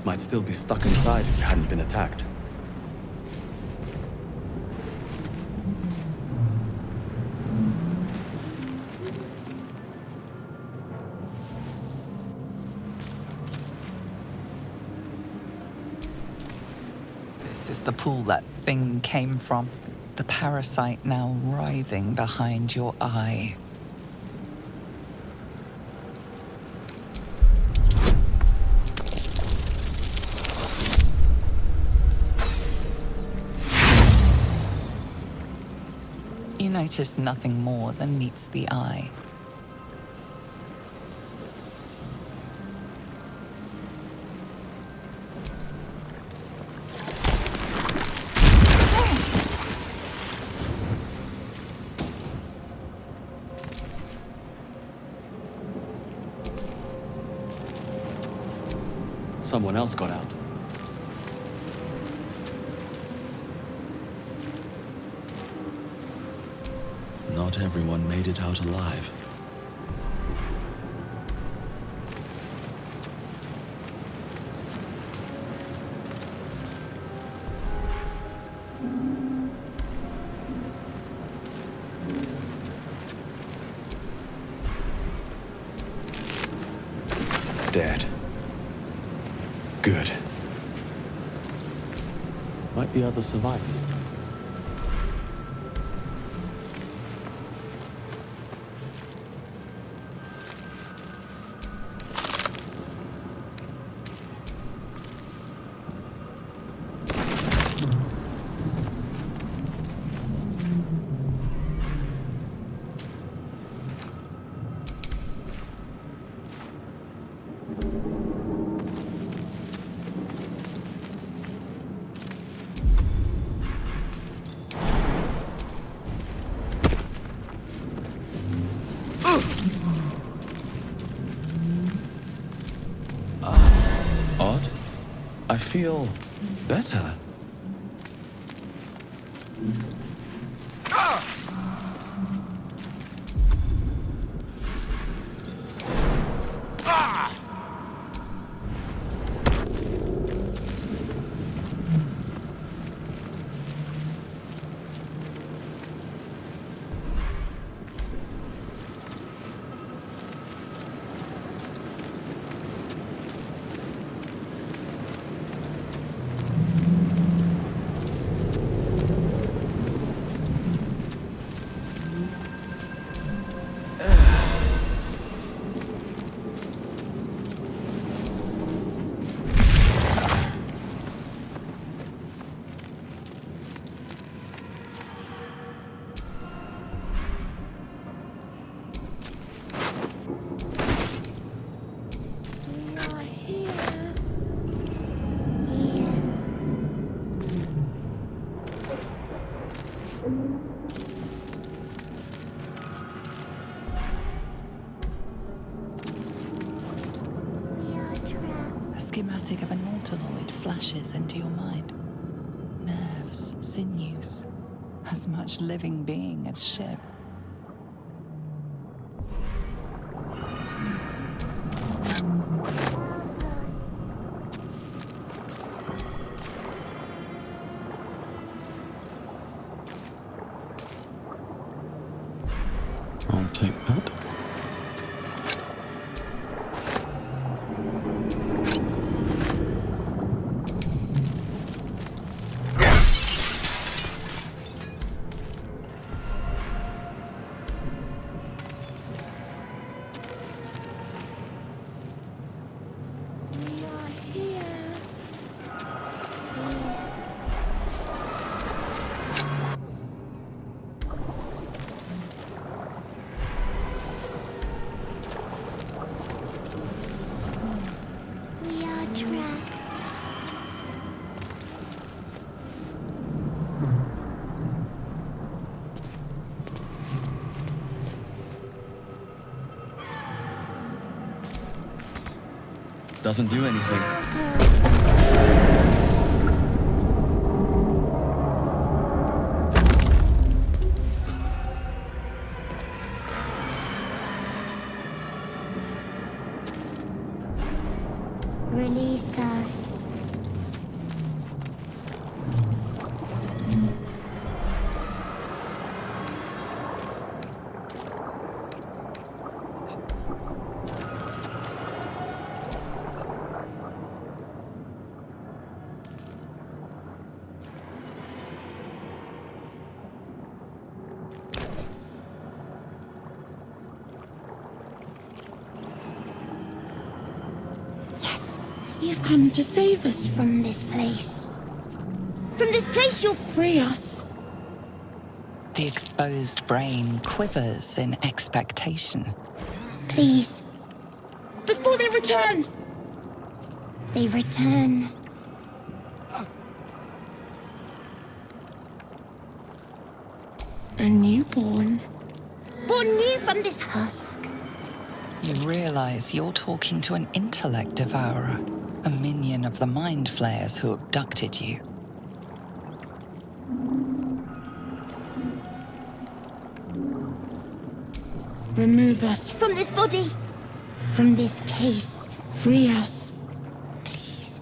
Might still be stuck inside if you hadn't been attacked. This is the pool that thing came from. The parasite now writhing behind your eye. You notice nothing more than meets the eye. Someone else got out. Not everyone made it out alive. Dead. Good. Might be other survivors. Odd. I feel better. A schematic of an autoloid flashes into your mind. Nerves, sinews, as much living being as ship. I'll take that. Doesn't do anything. Release us. You've come to save us from this place. From this place you'll free us. The exposed brain quivers in expectation. Please. Before they return. They return. A newborn. Born new from this husk. You realize you're talking to an intellect devourer, a minion of the mind flayers who abducted you. Remove us from this body. From this case. Free us. Please.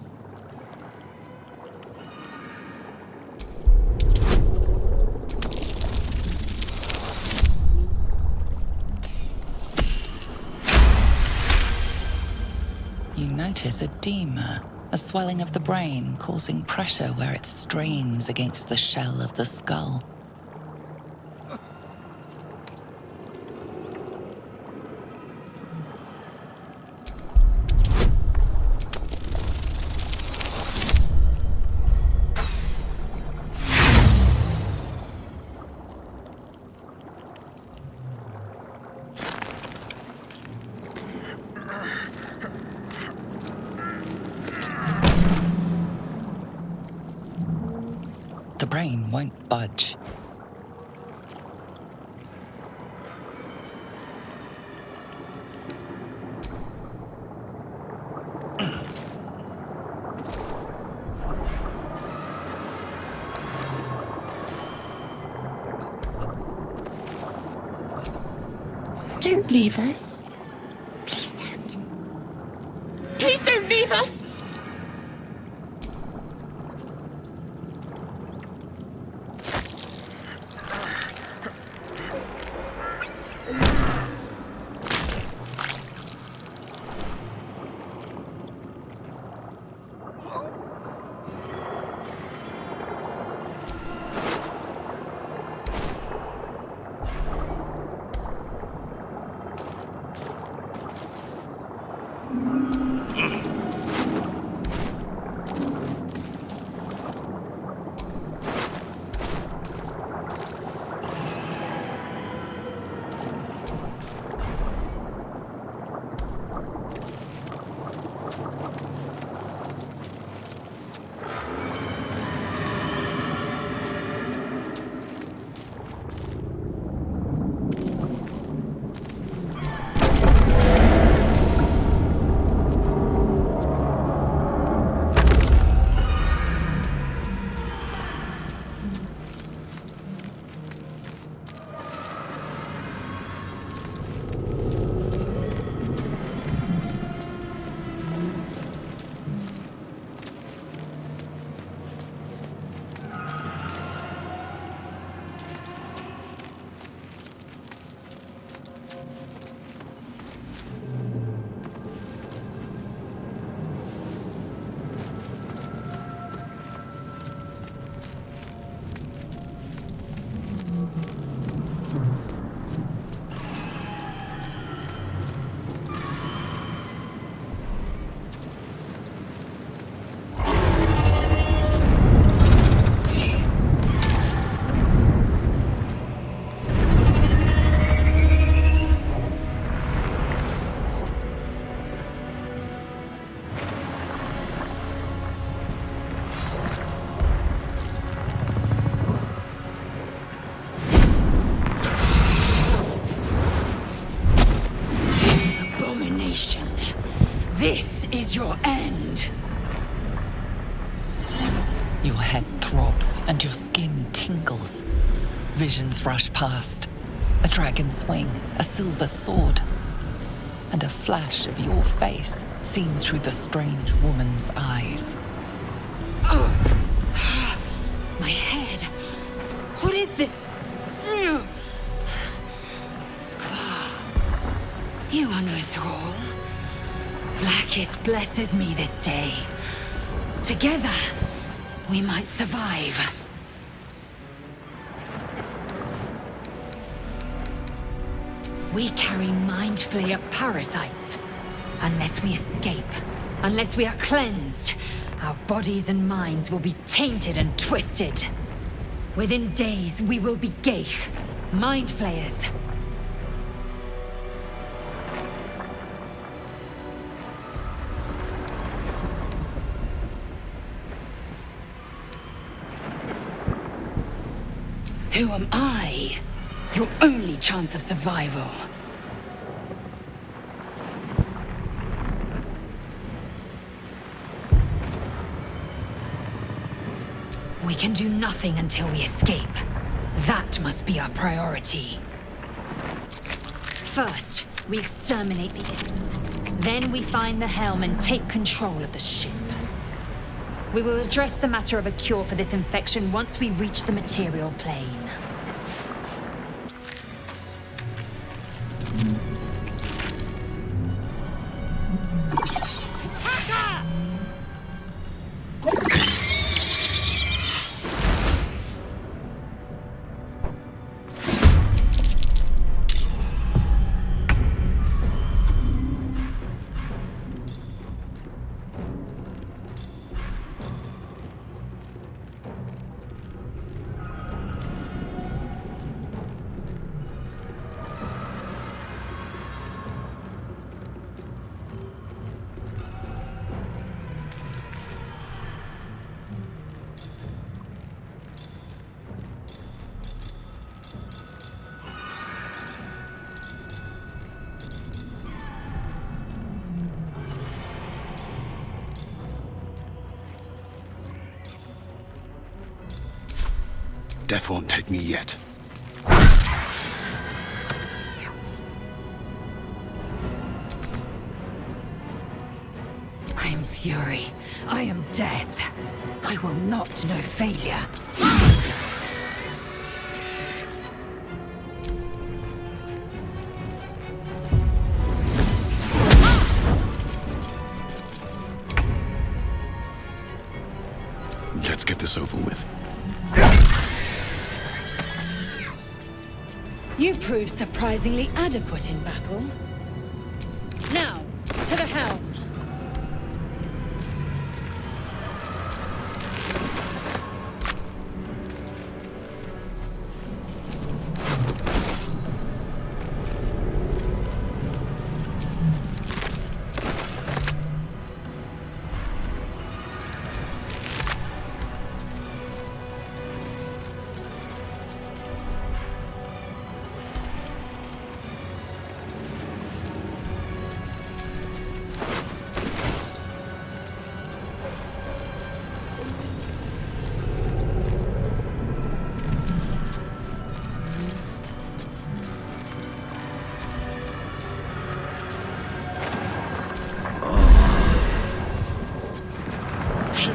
You notice edema, a swelling of the brain causing pressure where it strains against the shell of the skull. The brain won't budge. Don't leave us. Please don't. Please don't leave us! This is your end. Your head throbs and your skin tingles. Visions rush past. A dragon's wing, a silver sword, and a flash of your face seen through the strange woman's eyes. My head. What is this? Squaw. You are no thrall. Vlaakith blesses me this day. Together, we might survive. We carry mind flayer parasites. Unless we escape, Unless we are cleansed, our bodies and minds will be tainted and twisted. Within days, we will be Geich, mind flayers. Who am I? Your only chance of survival. We can do nothing until we escape. That must be our priority. First, we exterminate the imps. Then we find the helm and take control of the ship. We will address the matter of a cure for this infection once we reach the material plane. Death won't take me yet. I am fury. I am death. I will not know failure. Let's get this over with. You proved surprisingly adequate in battle. Now, to the helm.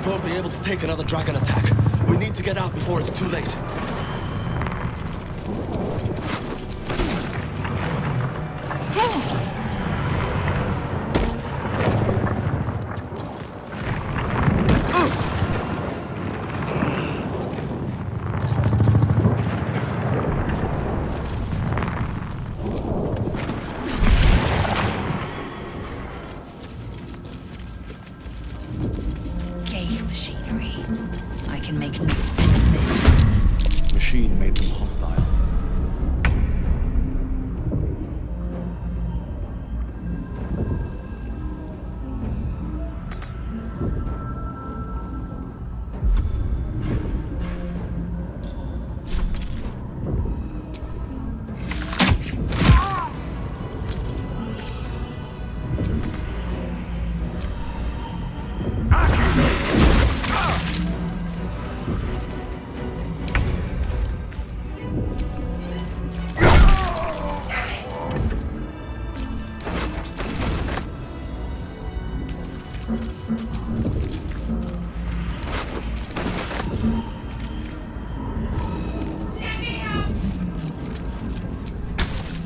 Won't be able to take another dragon attack. We need to get out before it's too late. Machine made them hostile.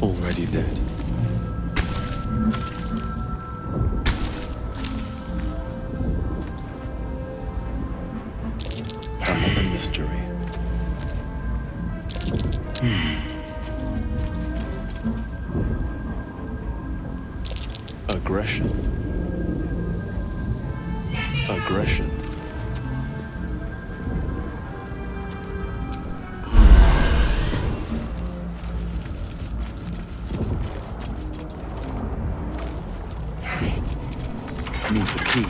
Already dead. Another mystery. Aggression. Aggression. Needs the key.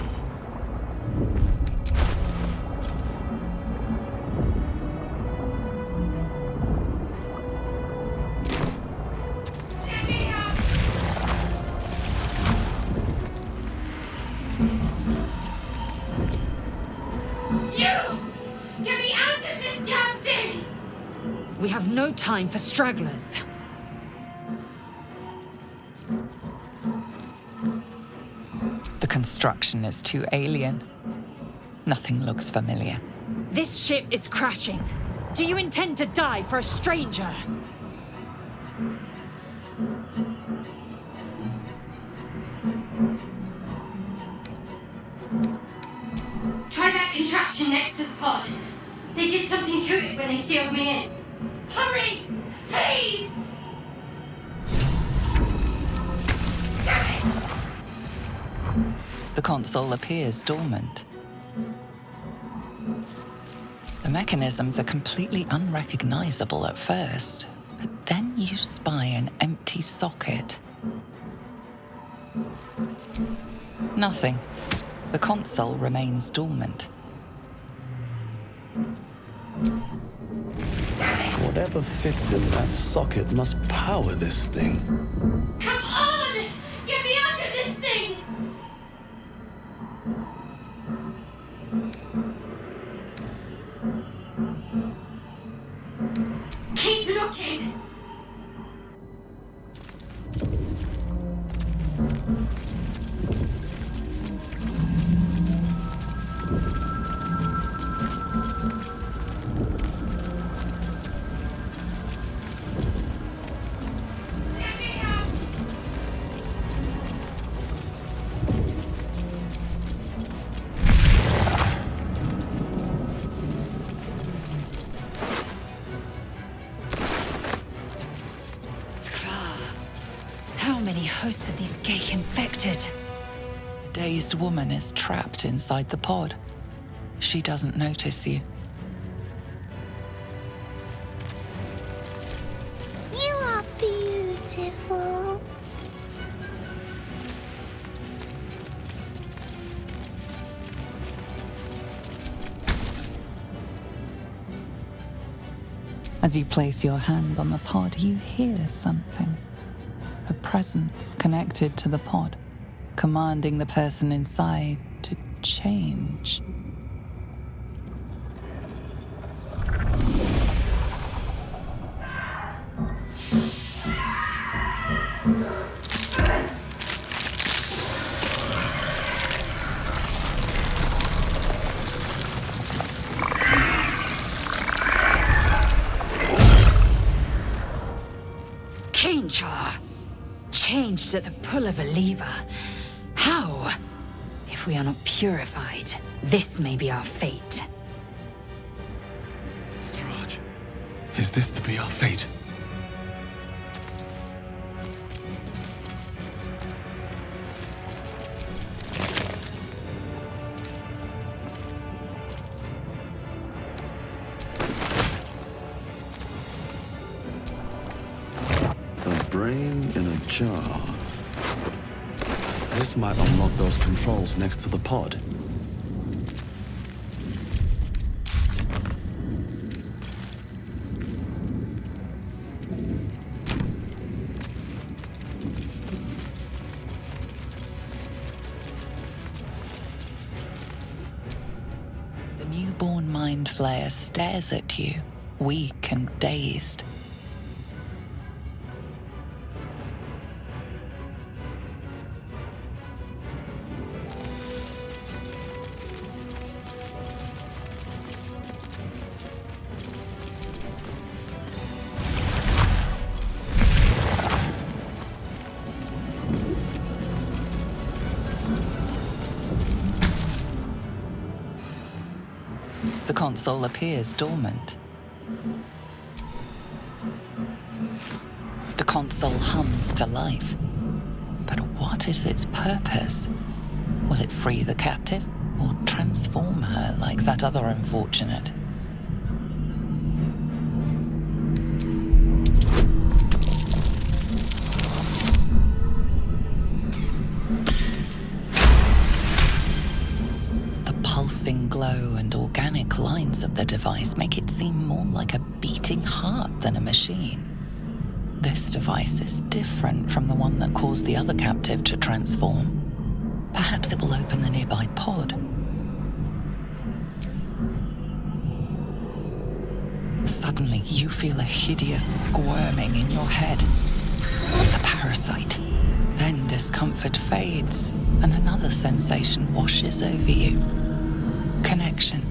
Get me out of this damn thing! We have no time for stragglers. The construction is too alien. Nothing looks familiar. This ship is crashing. Do you intend to die for a stranger? Try that contraption next to the pod. They did something to it when they sealed me in. Hurry! Please! Damn it! The console appears dormant. The mechanisms are completely unrecognizable at first, but then you spy an empty socket. Nothing. The console remains dormant. Whatever fits in that socket must power this thing. Come on! Get me out of this thing! Keep looking! Let me out! Skvar. How many hosts of these gay infected? A dazed woman is trapped inside the pod. She doesn't notice you. You are beautiful. As you place your hand on the pod, you hear something. A presence connected to the pod, commanding the person inside to change. Chainjar. Changed at the pull of a lever. How? If we are not purified, this may be our fate. Strahd, is this to be our fate? A brain in a jar. This might unlock those controls next to the pod. The newborn mind flayer stares at you, weak and dazed. The console appears dormant. The console hums to life. But what is its purpose? Will it free the captive Or transform her like that other unfortunate. The pulsing glow and organic lines of the device make it seem more like a beating heart than a machine. This device is different from the one that caused the other captive to transform. Perhaps it will open the nearby pod. Suddenly, you feel a hideous squirming in your head. A parasite. Then discomfort fades, and another sensation washes over you. Connection.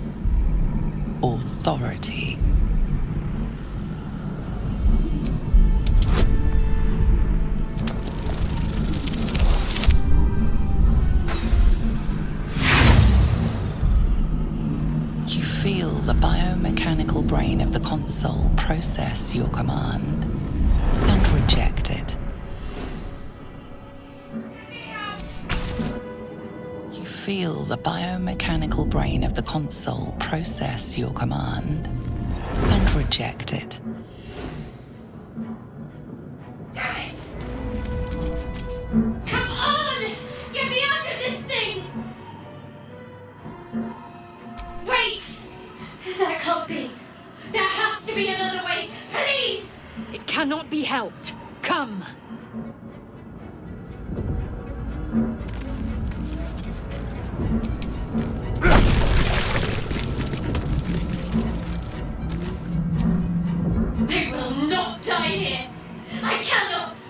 Authority. Feel the biomechanical brain of the console process your command and reject it. You feel the biomechanical brain of the console process your command and reject it. Damn it! Come on! Get me out of this thing! Wait! That can't be. There has to be another way. Please! It cannot be helped. Come! I will not die here. I cannot.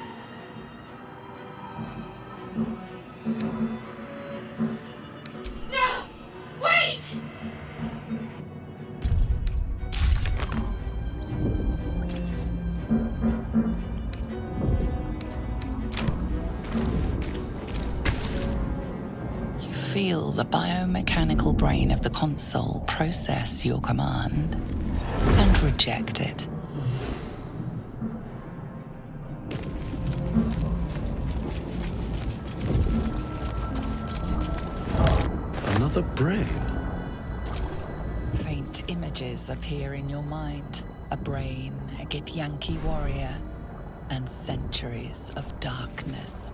No! Wait! Feel the biomechanical brain of the console process your command and reject it. Another brain? Faint images appear in your mind. A brain, a Githyanki warrior, and centuries of darkness.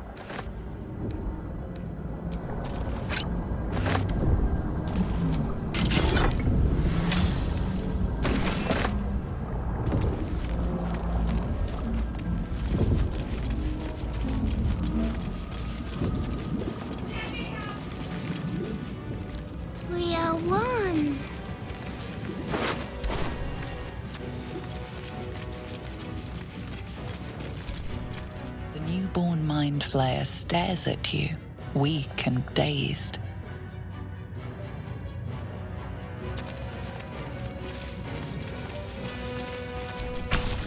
We are one. The newborn mind flayer stares at you, weak and dazed.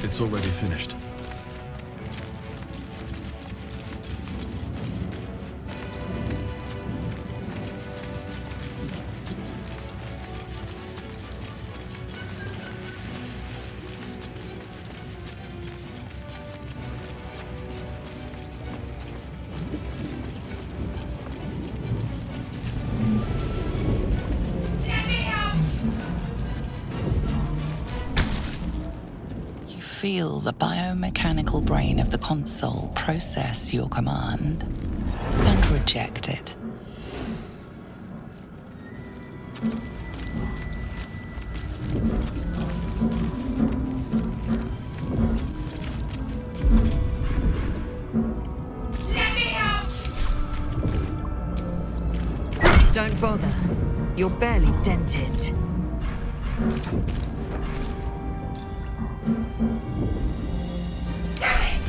It's already finished. Let me out! You feel the biomechanical brain of the console process your command and reject it. Let me out! Don't bother. You're barely dented. Damn it!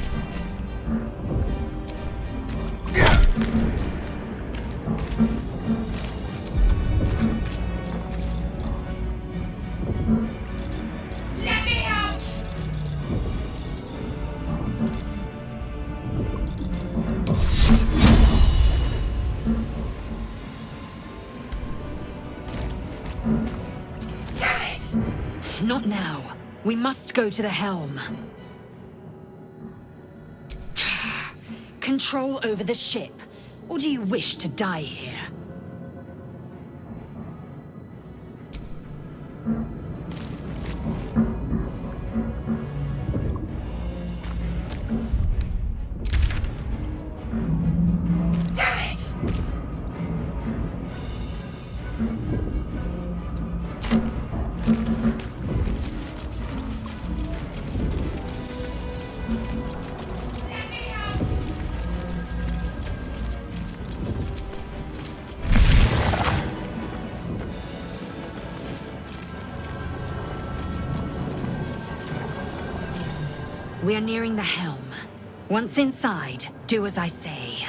Let me out! Damn it! Not now. We must go to the helm. Control over the ship. Or do you wish to die here? We are nearing the helm. Once inside, do as I say.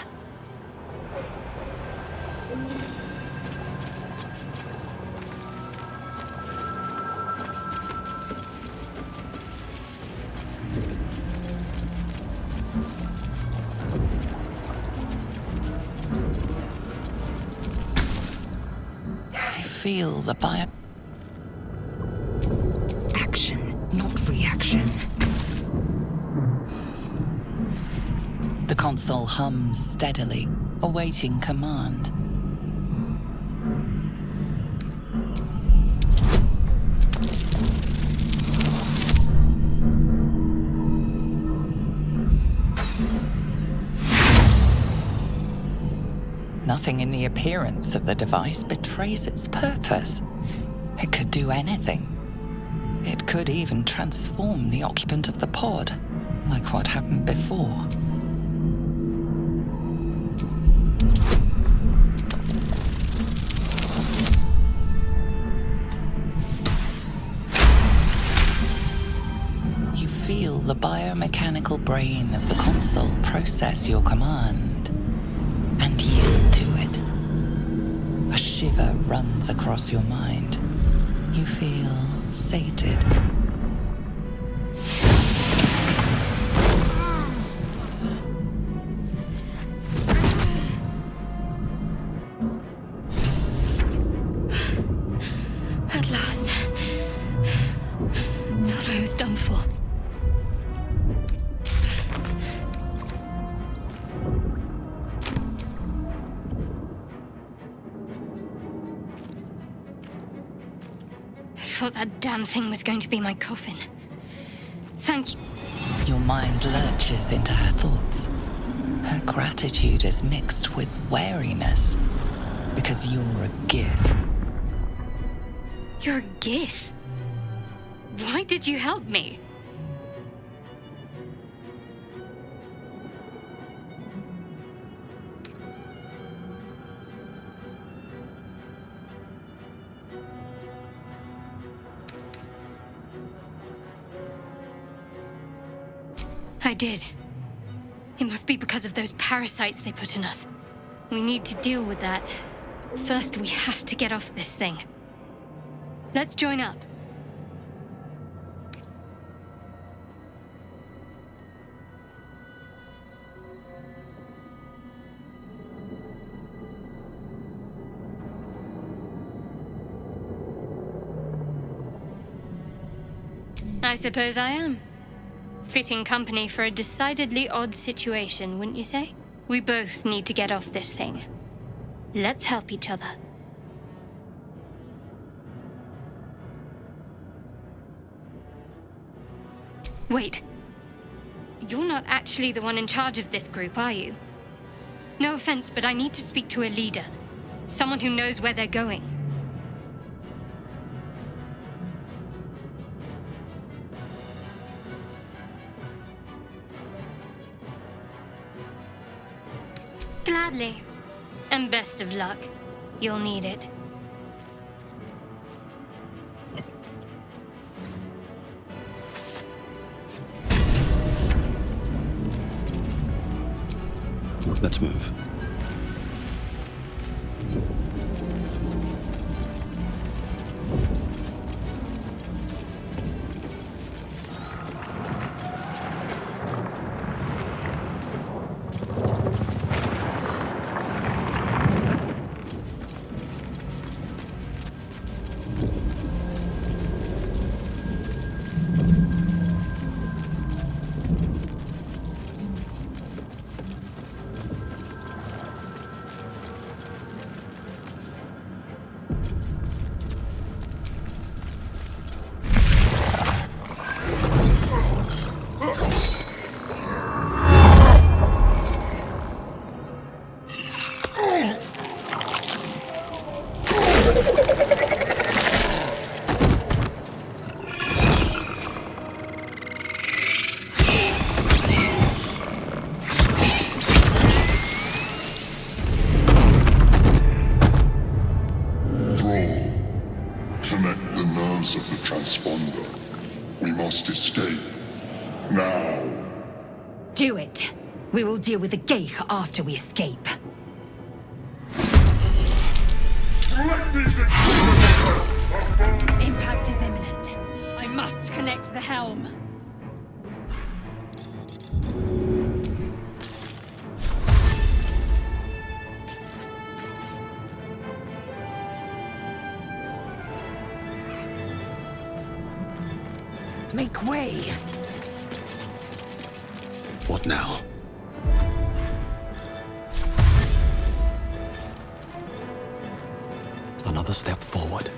Feel the bio... Action, not reaction. The console hums steadily, awaiting command. Nothing in the appearance of the device betrays its purpose. It could do anything. It could even transform the occupant of the pod, like what happened before. You feel the biomechanical brain of the console process your command and yield to it. A shiver runs across your mind. You feel sated. At last. Thought I was done for. I thought that damn thing was going to be my coffin. Thank you. Your mind lurches into her thoughts. Her gratitude is mixed with wariness, because you're a gift. You're a Gith. Why did you help me? I did. It must be because of those parasites they put in us. We need to deal with that. But first, we have to get off this thing. Let's join up. I suppose I am. Fitting company for a decidedly odd situation, wouldn't you say? We both need to get off this thing. Let's help each other. Wait. You're not actually the one in charge of this group, are you? No offense, but I need to speak to a leader. Someone who knows where they're going. Gladly. And best of luck. You'll need it. Let's move. Connect the nerves of the transponder. We must escape. Do it. We will deal with the Geich after we escape. Impact is imminent. I must connect the helm. Make way. What now? Another step forward.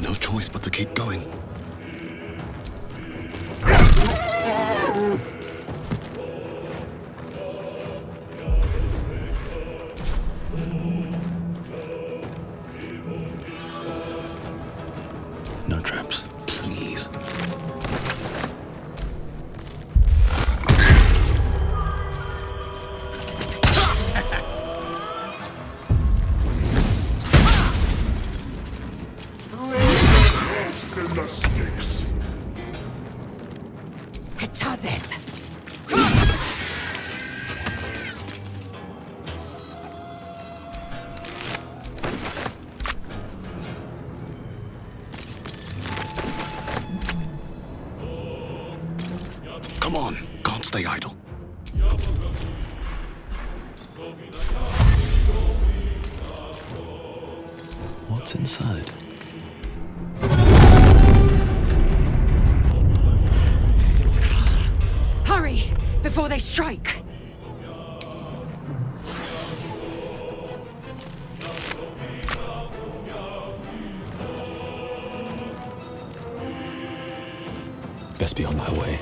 No choice but to keep going. No traps, please. Come on, can't stay idle. What's inside? Hurry, before they strike. Best be on my way.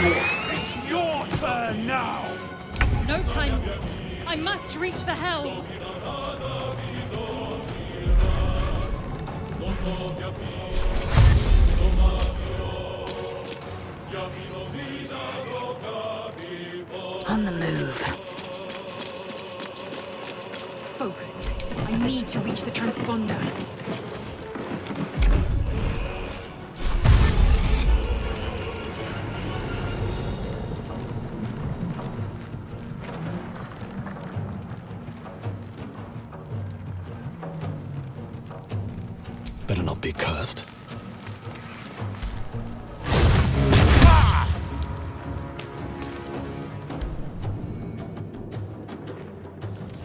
It's your turn now! No time left. I must reach the helm. On the move. Focus. I need to reach the transponder. Better not be cursed.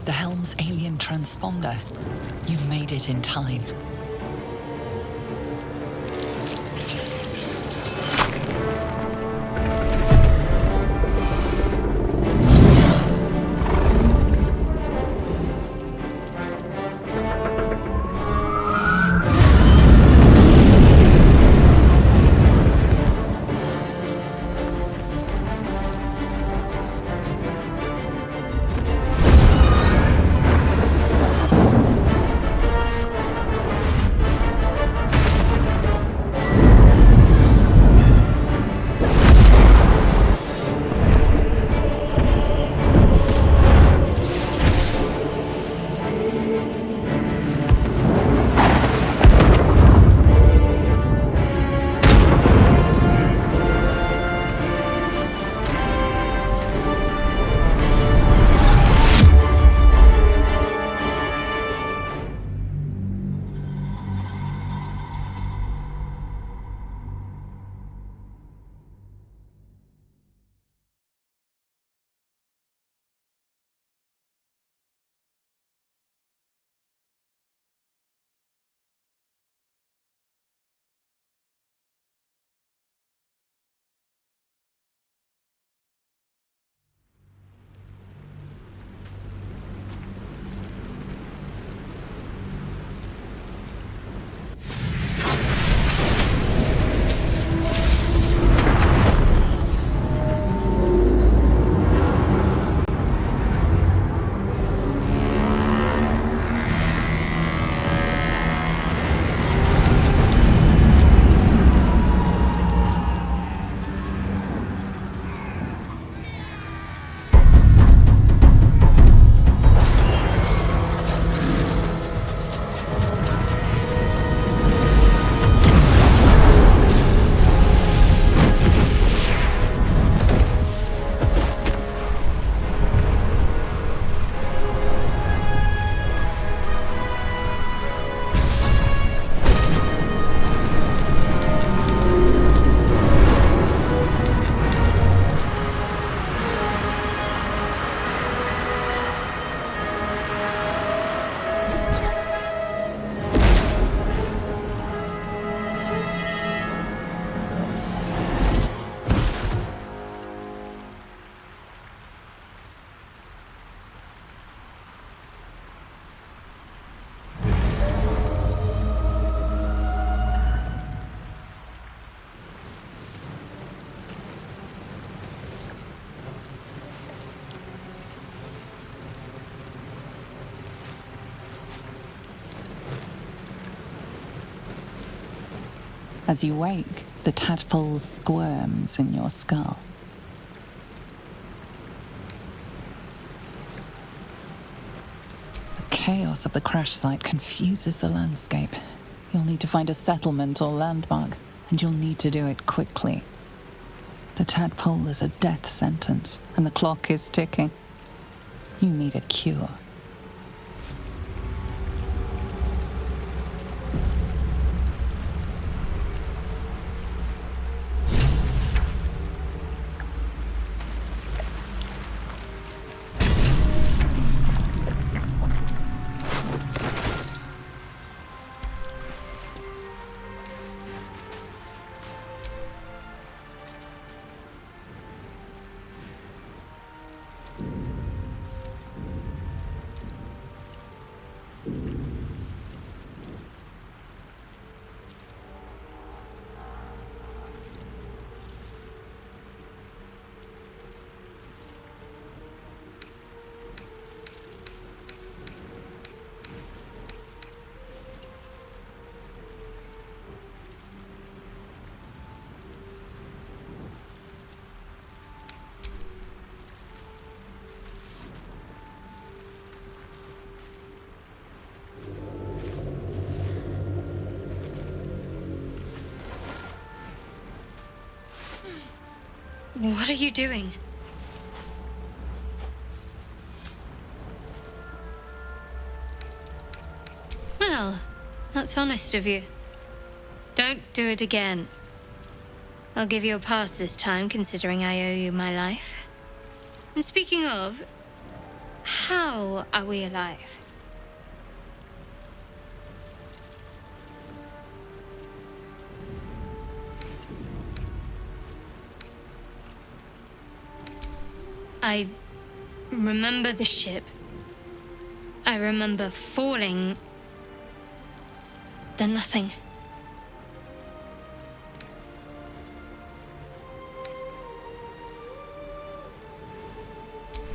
The helm's alien transponder. You made it in time. As you wake, the tadpole squirms in your skull. The chaos of the crash site confuses the landscape. You'll need to find a settlement or landmark, and you'll need to do it quickly. The tadpole is a death sentence, and the clock is ticking. You need a cure. What are you doing? Well, that's honest of you. Don't do it again. I'll give you a pass this time, considering I owe you my life. And speaking of, how are we alive? I remember the ship. I remember falling. Then nothing.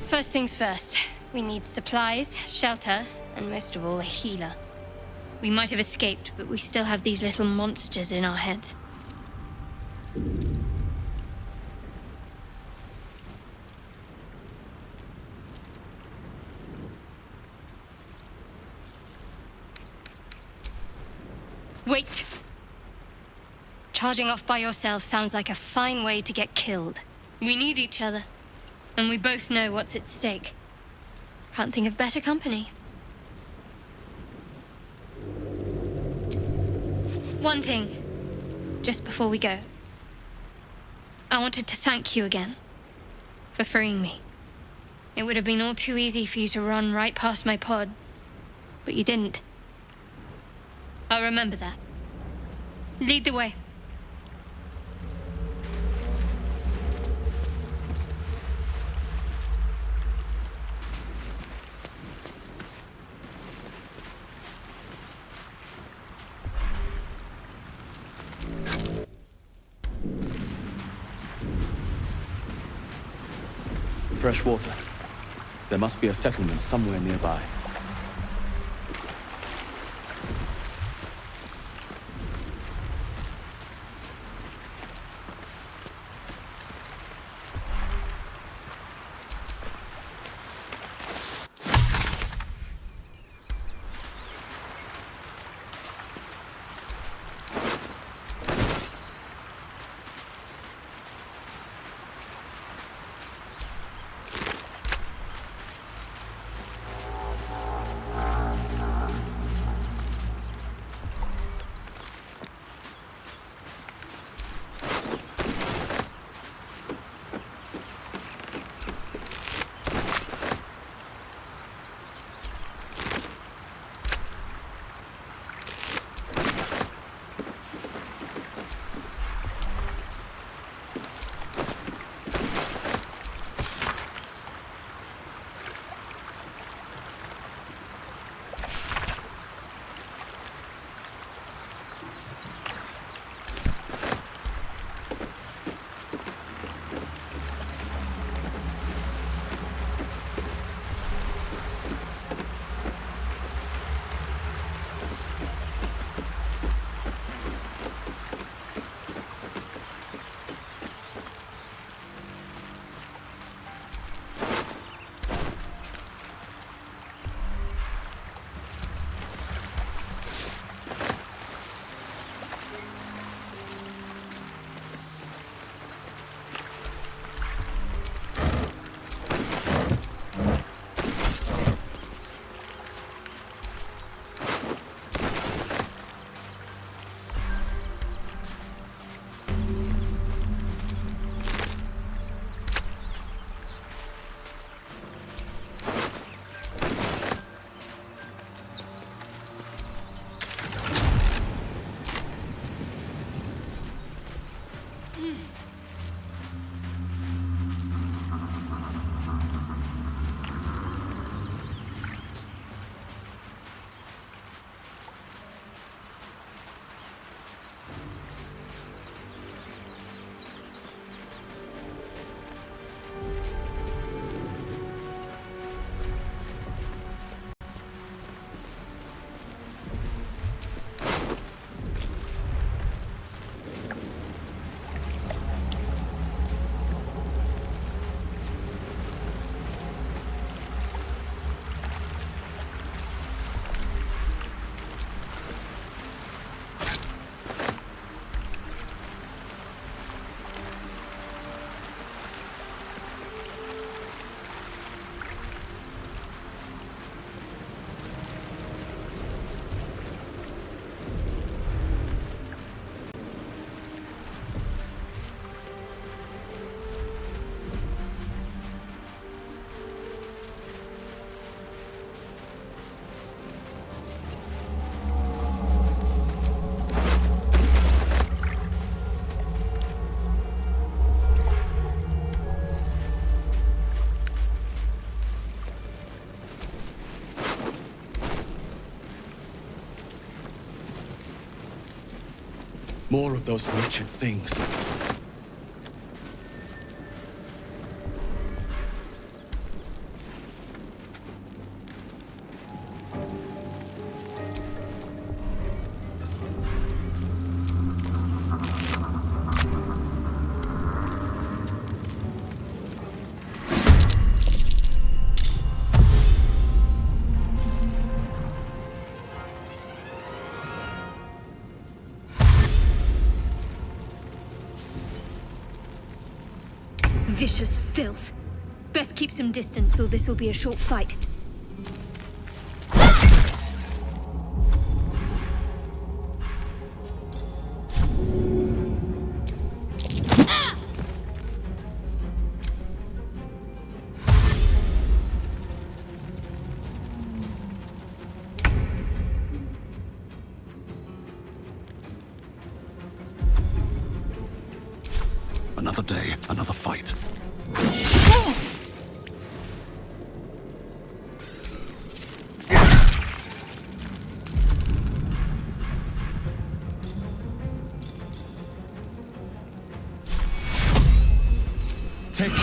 First things first. We need supplies, shelter, and most of all, a healer. We might have escaped, but we still have these little monsters in our heads. Wait! Charging off by yourself sounds like a fine way to get killed. We need each other, and we both know what's at stake. Can't think of better company. One thing, just before we go. I wanted to thank you again for freeing me. It would have been all too easy for you to run right past my pod, but you didn't. I'll remember that. Lead the way. Fresh water. There must be a settlement somewhere nearby. More of those wretched things. Vicious filth. Best keep some distance, or this will be a short fight. Another day, another fight. Take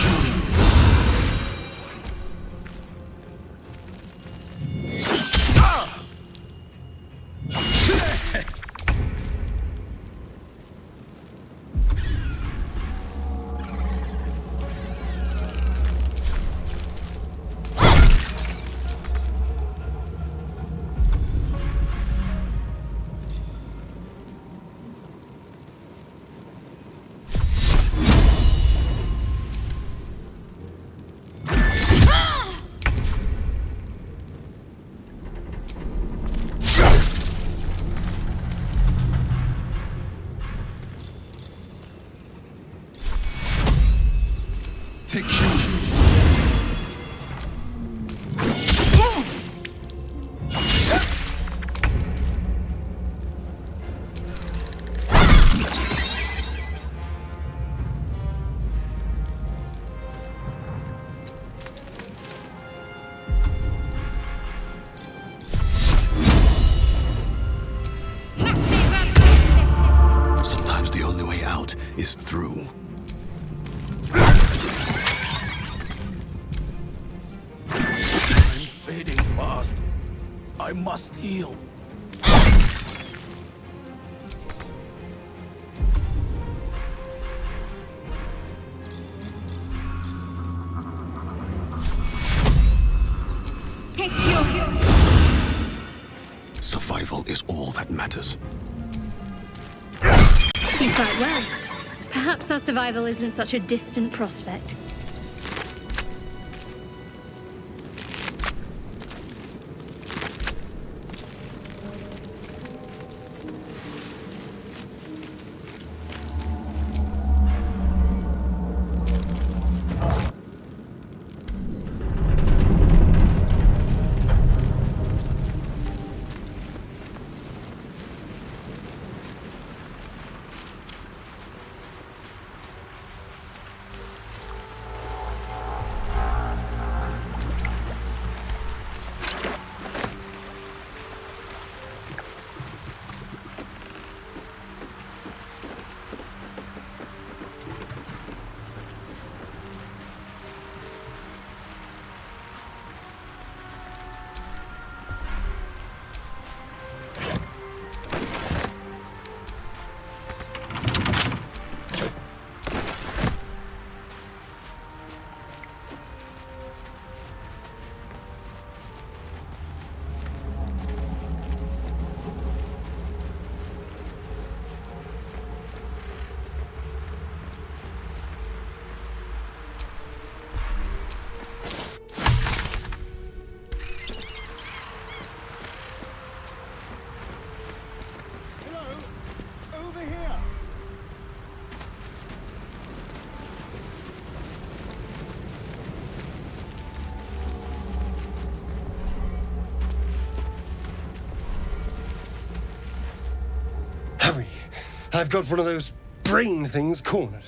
Sometimes the only way out is through. I'm fading fast. I must heal. Take your... Survival is all that matters. You fight well. Perhaps our survival isn't such a distant prospect. Hurry! I've got one of those brain things cornered.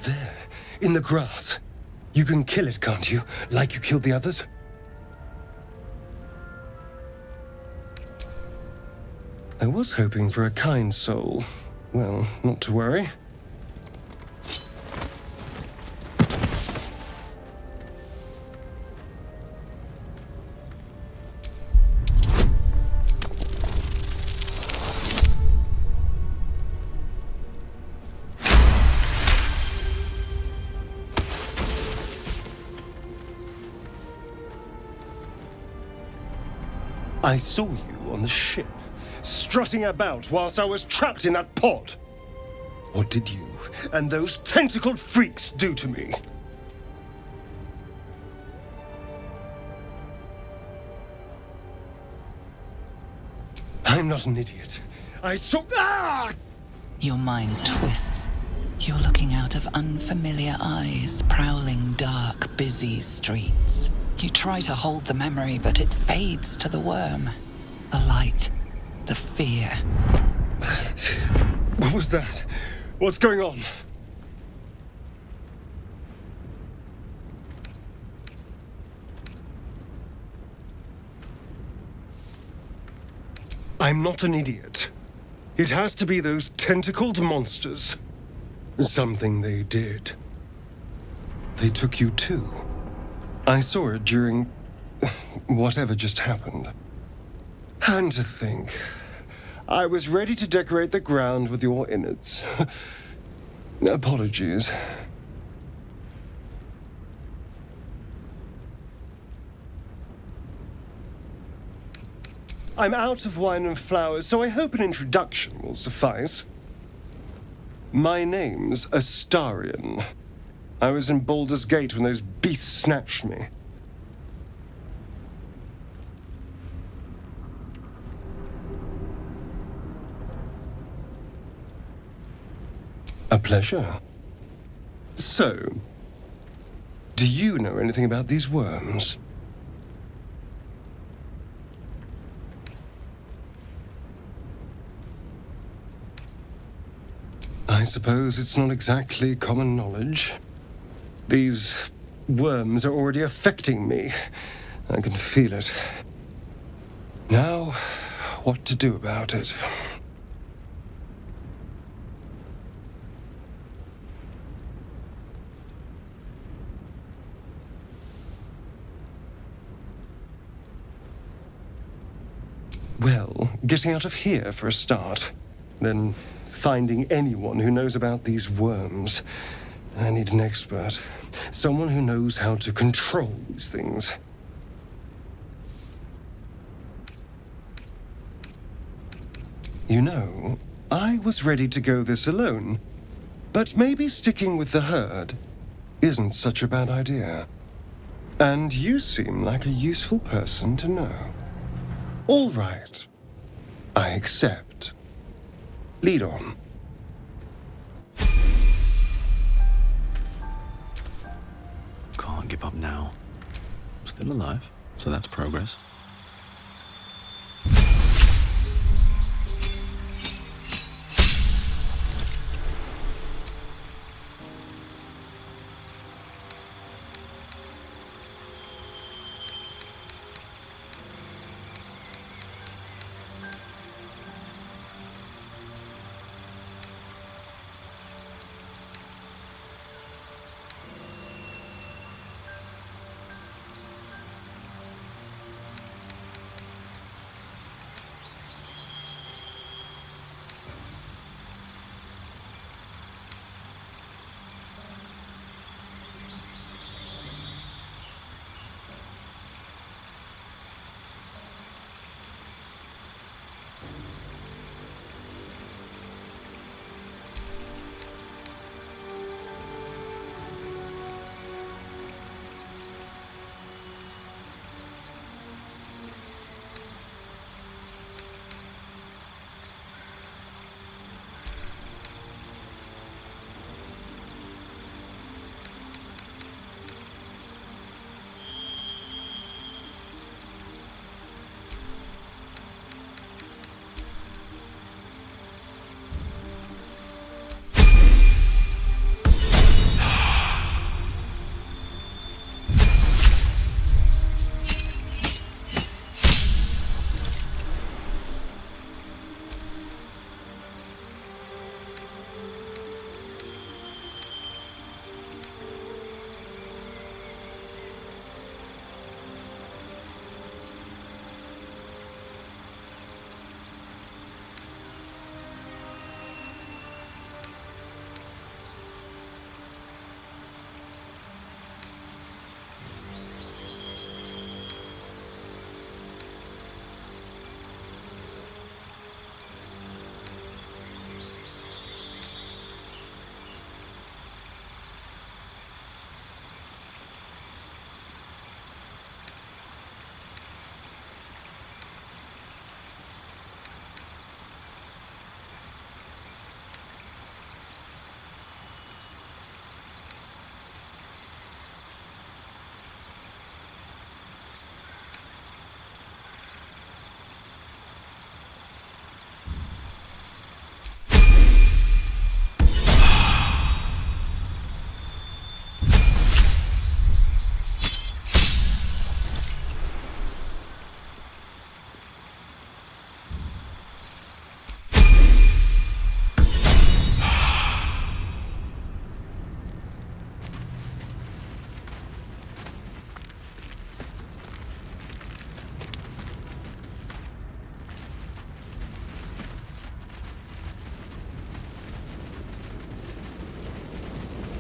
There, in the grass. You can kill it, can't you? Like you killed the others? I was hoping for a kind soul. Well, not to worry. I saw you on the ship, strutting about whilst I was trapped in that pod. What did you and those tentacled freaks do to me? I'm not an idiot. I saw... Ah! Your mind twists. You're looking out of unfamiliar eyes, prowling dark, busy streets. You try to hold the memory, but it fades to the worm. The light, the fear. What was that? What's going on? I'm not an idiot. It has to be those tentacled monsters. Something they did. They took you too. I saw it during whatever just happened. And to think, I was ready to decorate the ground with your innards. Apologies. I'm out of wine and flowers, so I hope an introduction will suffice. My name's Astarion. I was in Baldur's Gate when those beasts snatched me. A pleasure. So, do you know anything about these worms? I suppose it's not exactly common knowledge. These worms are already affecting me. I can feel it. Now, what to do about it? Well, getting out of here for a start. Then finding anyone who knows about these worms. I need an expert. Someone who knows how to control these things. You know, I was ready to go this alone. But maybe sticking with the herd isn't such a bad idea. And you seem like a useful person to know. All right. I accept. Lead on. Can't give up now. Still alive, so that's progress.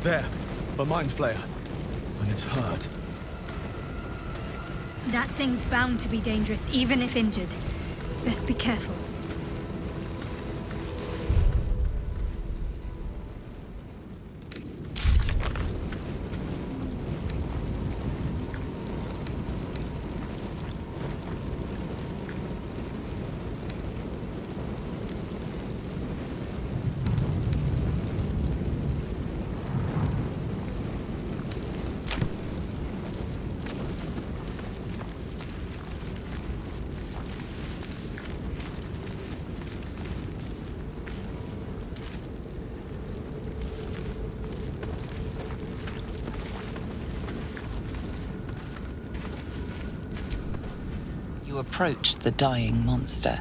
There, a mind flayer. And it's hurt. That thing's bound to be dangerous, even if injured. Best be careful. You approach the dying monster.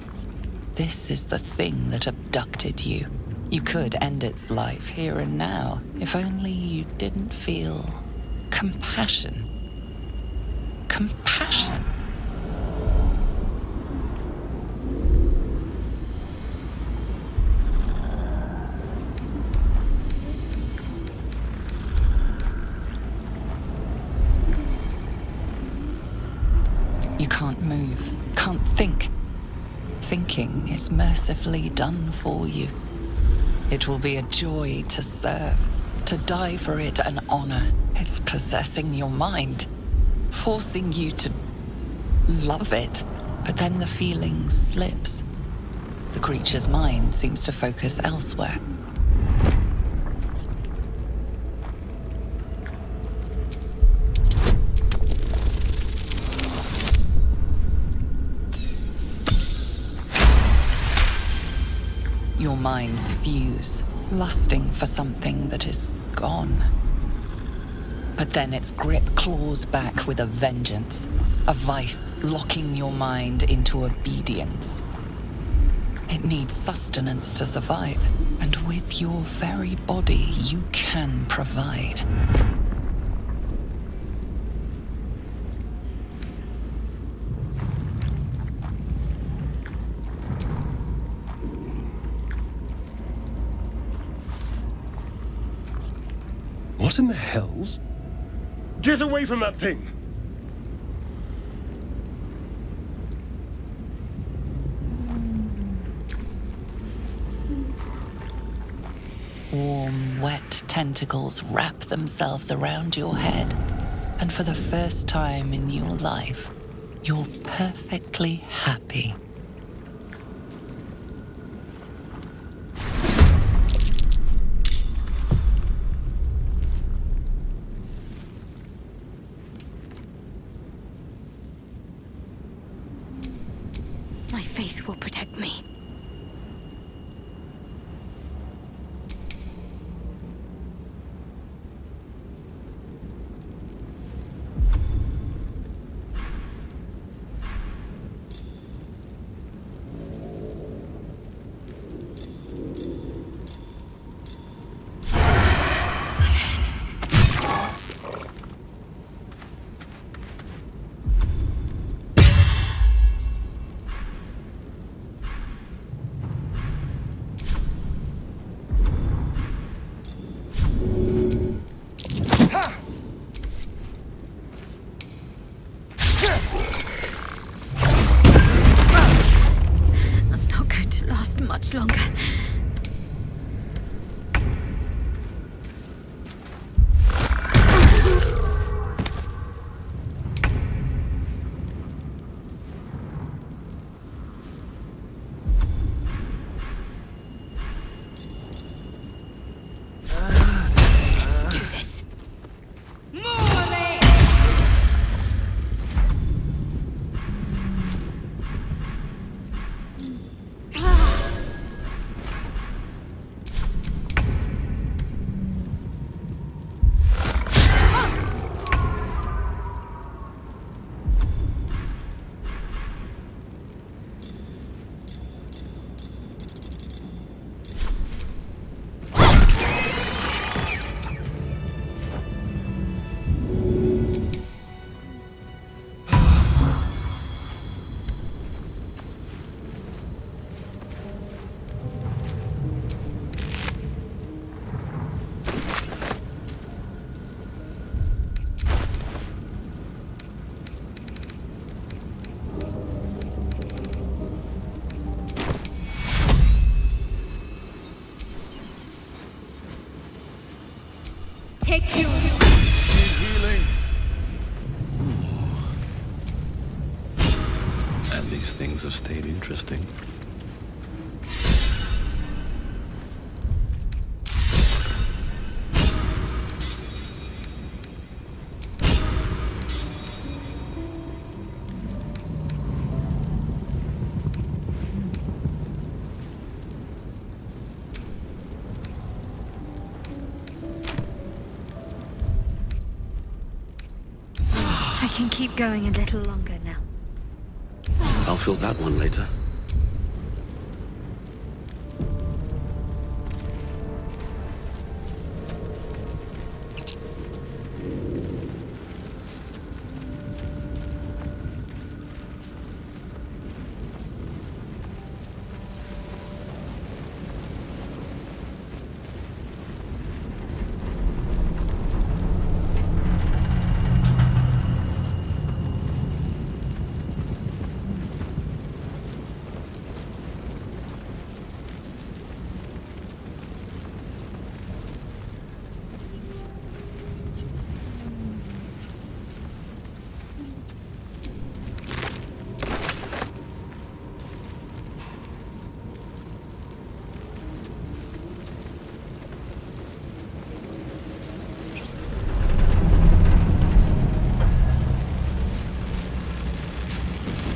This is the thing that abducted you. You could end its life here and now, if only you didn't feel compassion. Compassion. You can't move, can't think. Thinking is mercifully done for you. It will be a joy to serve, to die for it an honor. It's possessing your mind, forcing you to love it. But then the feeling slips. The creature's mind seems to focus elsewhere. Your minds fuse, lusting for something that is gone. But then its grip claws back with a vengeance, a vice locking your mind into obedience. It needs sustenance to survive, and with your very body, you can provide. What in the hells? Get away from that thing! Warm, wet tentacles wrap themselves around your head, and for the first time in your life, you're perfectly happy. My faith will protect me. take you. Healing. At least things have stayed interesting. I can keep going a little longer now. I'll fill that one later.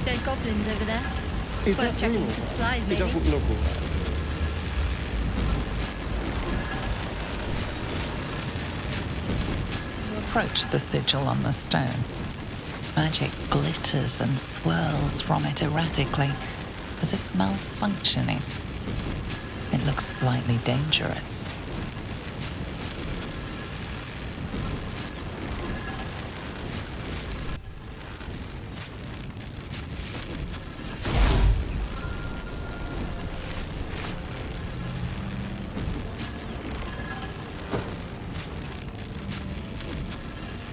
Dead goblins over there. Is Worth that checking real? for supplies, It maybe. doesn't look all right. You approach the sigil on the stone. Magic glitters and swirls from it erratically, as if malfunctioning. It looks slightly dangerous.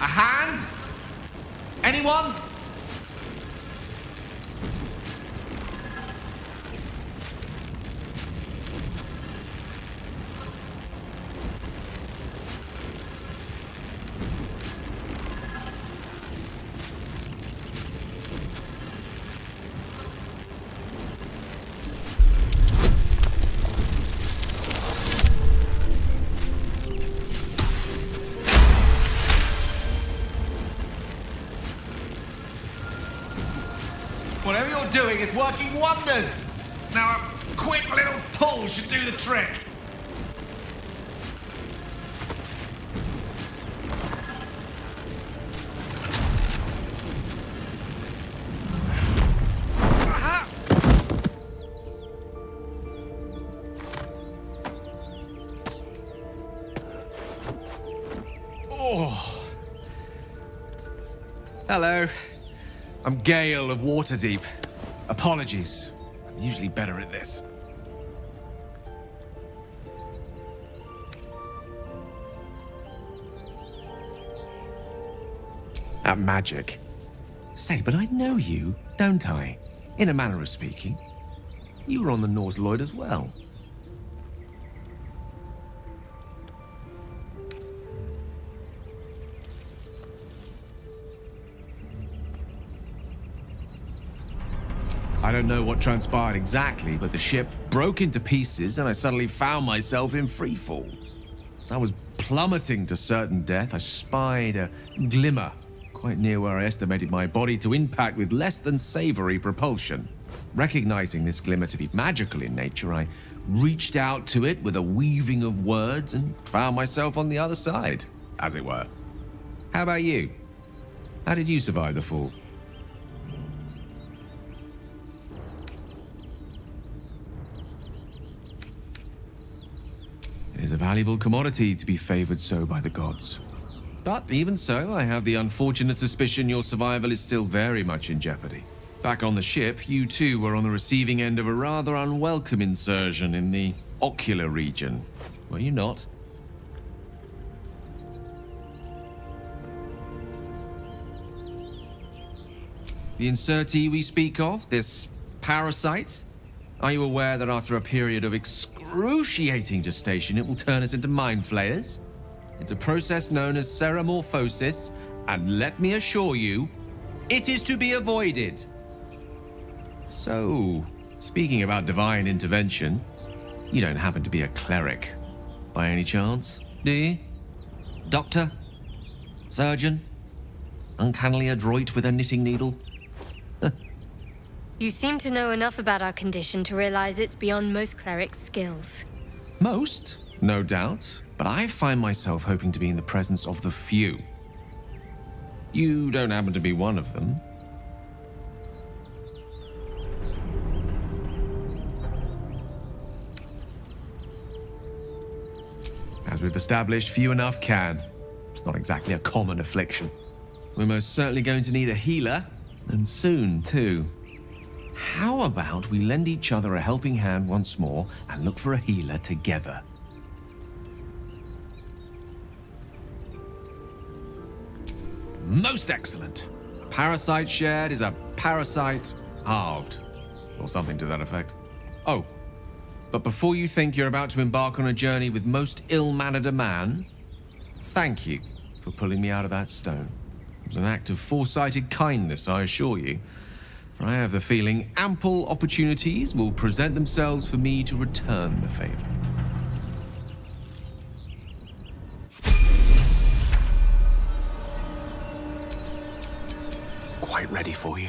A hand? Anyone? Whatever you're doing is working wonders. Now a quick little pull should do the trick. Aha! Oh. Hello. I'm Gale of Waterdeep. Apologies. I'm usually better at this. At magic. Say, but I know you, don't I? In a manner of speaking. You were on the Norse Lloyd as well. I don't know what transpired exactly, but the ship broke into pieces and I suddenly found myself in freefall. As I was plummeting to certain death, I spied a glimmer quite near where I estimated my body to impact with less than savory propulsion. Recognizing this glimmer to be magical in nature, I reached out to it with a weaving of words and found myself on the other side, as it were. How about you? How did you survive the fall? It is a valuable commodity to be favored so by the gods. But even so, I have the unfortunate suspicion your survival is still very much in jeopardy. Back on the ship, you too were on the receiving end of a rather unwelcome insertion in the ocular region, were you not? The insertee we speak of, this parasite, are you aware that after a period of excruciating gestation, it will turn us into mind flayers? It's a process known as ceremorphosis, and let me assure you, it is to be avoided. So, speaking about divine intervention, you don't happen to be a cleric, by any chance, do you? Doctor? Surgeon? Uncannily adroit with a knitting needle? You seem to know enough about our condition to realize it's beyond most clerics' skills. Most, no doubt, but I find myself hoping to be in the presence of the few. You don't happen to be one of them. As we've established, few enough can. It's not exactly a common affliction. We're most certainly going to need a healer, and soon, too. How about we lend each other a helping hand once more and look for a healer together? Most excellent. Parasite shared is a parasite halved, or something to that effect. Oh, but before you think you're about to embark on a journey with most ill-mannered a man, thank you for pulling me out of that stone. It was an act of foresighted kindness, I assure you. For I have the feeling ample opportunities will present themselves for me to return the favor. Quite ready for you.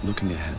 Looking ahead.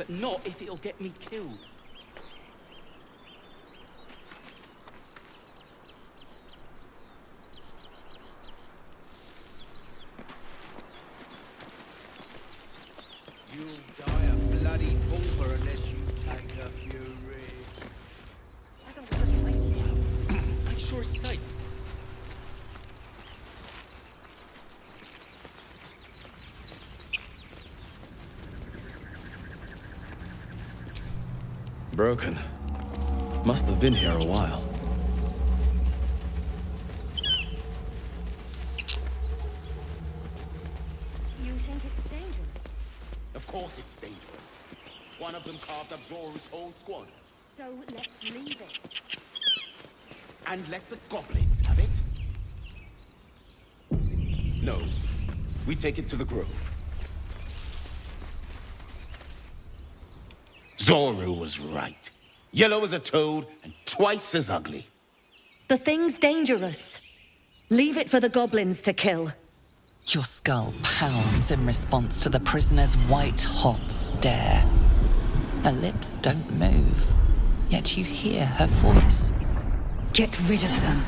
but not if it'll get me killed. You'll die a bloody pauper unless you take a few risks. I don't want to fight you. I'm sure it's safe. Broken. Must have been here a while. You think it's dangerous? Of course it's dangerous. One of them carved up Zoru's whole squad. So let's leave it. And let the goblins have it? No. We take it to the grove. Zoru was right. Yellow as a toad and twice as ugly. The thing's dangerous. Leave it for the goblins to kill. Your skull pounds in response to the prisoner's white-hot stare. Her lips don't move, yet you hear her voice. Get rid of them.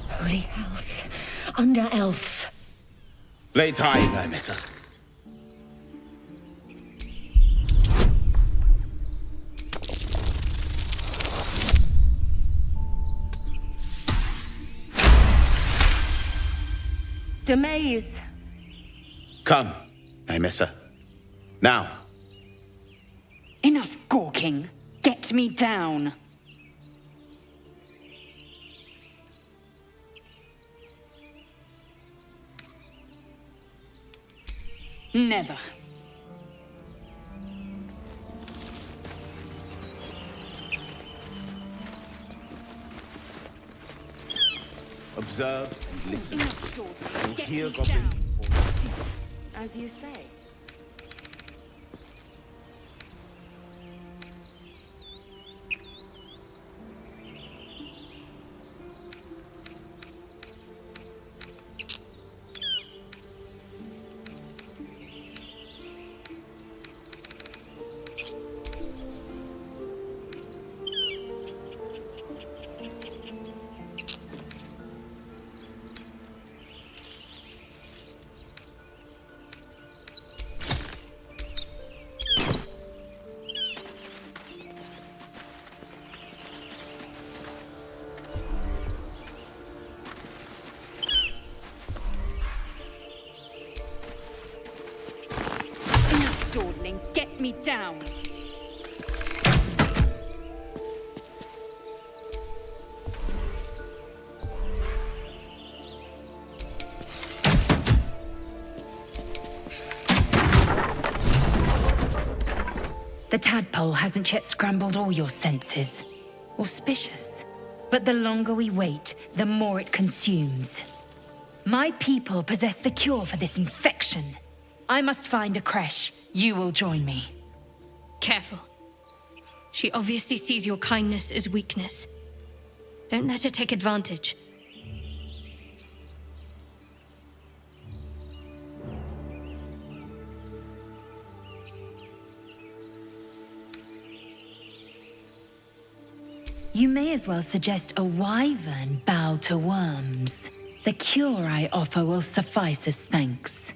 Holy hells. Under elf. Lay tight, I miss her. Demaze. Come, I miss her. Now. Enough gawking. Get me down. Never. Observe and listen. You'll Get hear me goblins. down. As you say. Dawdling, get me down. The tadpole hasn't yet scrambled all your senses. Auspicious. But the longer we wait, the more it consumes. My people possess the cure for this infection. I must find a creche. You will join me. Careful. She obviously sees your kindness as weakness. Don't let her take advantage. You may as well suggest a wyvern bow to worms. The cure I offer will suffice as thanks.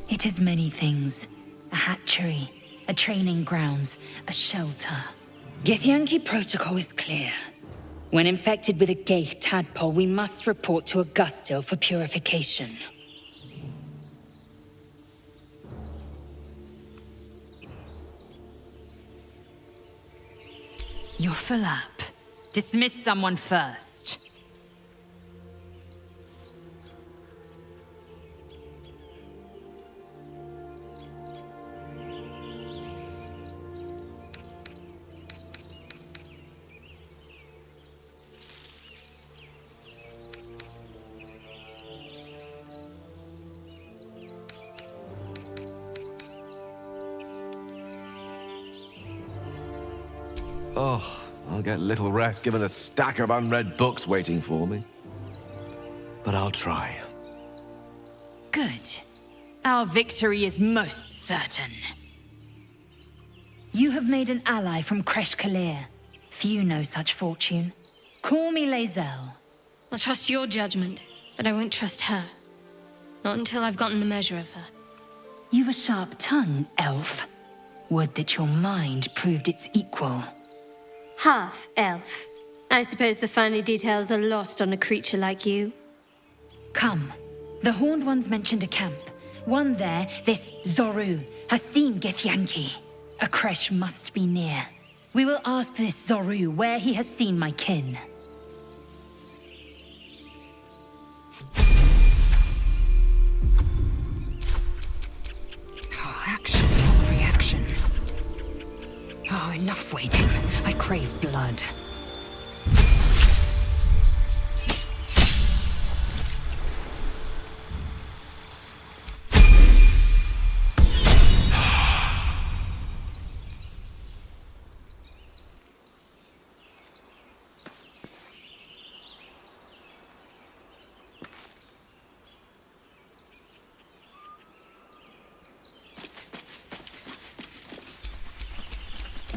It is many things. A hatchery, a training grounds, a shelter. Githyanki protocol is clear. When infected with a Gaith tadpole, we must report to Augustil for purification. You're full up. Dismiss someone first. Oh, I'll get little rest given a stack of unread books waiting for me. but I'll try. Good. Our victory is most certain. You have made an ally from Kresh Kalir. Few know such fortune. Call me Lae'zel. I'll trust your judgment, but I won't trust her. Not until I've gotten a measure of her. You've a sharp tongue, elf. Would that your mind proved its equal. Half elf. I suppose the finer details are lost on a creature like you. Come. The Horned Ones mentioned a camp. One there, this Zoru, has seen Githyanki. A Kresh must be near. We will ask this Zoru where he has seen my kin. Oh, action, not reaction. Oh, enough waiting. I crave blood.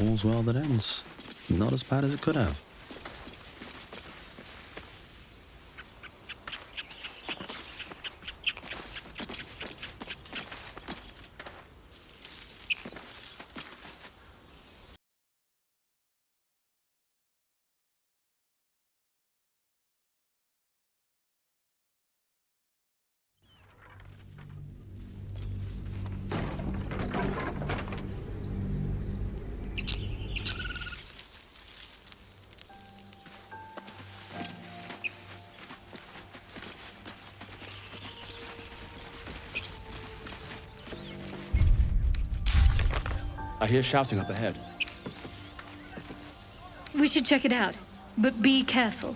All's well that ends. Not as bad as it could have. I hear shouting up ahead. We should check it out, but be careful.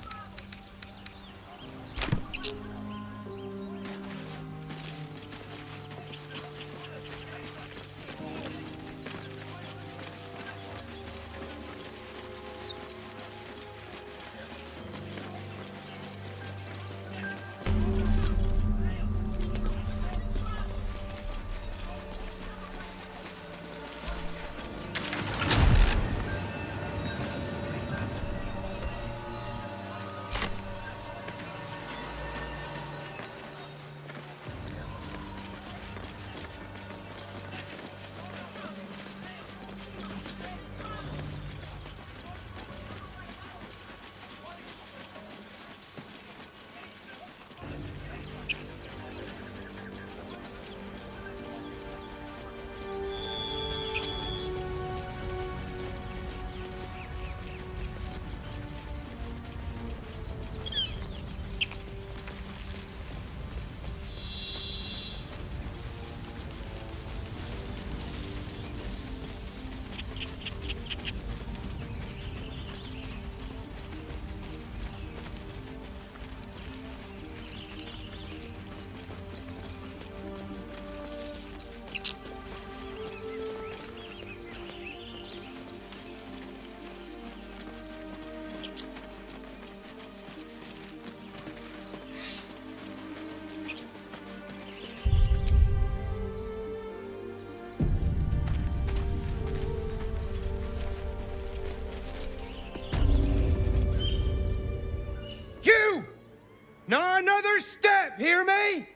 Not another step, hear me?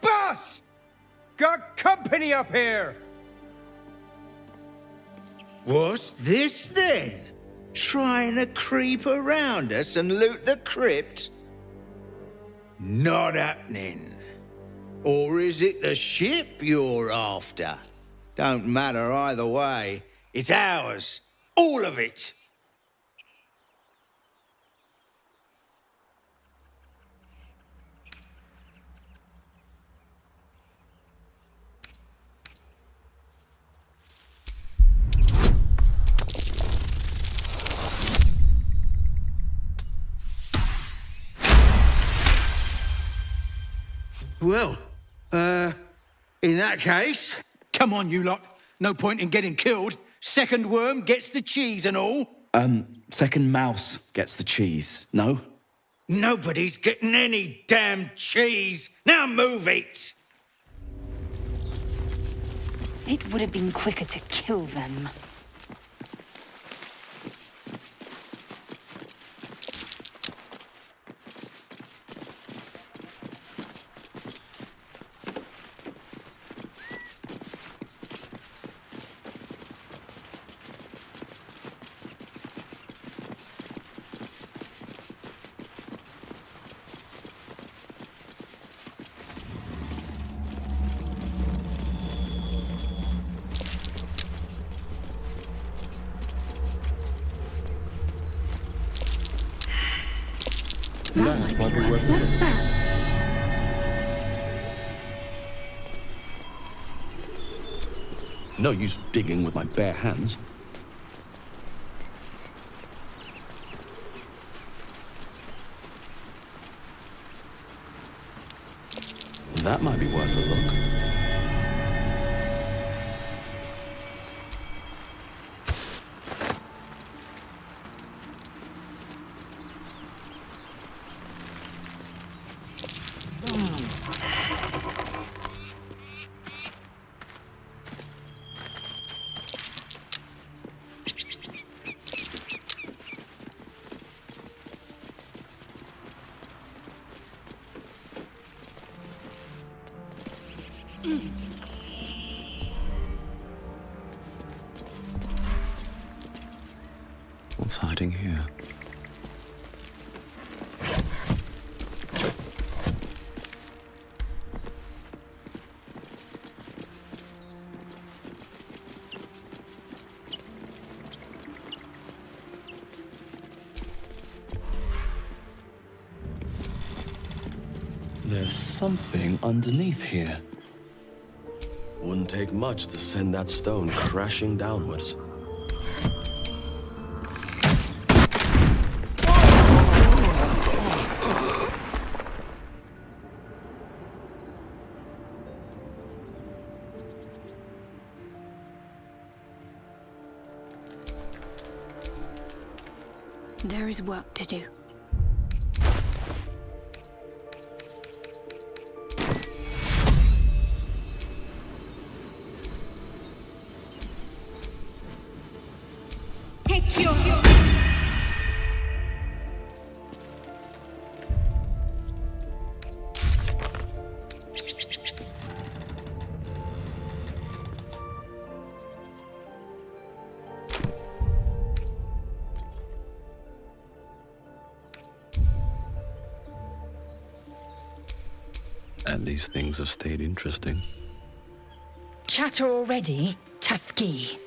Boss! Got company up here! What's this then? Trying to creep around us and loot the crypt? Not happening. Or is it the ship you're after? Don't matter either way. It's ours. All of it. Well, in that case... Come on, you lot. No point in getting killed. Second worm gets the cheese and all. Second mouse gets the cheese, no? Nobody's getting any damn cheese. Now move it! It would have been quicker to kill them. What's that? No use digging with my bare hands. That might be worth a look. What's hiding here? There's something underneath here. Wouldn't take much to send that stone crashing downwards. There is work to do. Take your... And these things have stayed interesting. Chatter already, Tusky.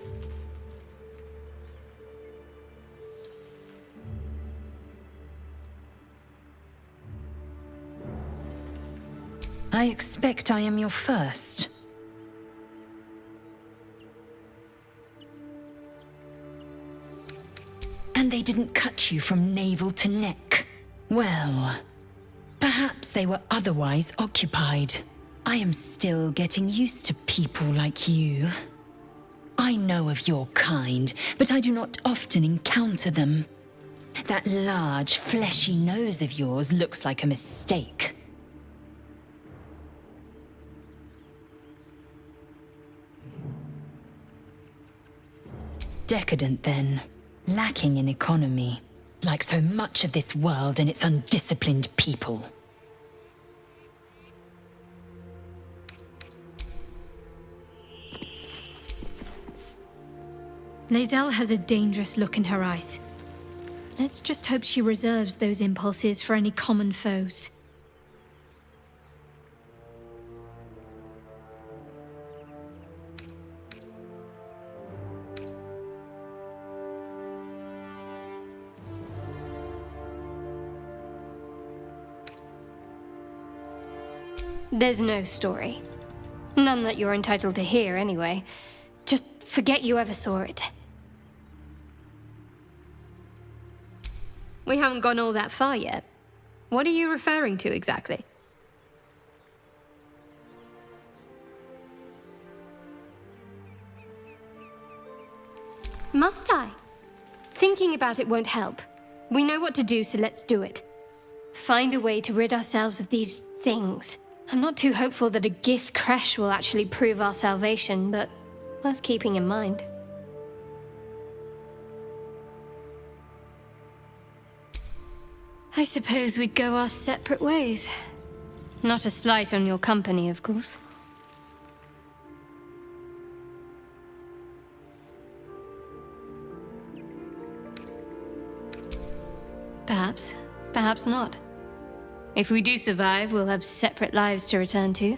I expect I am your first. And they didn't cut you from navel to neck. Well, perhaps they were otherwise occupied. I am still getting used to people like you. I know of your kind, but I do not often encounter them. That large, fleshy nose of yours looks like a mistake. Decadent, then. Lacking in economy. Like so much of this world and its undisciplined people. Lae'zel has a dangerous look in her eyes. Let's just hope she reserves those impulses for any common foes. There's no story. None that you're entitled to hear, anyway. Just forget you ever saw it. We haven't gone all that far yet. What are you referring to exactly? Must I? Thinking about it won't help. We know what to do, so let's do it. Find a way to rid ourselves of these things. I'm not too hopeful that a Gith crash will actually prove our salvation, but worth keeping in mind. I suppose we'd go our separate ways. Not a slight on your company, of course. Perhaps. Perhaps not. If we do survive, we'll have separate lives to return to.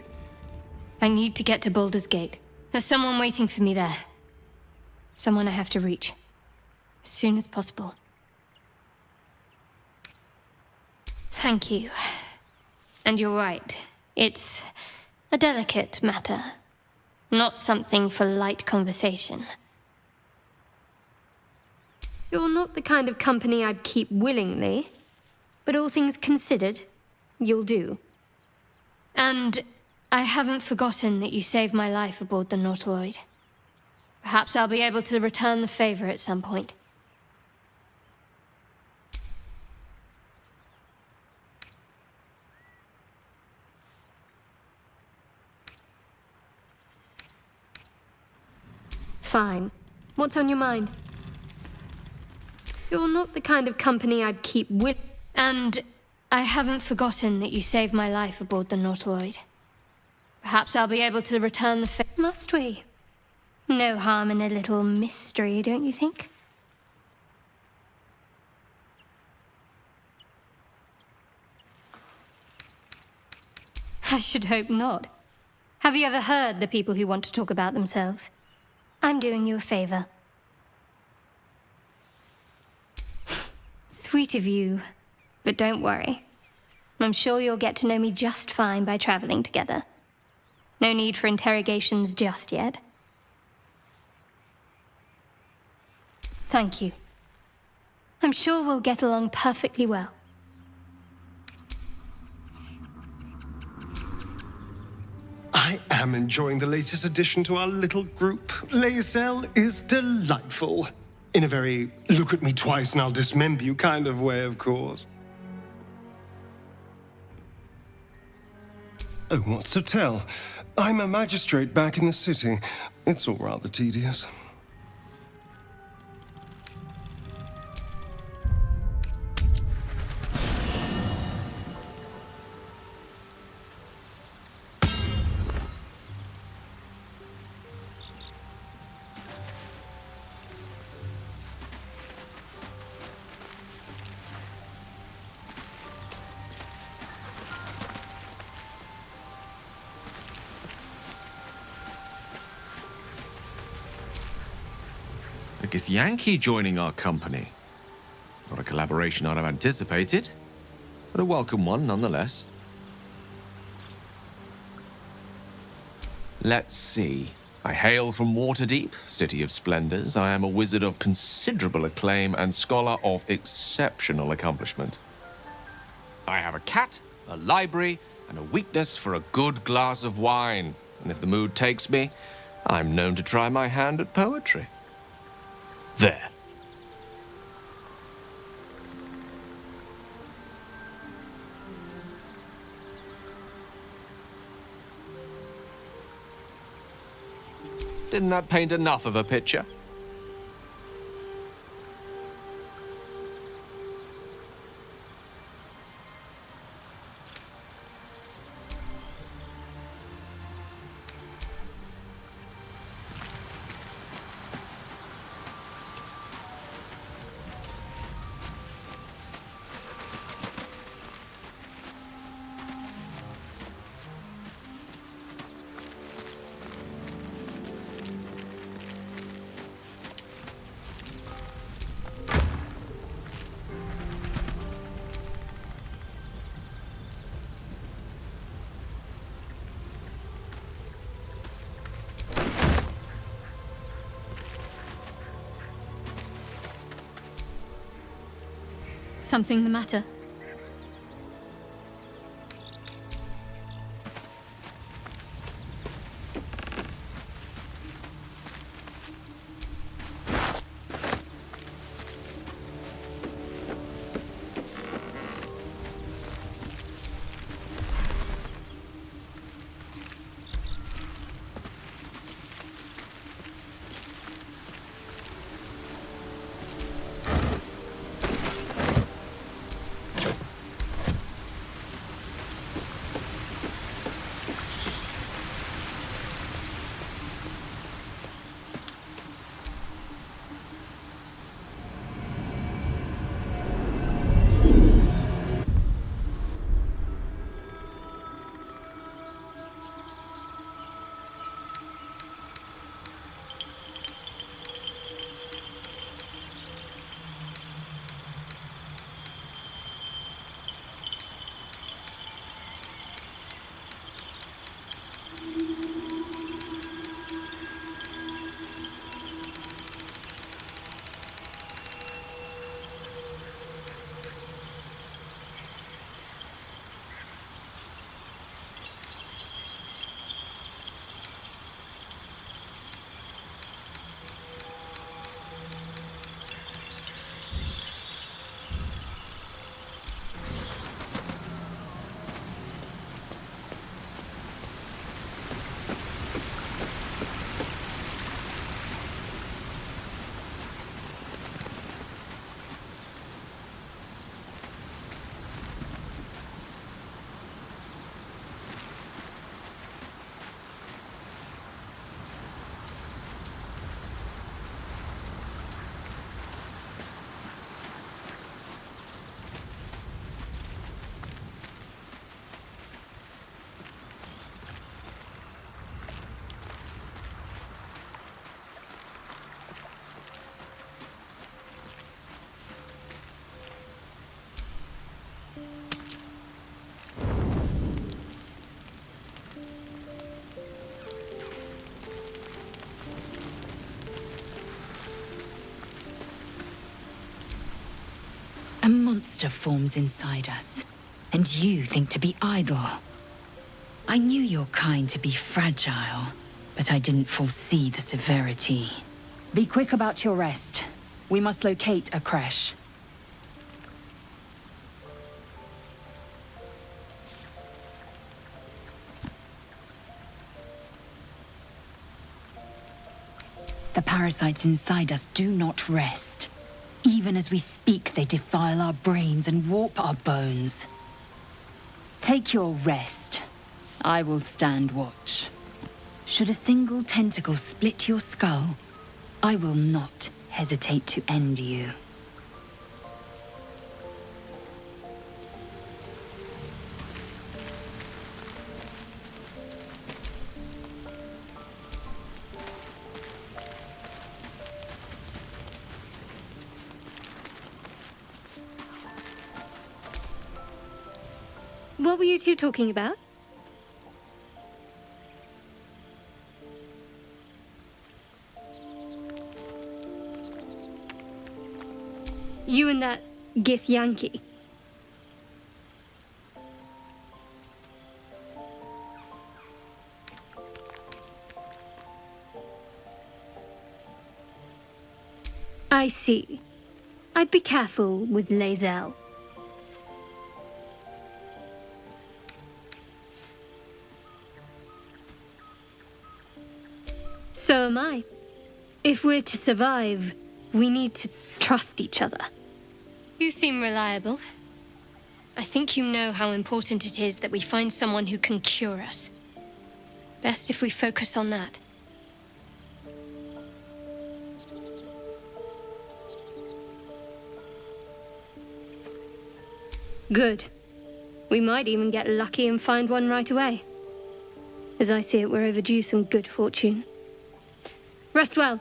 I need to get to Baldur's Gate. There's someone waiting for me there. Someone I have to reach. As soon as possible. Thank you. And you're right. It's a delicate matter. Not something for light conversation. You're not the kind of company I'd keep willingly, but all things considered, you'll do. And I haven't forgotten that you saved my life aboard the Nautiloid. Perhaps I'll be able to return the favor at some point. Fine. What's on your mind? You're not the kind of company I'd keep with. And I haven't forgotten that you saved my life aboard the Nautiloid. Perhaps I'll be able to return the favor. Must we? No harm in a little mystery, don't you think? I should hope not. Have you ever heard the people who want to talk about themselves? I'm doing you a favor. Sweet of you, but don't worry. I'm sure you'll get to know me just fine by traveling together. No need for interrogations just yet. Thank you. I'm sure we'll get along perfectly well. I am enjoying the latest addition to our little group. Lae'zel is delightful. In a very look at me twice and I'll dismember you kind of way, of course. Oh, what's to tell? I'm a magistrate back in the city. It's all rather tedious. A Githyanki joining our company. Not a collaboration I'd have anticipated, but a welcome one nonetheless. Let's see. I hail from Waterdeep, City of Splendors. I am a wizard of considerable acclaim and scholar of exceptional accomplishment. I have a cat, a library, and a weakness for a good glass of wine. And if the mood takes me, I'm known to try my hand at poetry. There. Didn't that paint enough of a picture? Something the matter? monster forms inside us, and you think to be idle. I knew your kind to be fragile, but I didn't foresee the severity. Be quick about your rest. We must locate a crash. The parasites inside us do not rest. Even as we speak, they defile our brains and warp our bones. Take your rest. I will stand watch. Should a single tentacle split your skull, I will not hesitate to end you. What were you two talking about? You and that Gith Yankee. I see. I'd be careful with Lae'zel. So am I. If we're to survive, we need to trust each other. You seem reliable. I think you know how important it is that we find someone who can cure us. Best if we focus on that. Good. We might even get lucky and find one right away. As I see it, we're overdue some good fortune. Rest well.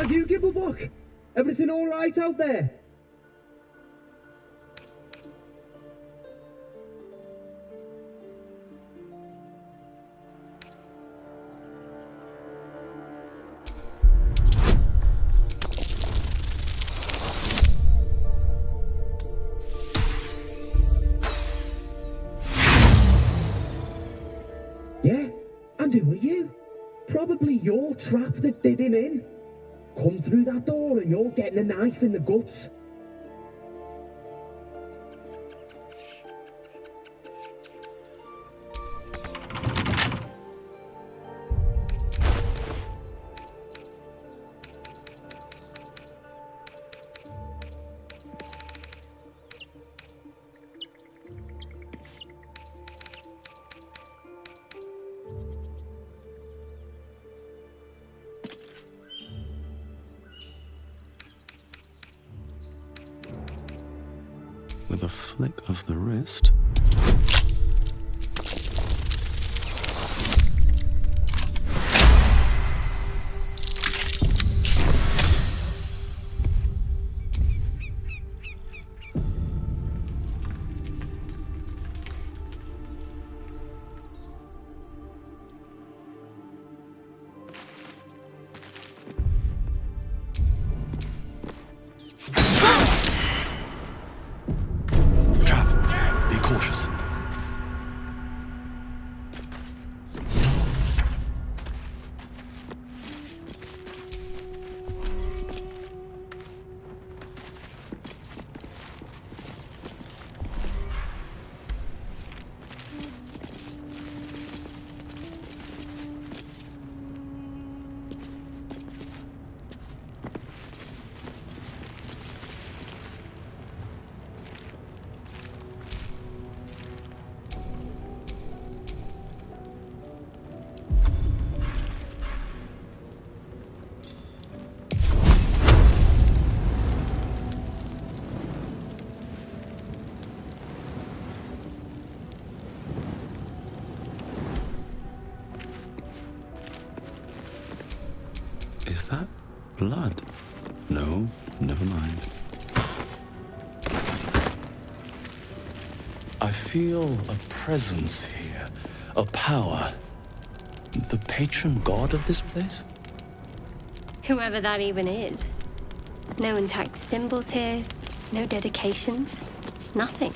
Have you give a book? Everything all right out there? Yeah? And who are you? Probably your trap that did him in. Come through that door and you're getting a knife in the guts. with a flick of the wrist. Cautious. Is that blood? No, never mind. I feel a presence here, a power. The patron god of this place? Whoever that even is. No intact symbols here, no dedications, nothing.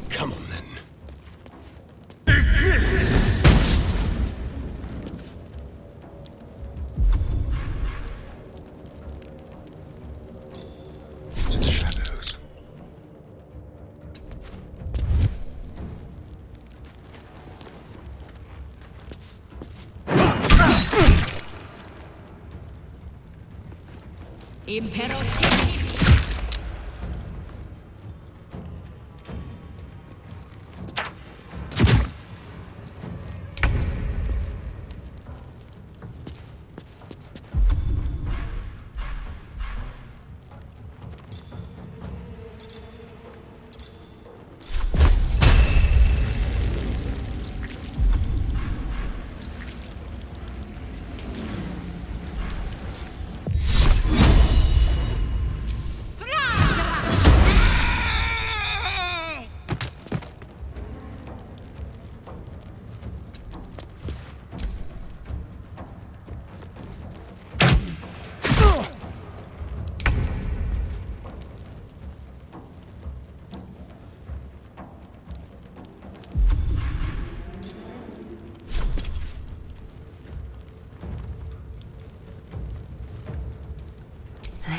Come on, then. To the shadows.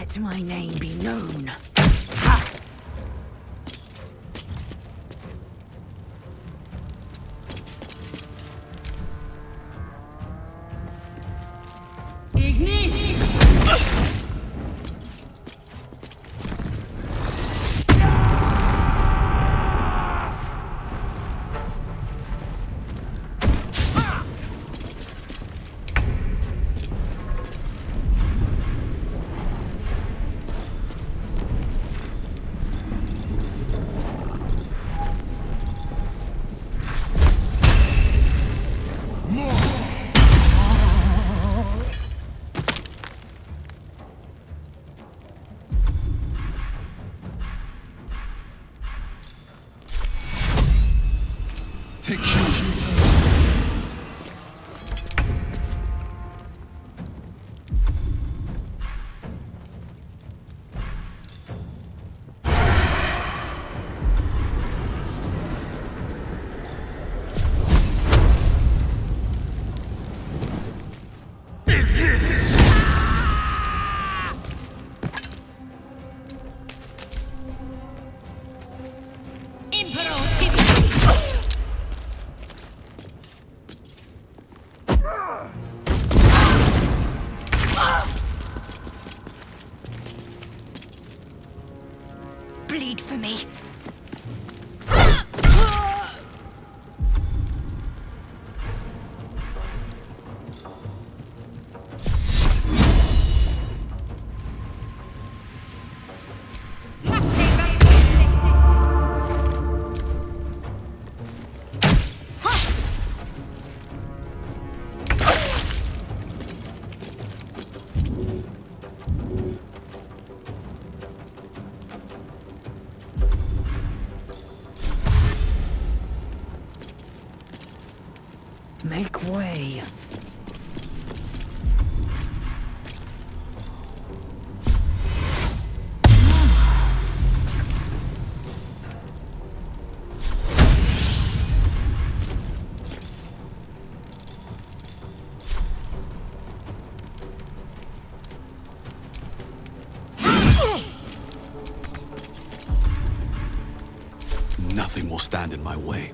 Let my name be known. Bleed for me. Make way. Nothing will stand in my way.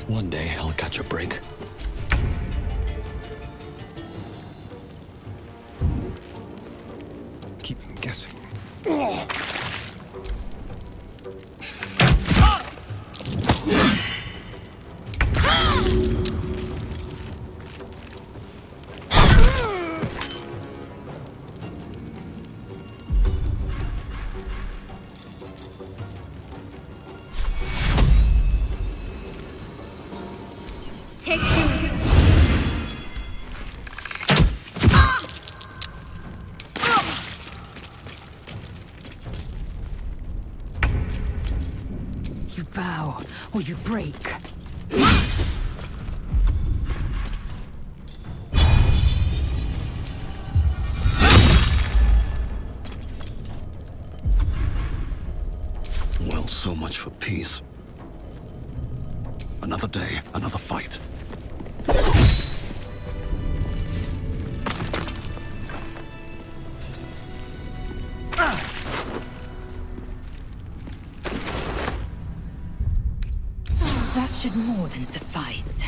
One day I'll catch a break. Keep them guessing. Take two. You bow or you break. Well, so much for peace. Another day, another fight. That should more than suffice.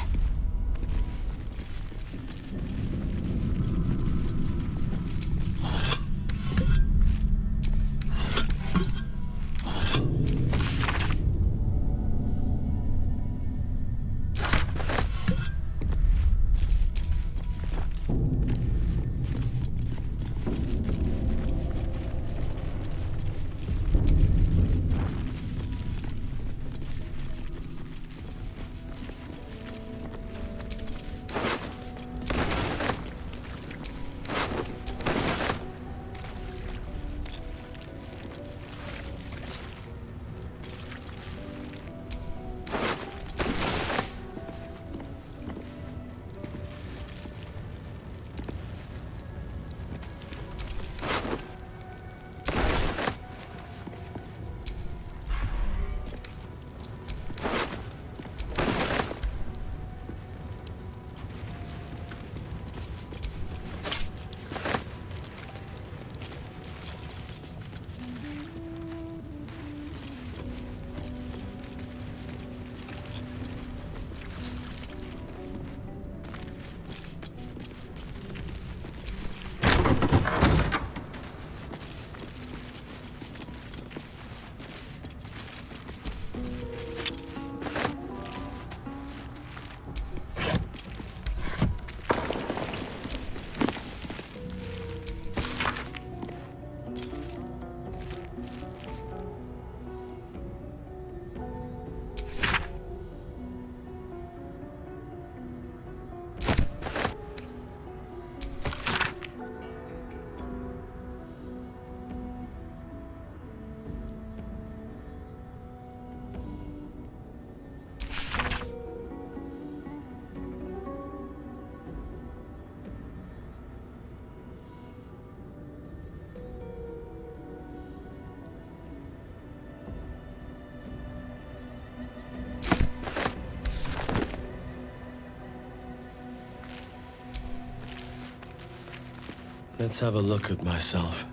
Let's have a look at myself.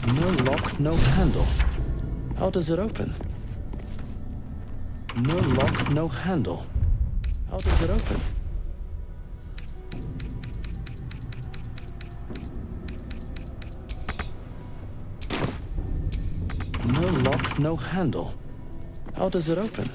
No lock, no handle. How does it open? No lock, no handle. How does it open? No lock, no handle. How does it open?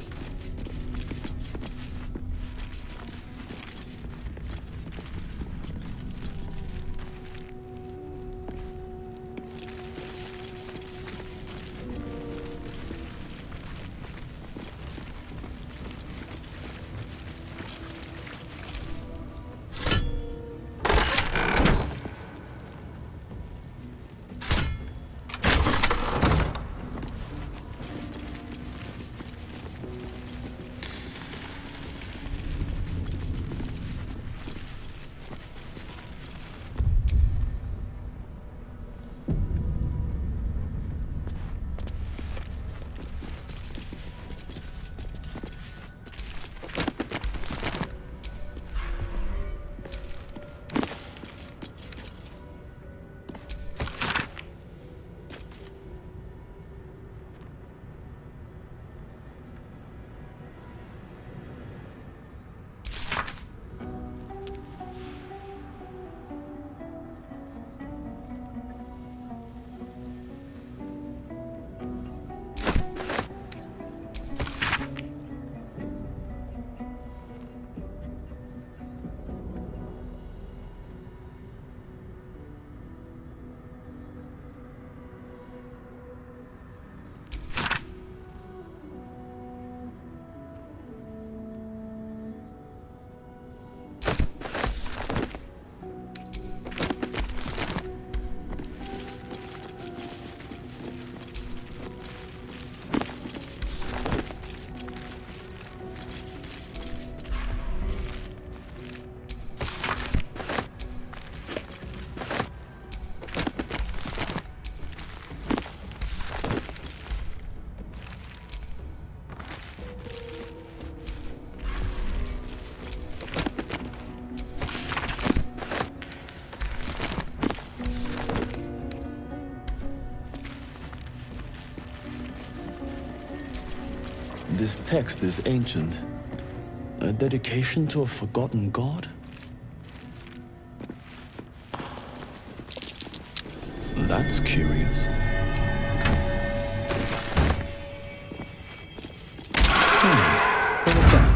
This text is ancient. A dedication to a forgotten god? That's curious. What was that?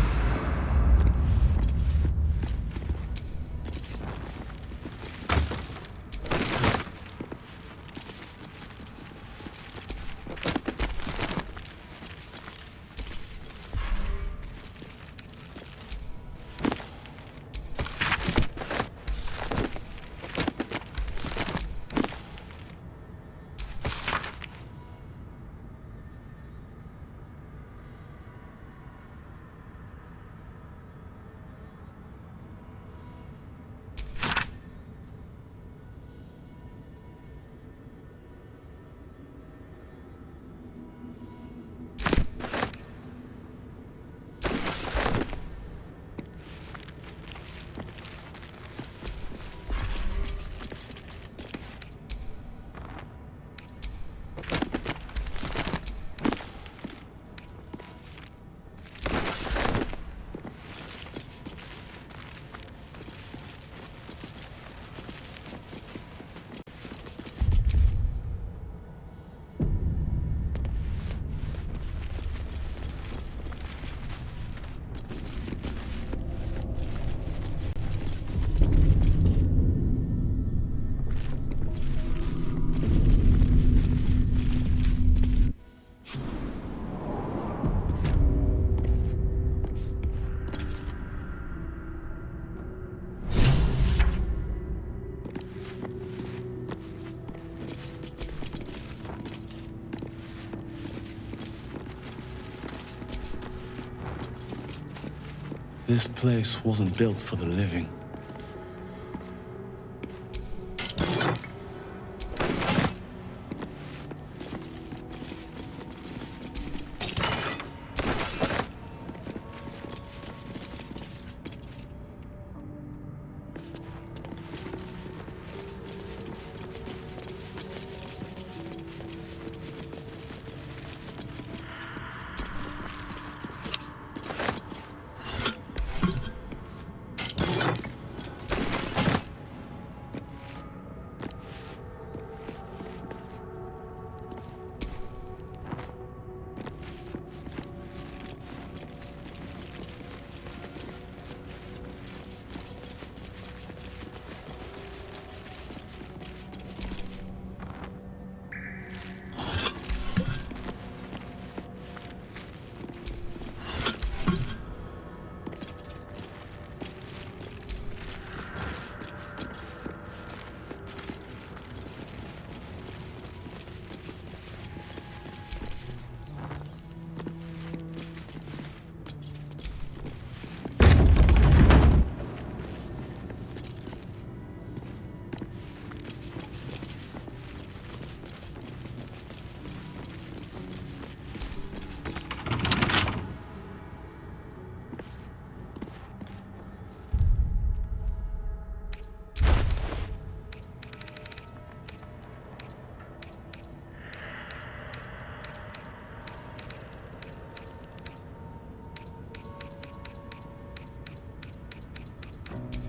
This place wasn't built for the living.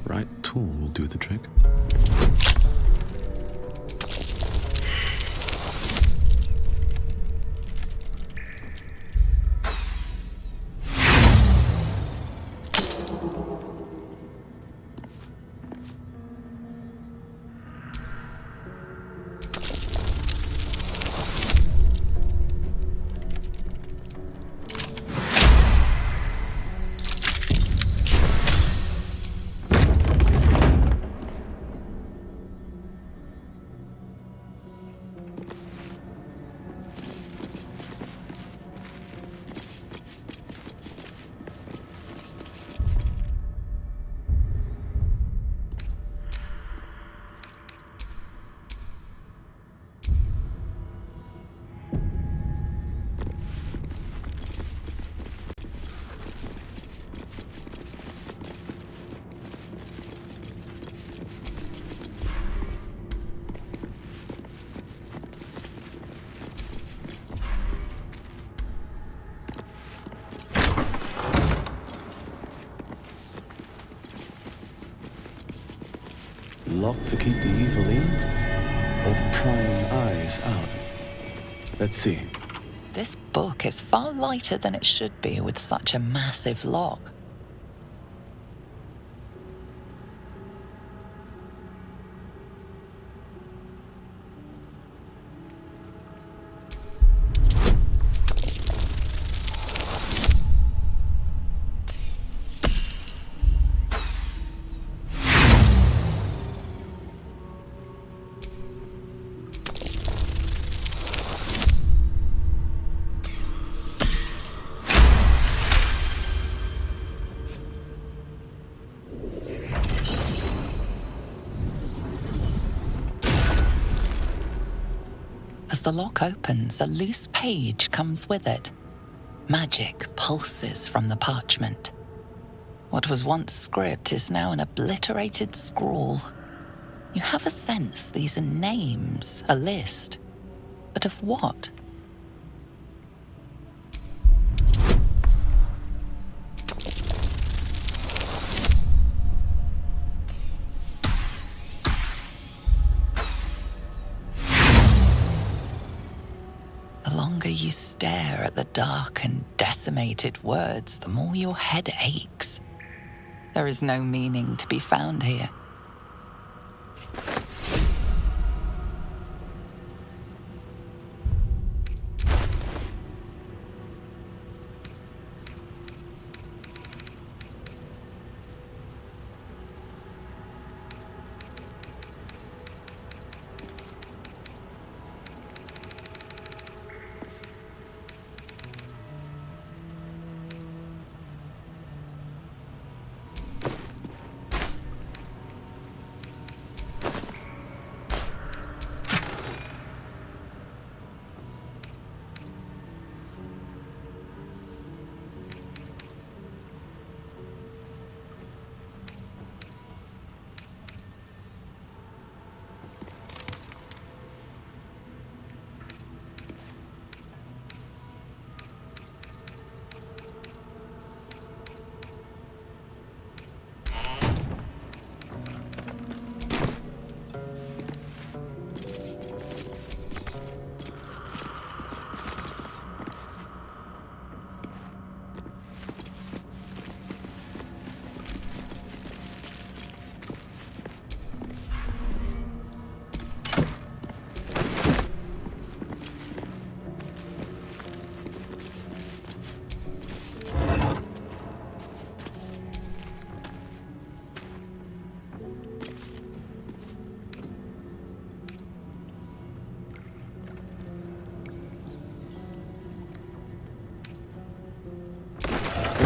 Right tool will do the trick. Locked to keep the evil in, or the prying eyes out? Let's see. This book is far lighter than it should be with such a massive lock. As the lock opens, a loose page comes with it. Magic pulses from the parchment. What was once script is now an obliterated scrawl. You have a sense these are names, a list. But of what? The longer you stare at the dark and decimated words, the more your head aches. There is no meaning to be found here.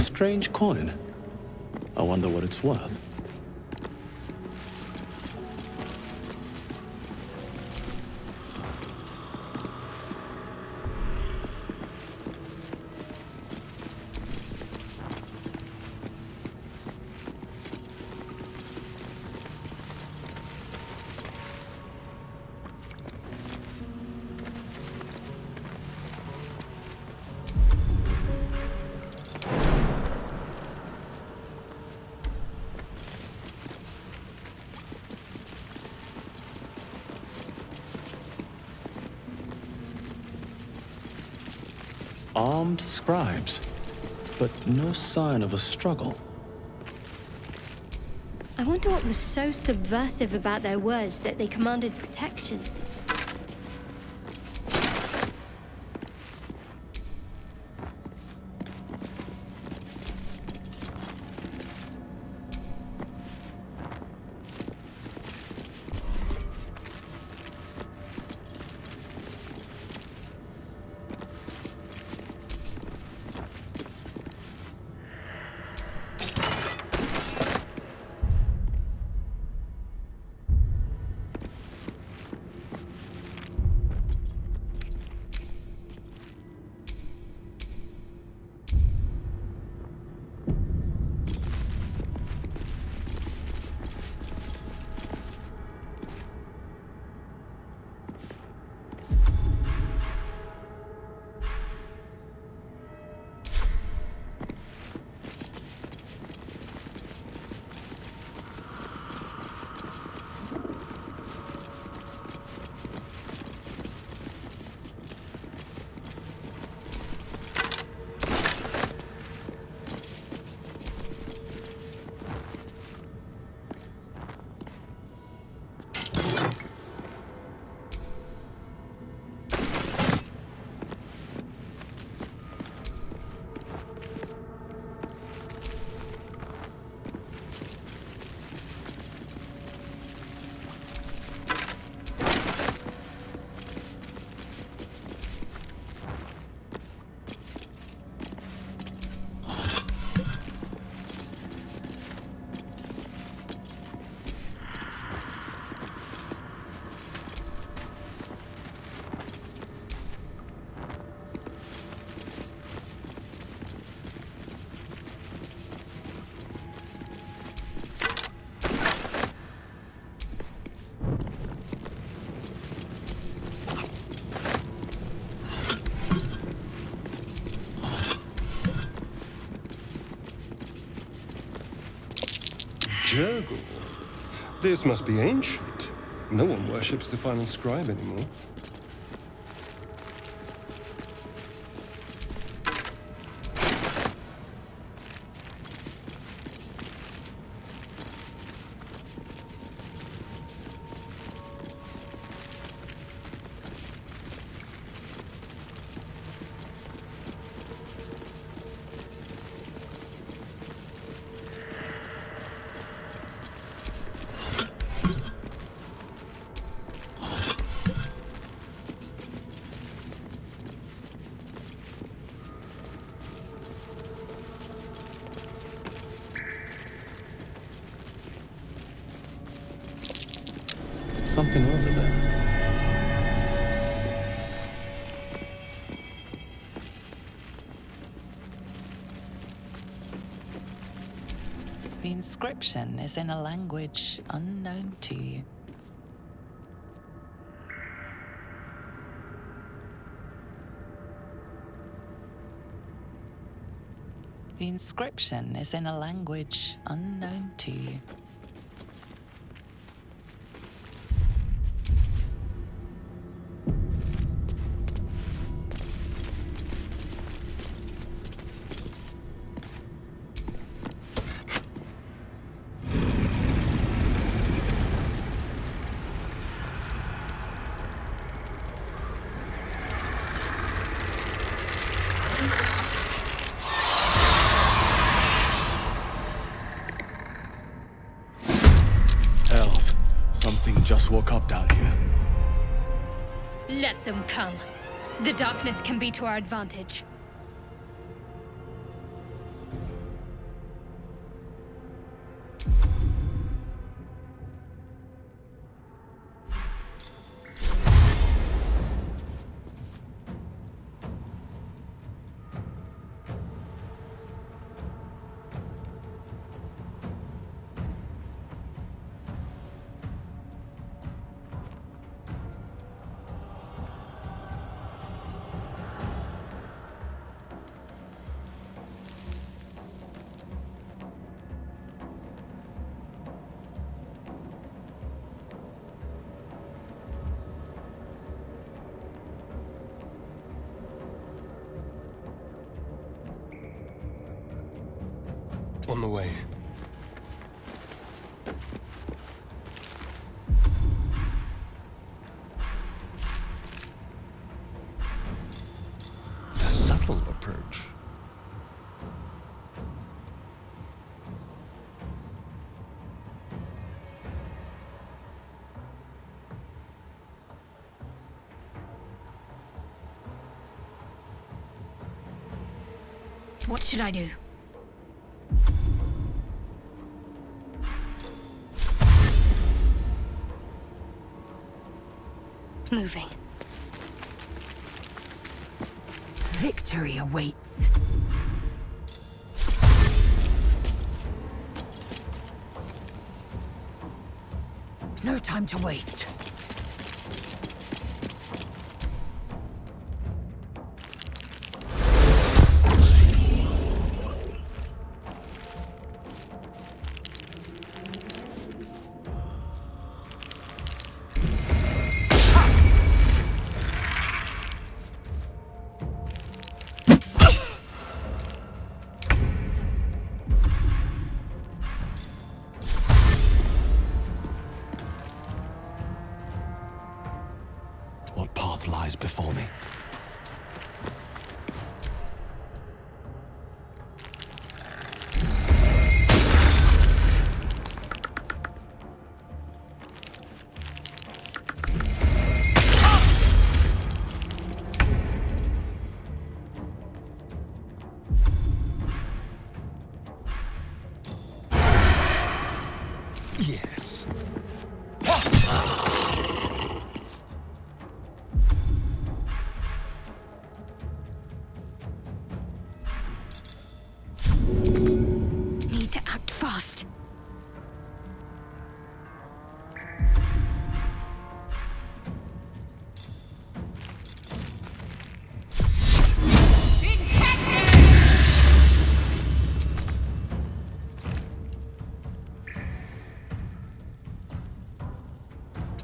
strange coin. I wonder what it's worth. Armed scribes, but no sign of a struggle. I wonder what was so subversive about their words that they commanded protection. Jurgle. This must be ancient. No one worships the final scribe anymore. Something over there. The inscription is in a language unknown to you. The inscription is in a language unknown to you. Just woke up down here. Let them come. The darkness can be to our advantage. On the way. A subtle approach. What should I do? Moving. Victory awaits. No time to waste. What path lies before me? Yes. Need to act fast.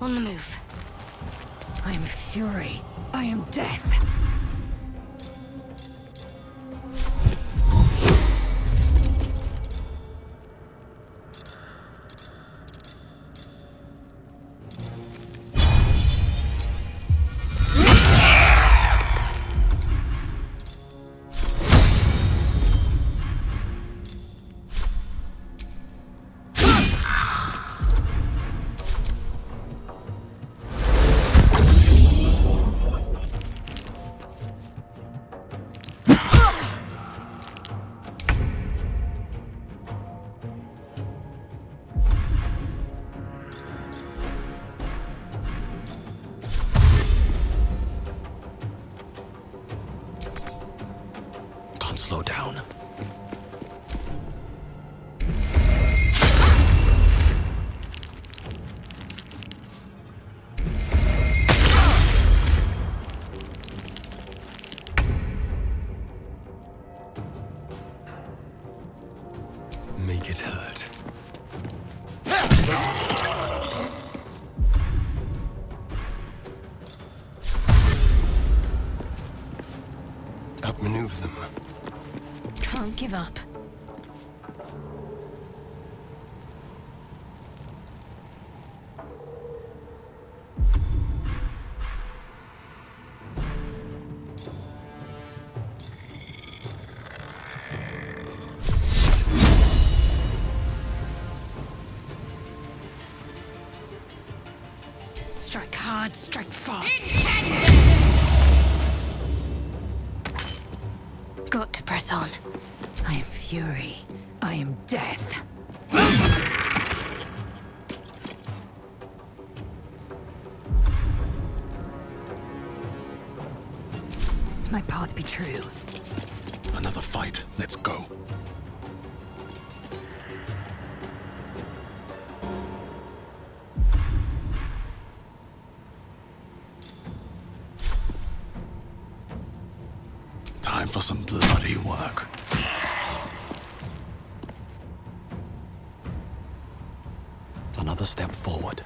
On the move. I am fury. I am death. Can't slow down. Make it hurt. Outmaneuver them. Can't give up. Strike hard, strike fast. Got to press on. I am fury. I am death. My path be true. Another fight. Let's go. Time for some bloody work. Another step forward.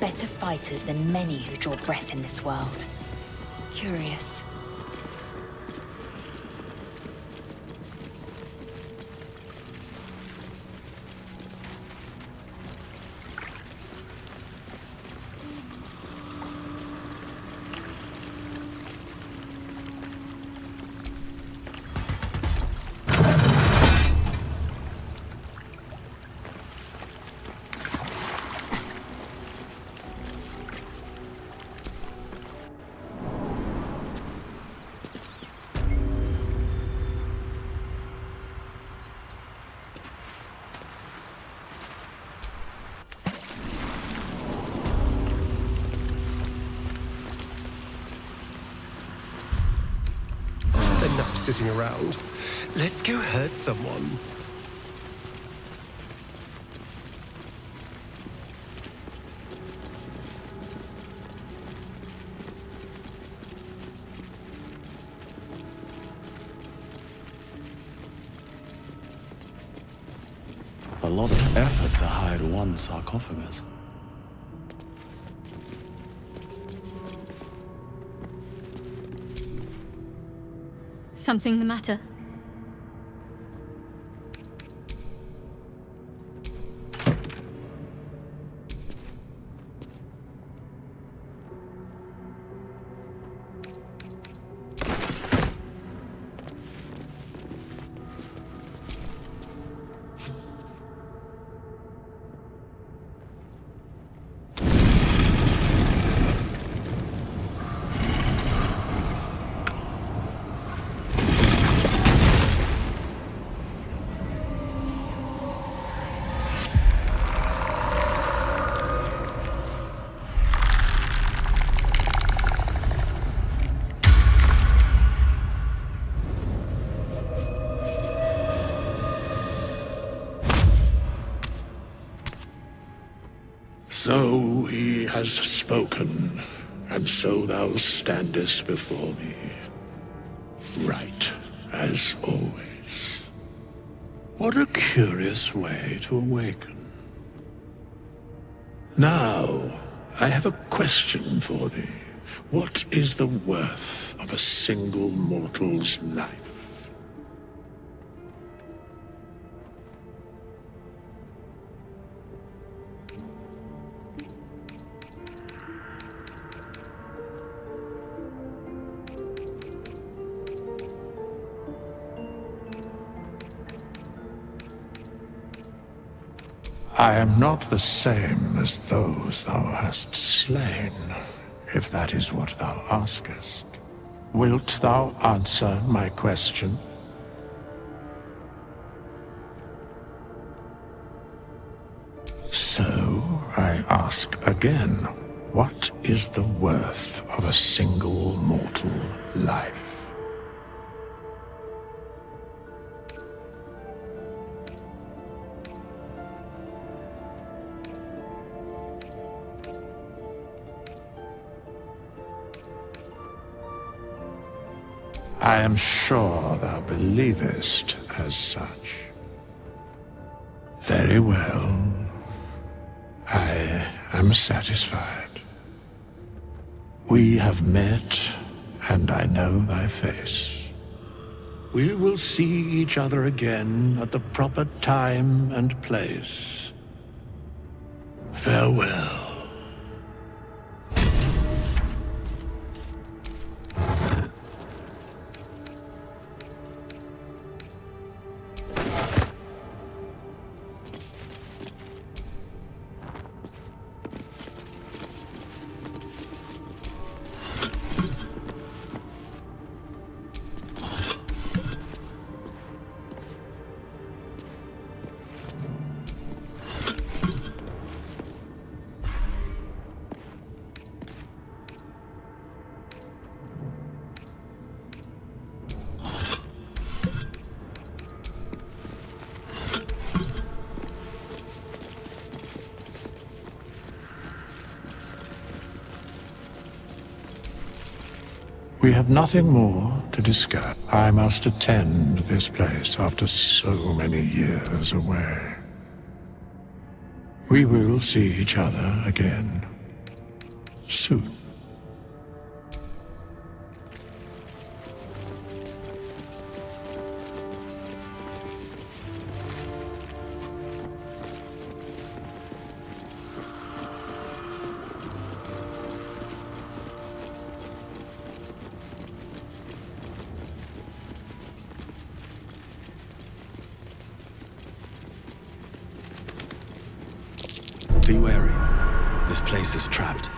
better fighters than many who draw breath in this world. Curious. Enough sitting around. Let's go hurt someone. A lot of effort to hide one sarcophagus. Something the matter? So he has spoken, and so thou standest before me, right as always. What a curious way to awaken. Now, I have a question for thee. What is the worth of a single mortal's life? I am not the same as those thou hast slain, if that is what thou askest. Wilt thou answer my question? So, I ask again, what is the worth of a single mortal life? I am sure thou believest as such. Very well. I am satisfied. We have met, and I know thy face. We will see each other again at the proper time and place. Farewell. We have nothing more to discuss. I must attend this place after so many years away. We will see each other again. soon. Be wary. This place is trapped.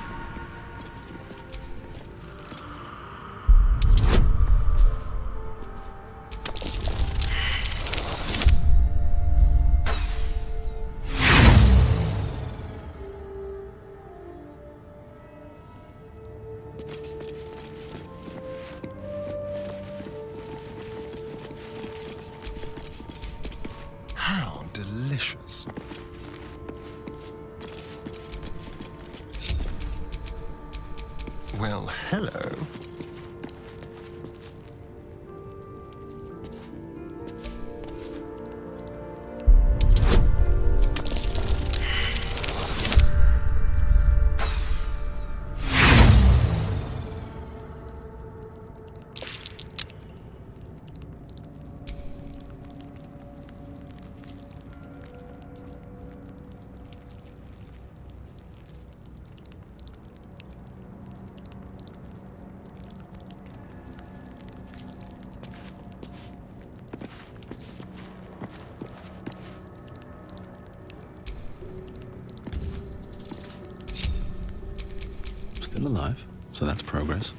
How delicious. Well, hello. Still alive, so that's progress.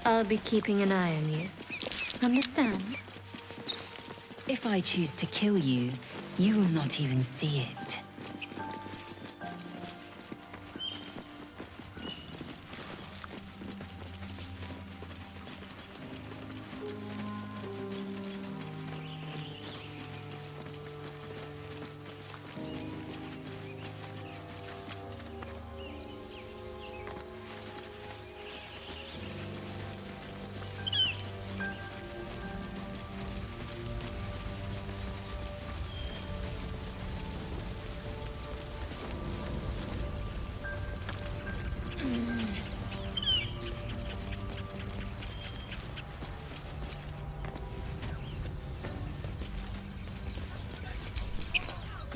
I'll be keeping an eye on you. Understand? If I choose to kill you, you will not even see it.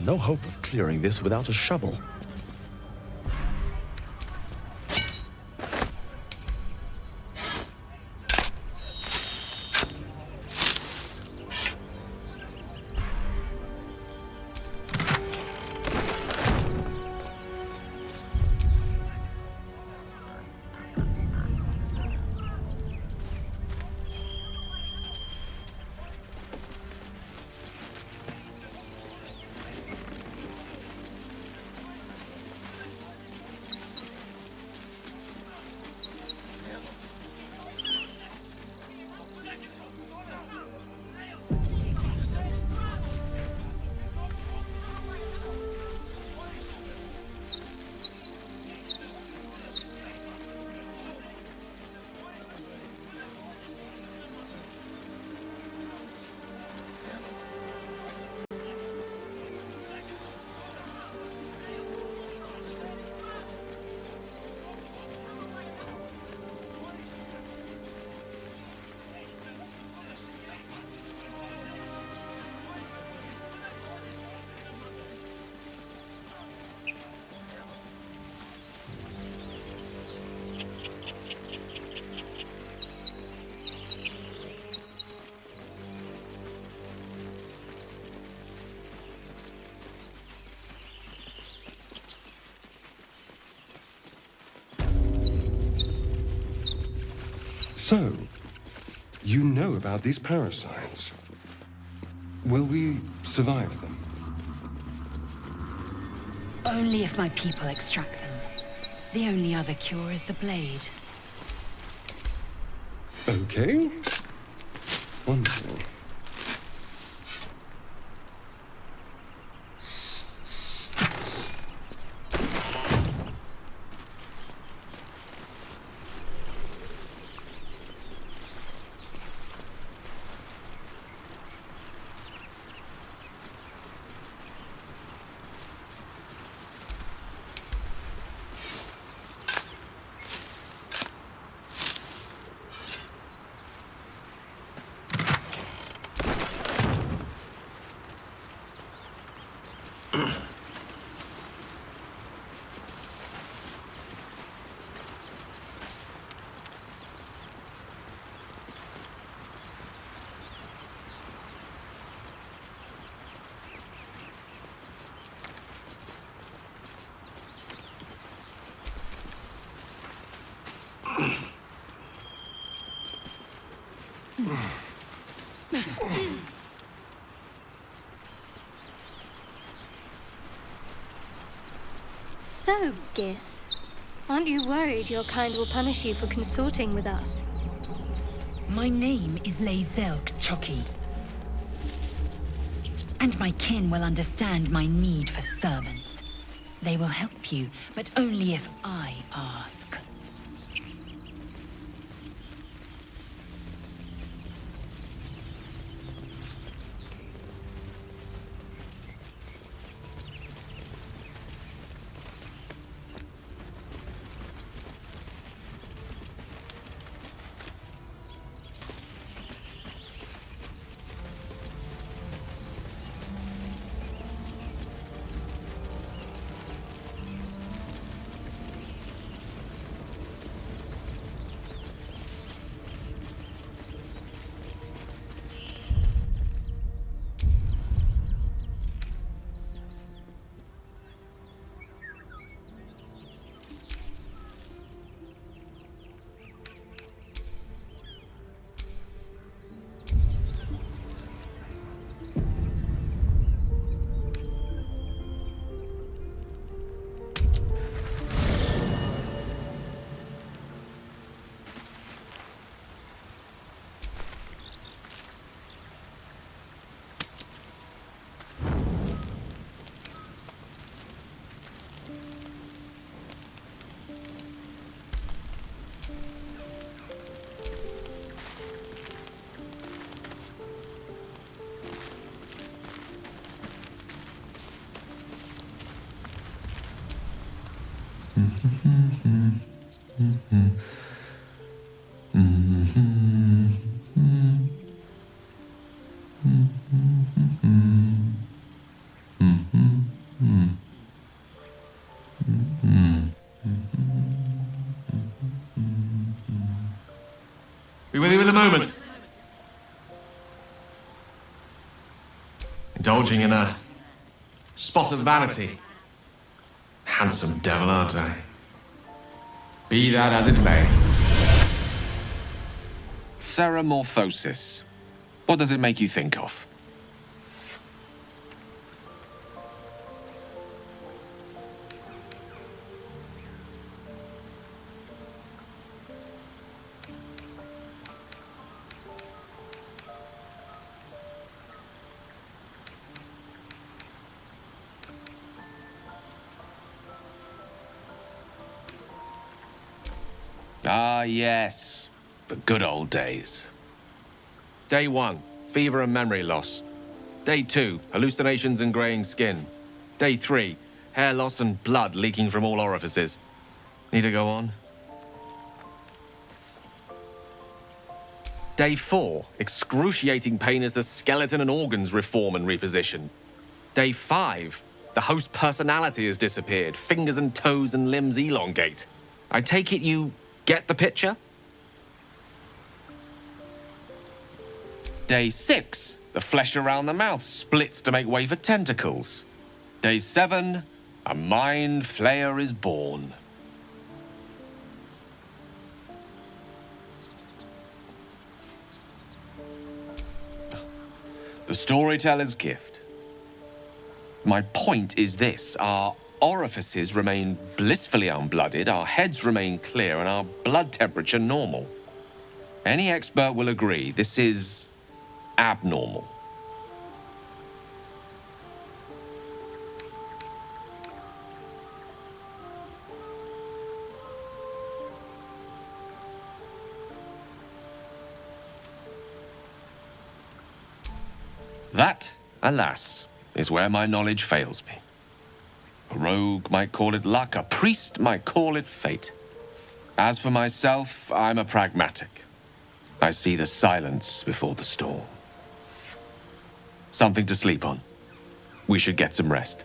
No hope of clearing this without a shovel. So, you know about these parasites. Will we survive them? Only if my people extract them. The only other cure is the blade. Okay. Wonderful. So, Gith, aren't you worried your kind will punish you for consorting with us? My name is Zelg Choki. And my kin will understand my need for servants. They will help you, but only if I ask. Be with you in a moment. Indulging in a spot of vanity. Handsome devil, aren't I? Be that as it may. Ceramorphosis. What does it make you think of? Ah, yes. The good old days. Day 1, fever and memory loss. Day 2, hallucinations and graying skin. Day 3, hair loss and blood leaking from all orifices. Need to go on? Day 4, excruciating pain as the skeleton and organs reform and reposition. Day 5, the host personality has disappeared. Fingers and toes and limbs elongate. I take it you get the picture? Day 6, the flesh around the mouth splits to make way for tentacles. Day 7, a mind flayer is born. The storyteller's gift. My point is this. Our orifices remain blissfully unblooded, our heads remain clear, and our blood temperature normal. Any expert will agree this is abnormal. That, alas, is where my knowledge fails me. A rogue might call it luck, a priest might call it fate. As for myself, I'm a pragmatic. I see the silence before the storm. Something to sleep on. We should get some rest.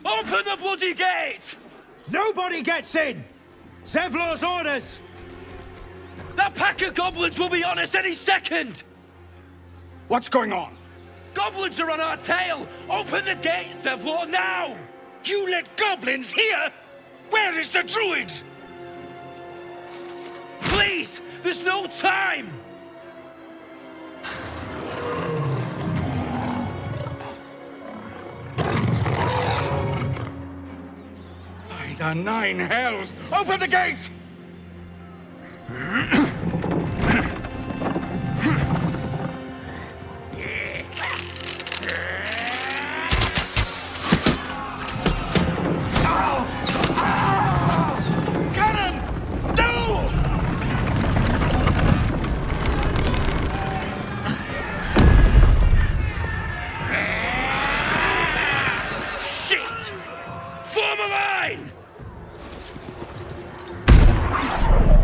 Open the bloody gate! Nobody gets in! Zevlor's orders! That pack of goblins will be on us any second! What's going on? Goblins are on our tail! Open the gate, Zevlor, now! You let goblins here? Where is the druid? Please! There's no time! By the nine hells! Open the gate!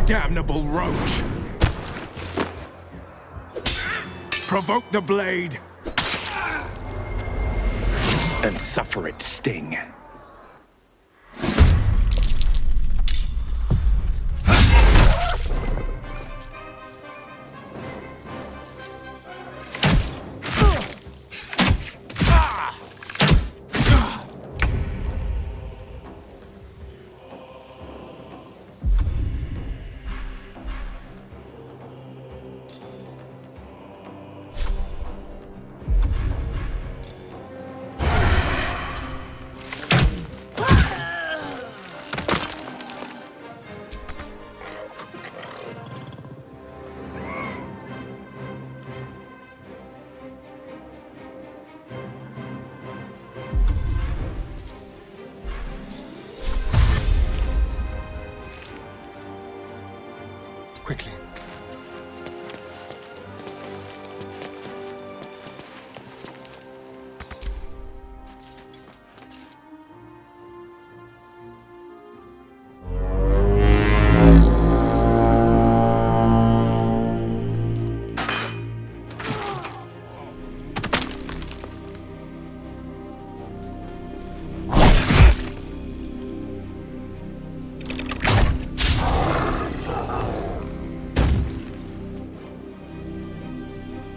Damnable roach! Provoke the blade! And suffer its sting. Quickly.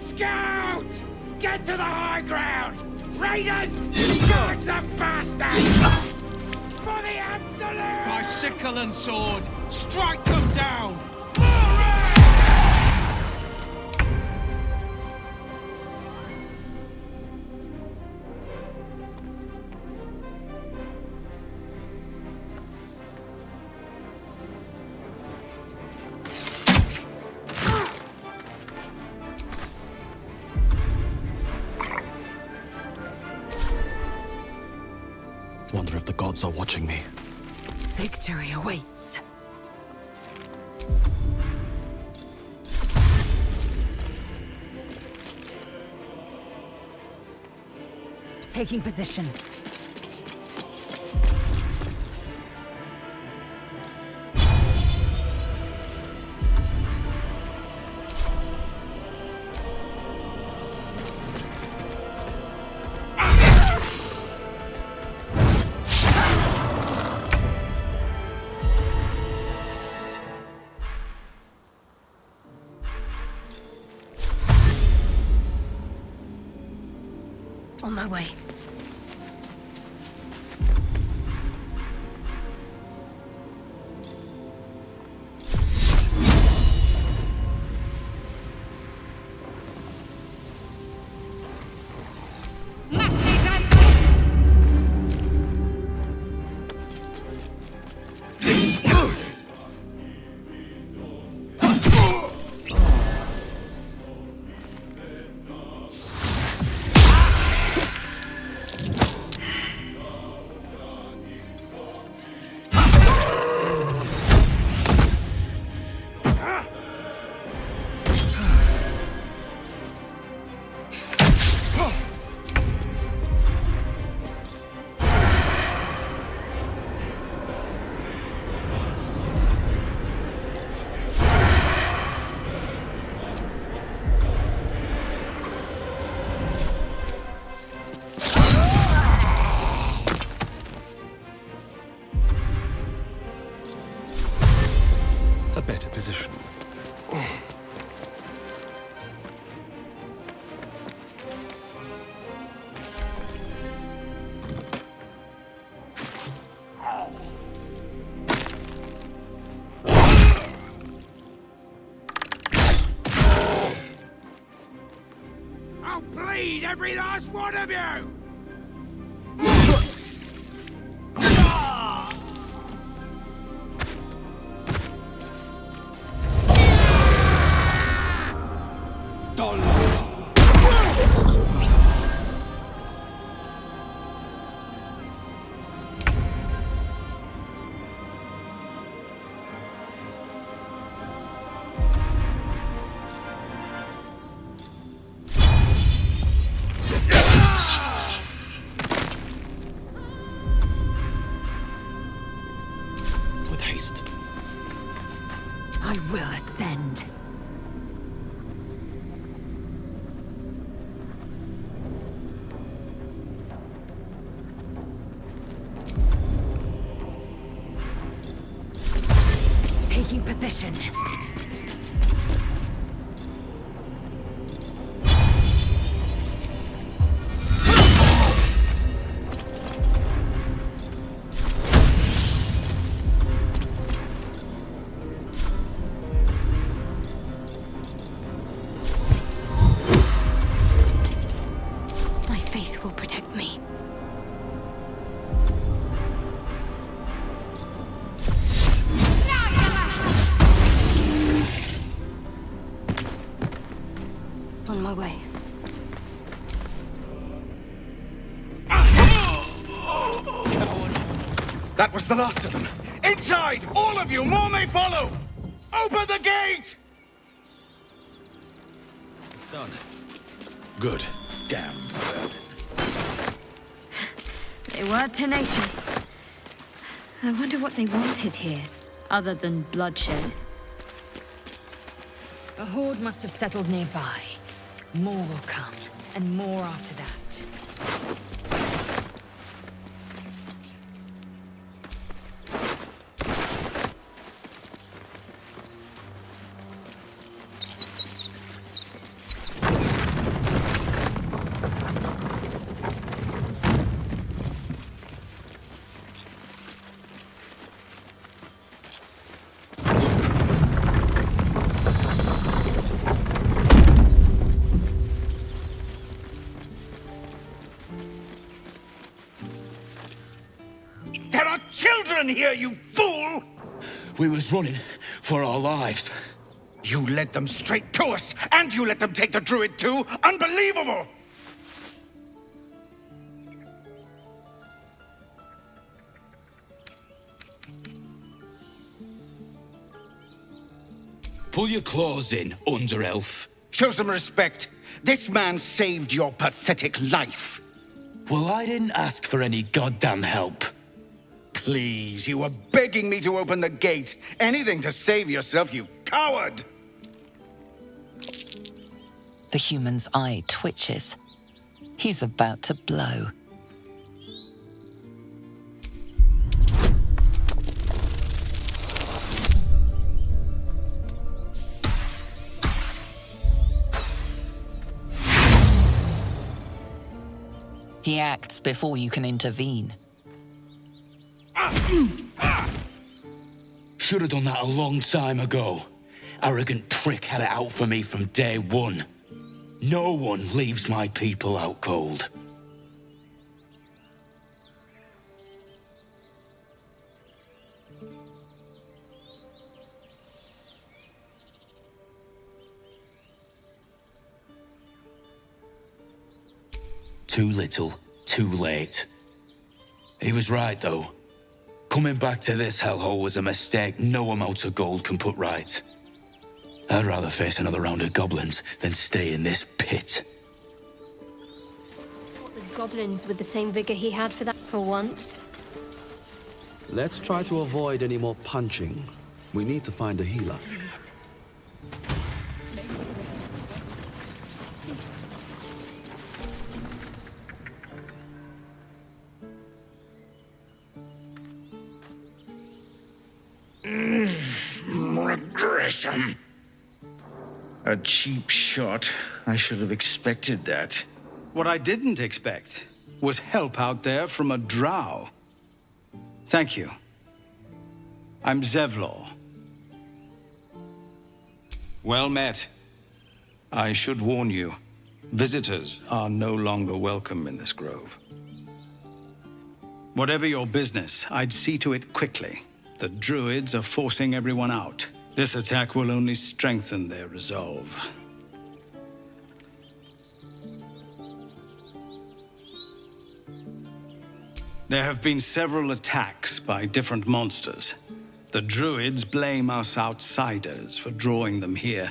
Scout! Get to the high ground! Raiders! Guard the bastards! For the absolute! By sickle and sword, strike them down! Wonder if the gods are watching me. Victory awaits. Taking position. On my way. A better position. I'll bleed every last one of you! With haste. I will ascend. Taking position. My faith will protect me. On my way. That was the last of them. Inside! All of you! More may follow! Open the gate! It's done. Good. Damn vermin. They were tenacious. I wonder what they wanted here, other than bloodshed. A horde must have settled nearby. More will come, and more after that. Children here, you fool! We was running for our lives. You led them straight to us, and you let them take the druid too? Unbelievable! Pull your claws in, under-elf. Show some respect. This man saved your pathetic life. Well, I didn't ask for any goddamn help. Please, you were begging me to open the gate. Anything to save yourself, you coward! The human's eye twitches. He's about to blow. He acts before you can intervene. Should have done that a long time ago. Arrogant prick had it out for me from day one. No one leaves my people out cold. Too little, too late. He was right, though. Coming back to this hellhole was a mistake no amount of gold can put right. I'd rather face another round of goblins than stay in this pit. The goblins with the same vigor he had for that for once. Let's try to avoid any more punching. We need to find a healer. Regression. A cheap shot. I should have expected that. What I didn't expect was help out there from a drow. Thank you. I'm Zevlor. Well met. I should warn you, visitors are no longer welcome in this grove. Whatever your business, I'd see to it quickly. The druids are forcing everyone out. This attack will only strengthen their resolve. There have been several attacks by different monsters. The druids blame us outsiders for drawing them here.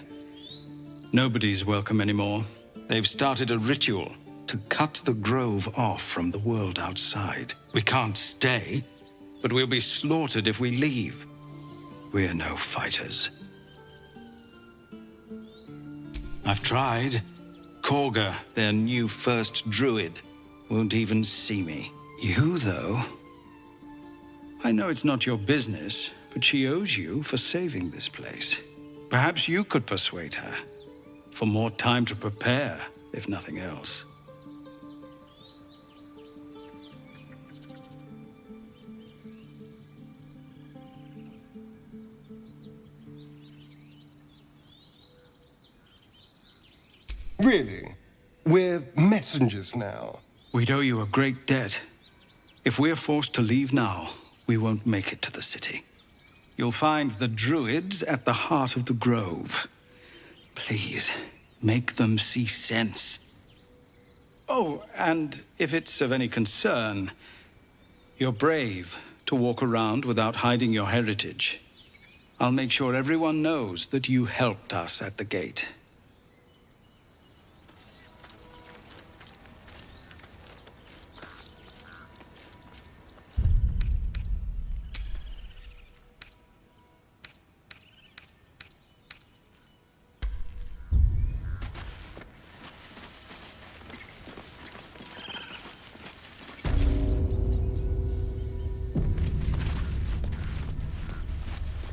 Nobody's welcome anymore. They've started a ritual to cut the grove off from the world outside. We can't stay, but we'll be slaughtered if we leave. We're no fighters. I've tried. Korga, their new first druid, won't even see me. You, though? I know it's not your business, but she owes you for saving this place. Perhaps you could persuade her, for more time to prepare, if nothing else. Really? We're messengers now. We'd owe you a great debt. If we're forced to leave now, we won't make it to the city. You'll find the druids at the heart of the grove. Please, make them see sense. Oh, and if it's of any concern, you're brave to walk around without hiding your heritage. I'll make sure everyone knows that you helped us at the gate.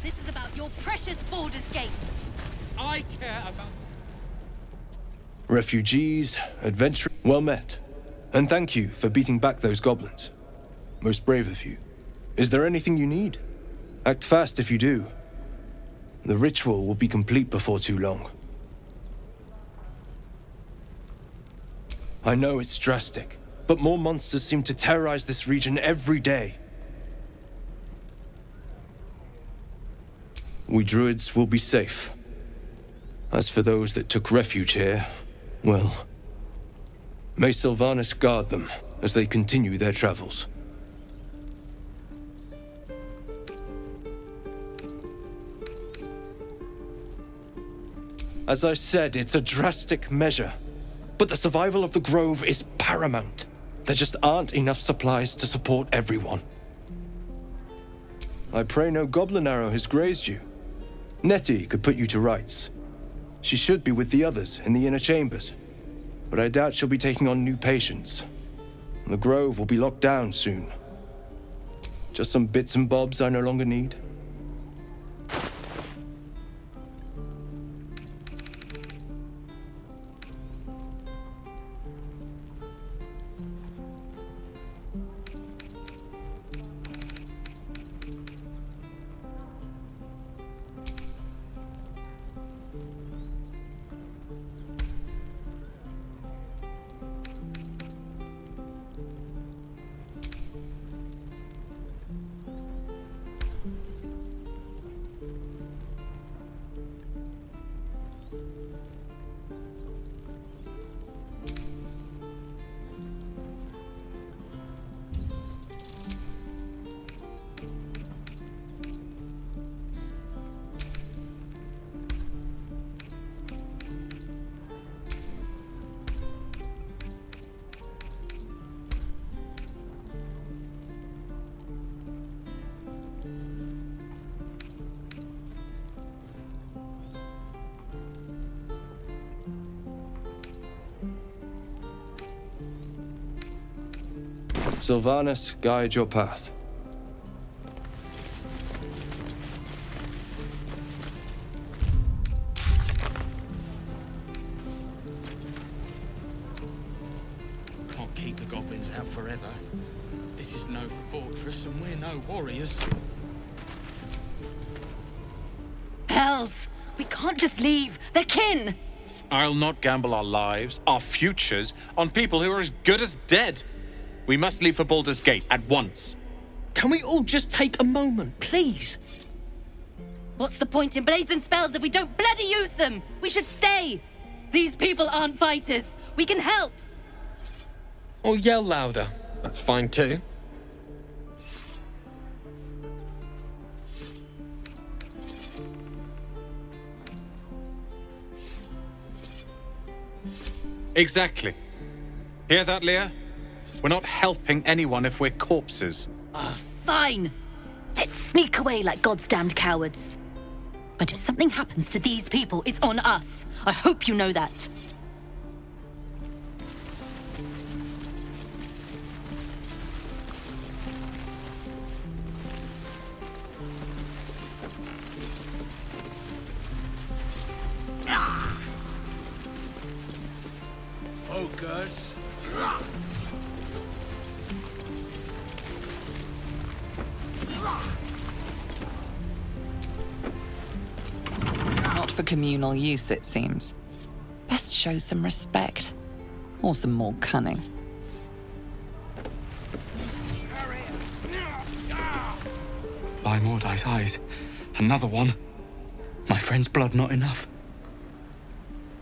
This is about your precious Baldur's Gate. I care about... Refugees, adventurers, well met. And thank you for beating back those goblins. Most brave of you. Is there anything you need? Act fast if you do. The ritual will be complete before too long. I know it's drastic, but more monsters seem to terrorize this region every day. We druids will be safe. As for those that took refuge here, well, may Sylvanas guard them as they continue their travels. As I said, it's a drastic measure. But the survival of the Grove is paramount. There just aren't enough supplies to support everyone. I pray no goblin arrow has grazed you. Nettie could put you to rights. She should be with the others in the inner chambers, but I doubt she'll be taking on new patients. The Grove will be locked down soon. Just some bits and bobs I no longer need. Sylvanus, guide your path. Can't keep the goblins out forever. This is no fortress and we're no warriors. Hells! We can't just leave. They're kin! I'll not gamble our lives, our futures, on people who are as good as dead. We must leave for Baldur's Gate at once. Can we all just take a moment, please? What's the point in blades and spells if we don't bloody use them? We should stay! These people aren't fighters. We can help! Or yell louder. That's fine too. Exactly. Hear that, Leah? We're not helping anyone if we're corpses. Fine! Let's sneak away like God's damned cowards. But if something happens to these people, it's on us. I hope you know that. Focus. Not for communal use, it seems. Best show some respect. Or some more cunning. By Mordai's eyes, another one. My friend's blood not enough.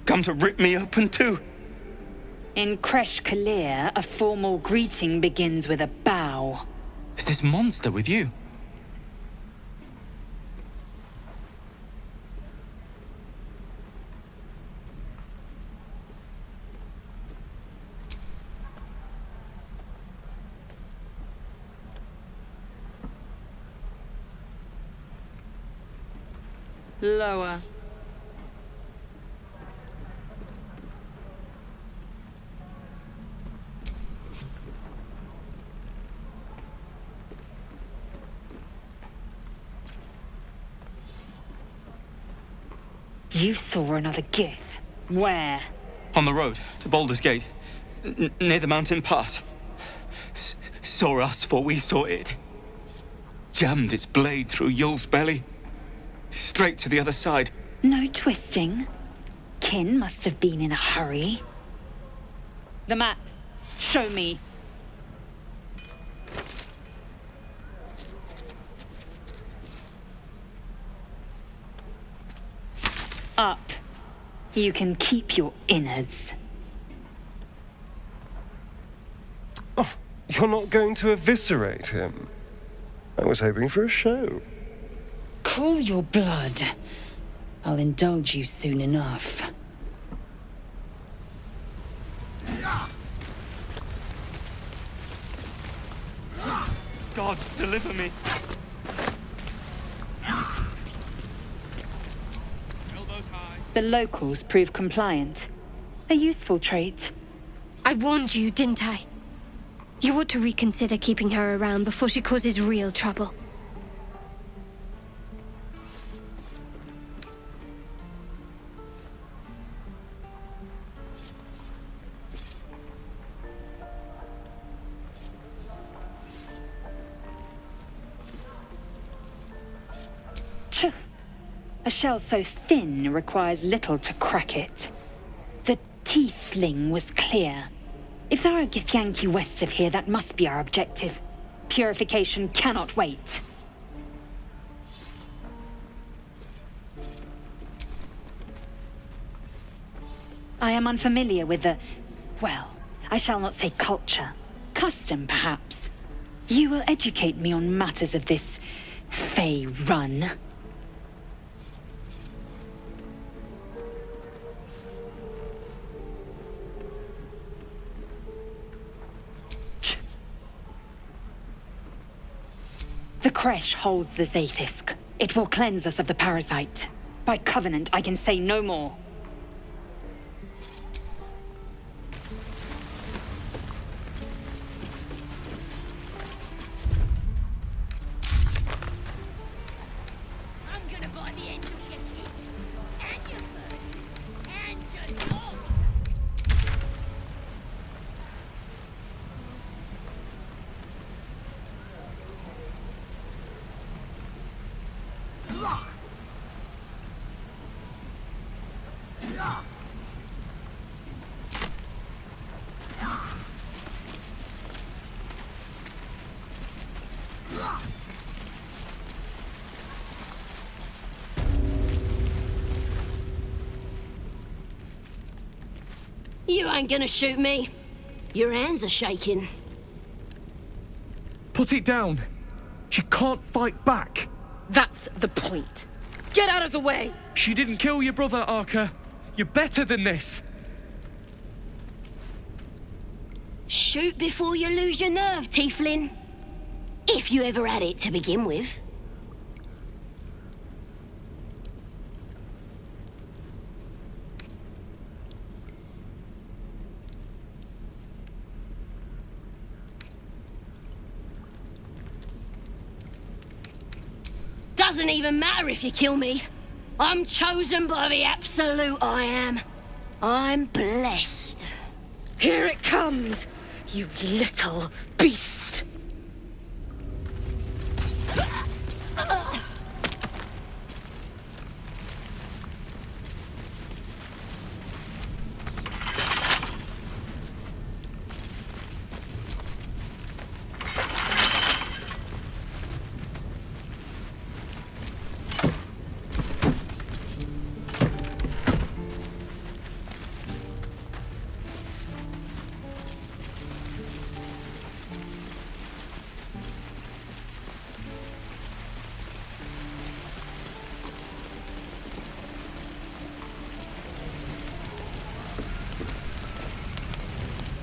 Come to rip me open too. In Kresh Kalir, a formal greeting begins with a bow. Is this monster with you? Lower. You saw another gith. Where? On the road to Baldur's Gate, near the mountain pass. Saw us, for we saw it. Jammed its blade through Yul's belly. Straight to the other side. No twisting. Kin must have been in a hurry. The map. Show me. Up. You can keep your innards. Oh, you're not going to eviscerate him? I was hoping for a show. Cool your blood. I'll indulge you soon enough. Gods, deliver me! The locals prove compliant. A useful trait. I warned you, didn't I? You ought to reconsider keeping her around before she causes real trouble. A shell so thin requires little to crack it. The tiefling was clear. If there are Githyanki west of here, that must be our objective. Purification cannot wait. I am unfamiliar with the... well, I shall not say culture. Custom, perhaps. You will educate me on matters of this... Fey run. The creche holds the Zaithisk. It will cleanse us of the parasite. By covenant, I can say no more. You ain't gonna shoot me. Your hands are shaking. Put it down. She can't fight back. That's the point. Get out of the way! She didn't kill your brother, Arca. You're better than this. Shoot before you lose your nerve, Tiefling. If you ever had it to begin with. Doesn't even matter if you kill me. I'm chosen by the Absolute, I am. I'm blessed. Here it comes, you little beast.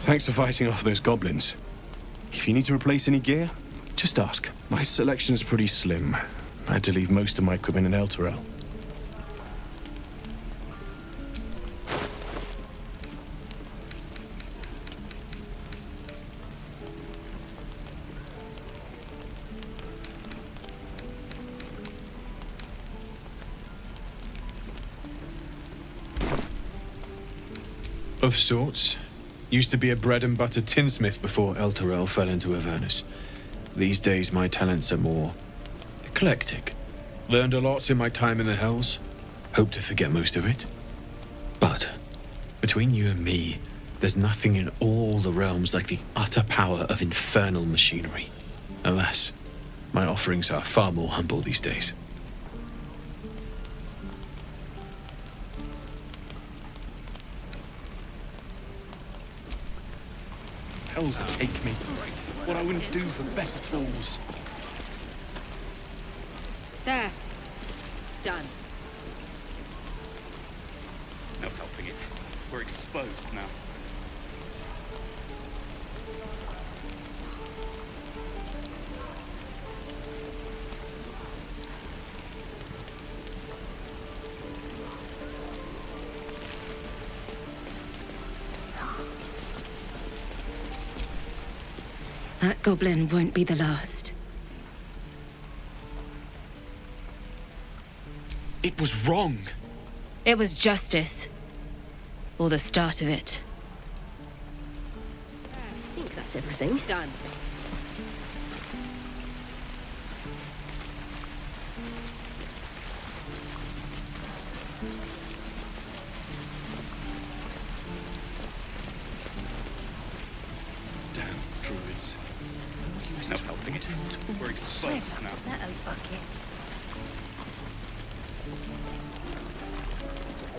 Thanks for fighting off those goblins. If you need to replace any gear, just ask. My selection's pretty slim. I had to leave most of my equipment in Elturel. Of sorts. Used to be a bread-and-butter tinsmith before Elturel fell into Avernus. These days, my talents are more eclectic. Learned a lot in my time in the Hells. Hope to forget most of it. But, between you and me, there's nothing in all the realms like the utter power of infernal machinery. Alas, my offerings are far more humble these days. Hells take me. What I wouldn't do for better tools. There. Done. We're exposed now. That goblin won't be the last. It was wrong. It was justice. Or the start of it. I think that's everything. Done. Damn druids. No helping it. We're exposed now. That old bucket.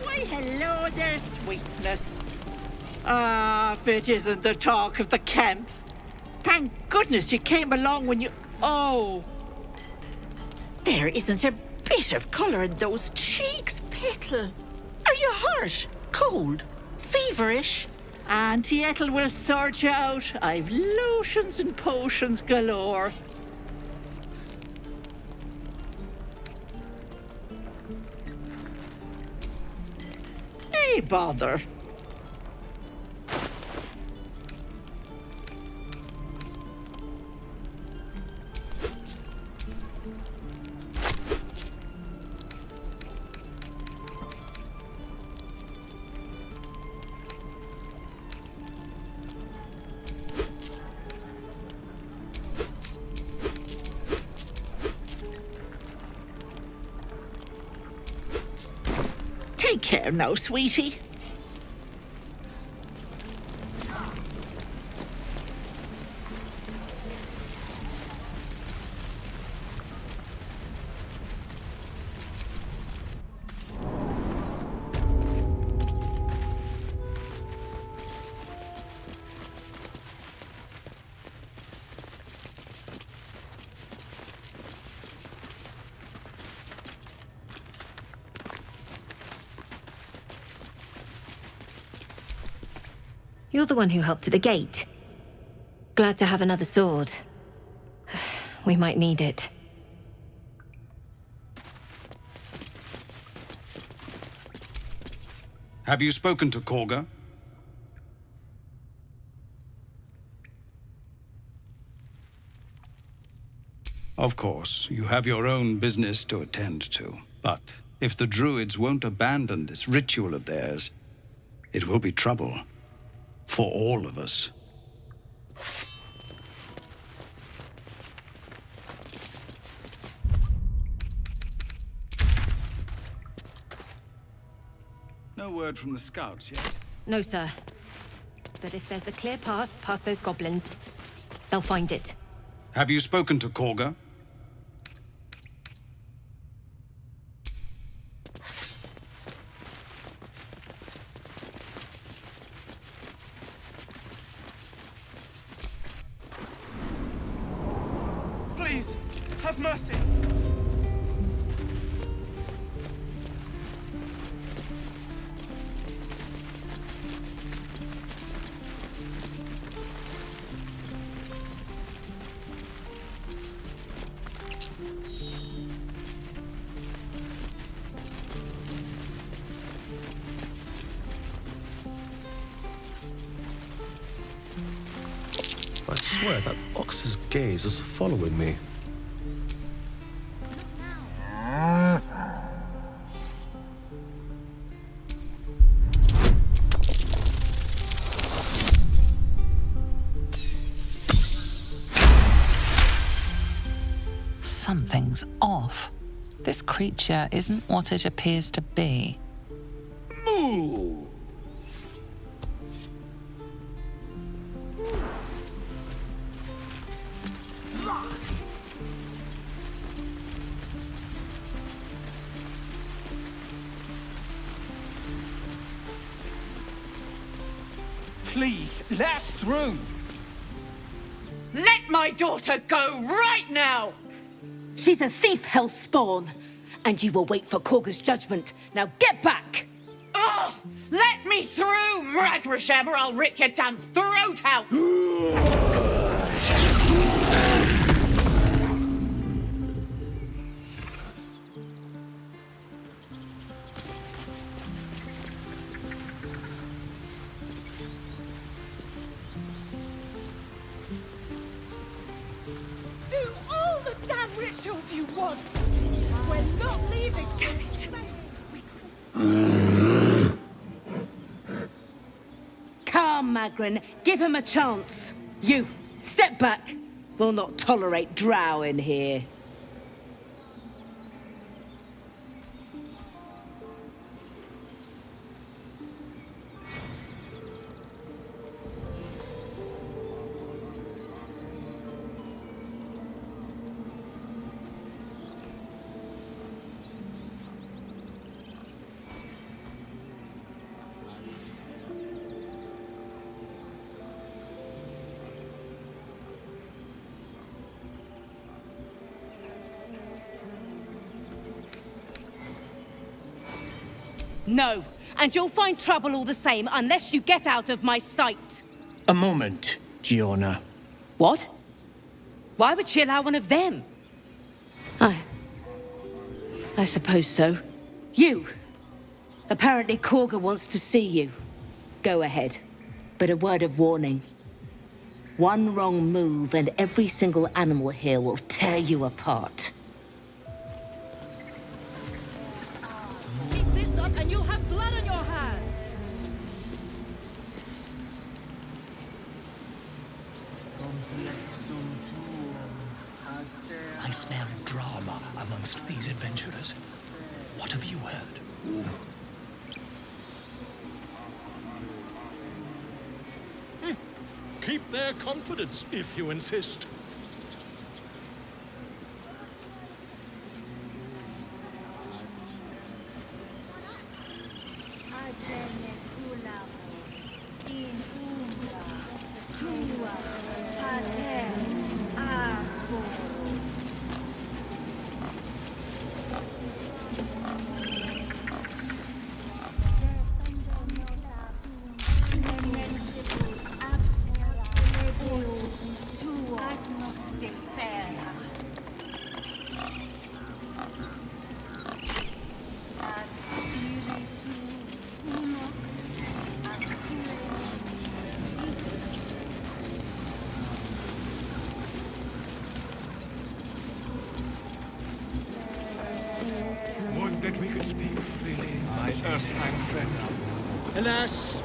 Why, hello there, sweetness. Ah, if it isn't the talk of the camp. Thank goodness you came along when you... Oh. There isn't a bit of colour in those cheeks, Petal. Are you hurt? Cold? Feverish? Auntie Ethel will sort you out. I've lotions and potions galore. Hey, bother. Take care now, sweetie. You're the one who helped at the gate. Glad to have another sword. We might need it. Have you spoken to Korga? Of course, you have your own business to attend to. But if the druids won't abandon this ritual of theirs, it will be trouble. For all of us. No word from the scouts yet? No, sir. But if there's a clear path past those goblins, they'll find it. Have you spoken to Korga? Please, have mercy. I swear that ox's gaze is following me. Something's off. This creature isn't what it appears to be. Moo! Please, let us through. Let my daughter go right now! She's a thief, hellspawn. And you will wait for Korga's judgment. Now get back! Oh! Let me through, Mragrasham, or I'll rip your damn throat out! Do all the damn rituals you want! We're not leaving, damn it! Calm, Magrin. Give him a chance. You, step back. We'll not tolerate drow in here. No, and you'll find trouble all the same unless you get out of my sight. A moment, Giona. What? Why would she allow one of them? I suppose so. You! Apparently Korga wants to see you. Go ahead. But a word of warning. One wrong move and every single animal here will tear you apart. Keep this up and you'll have blood on your hands! I smell drama amongst these adventurers. What have you heard? Keep their confidence, if you insist. Would that we could speak freely, my Ursine friend. Alas,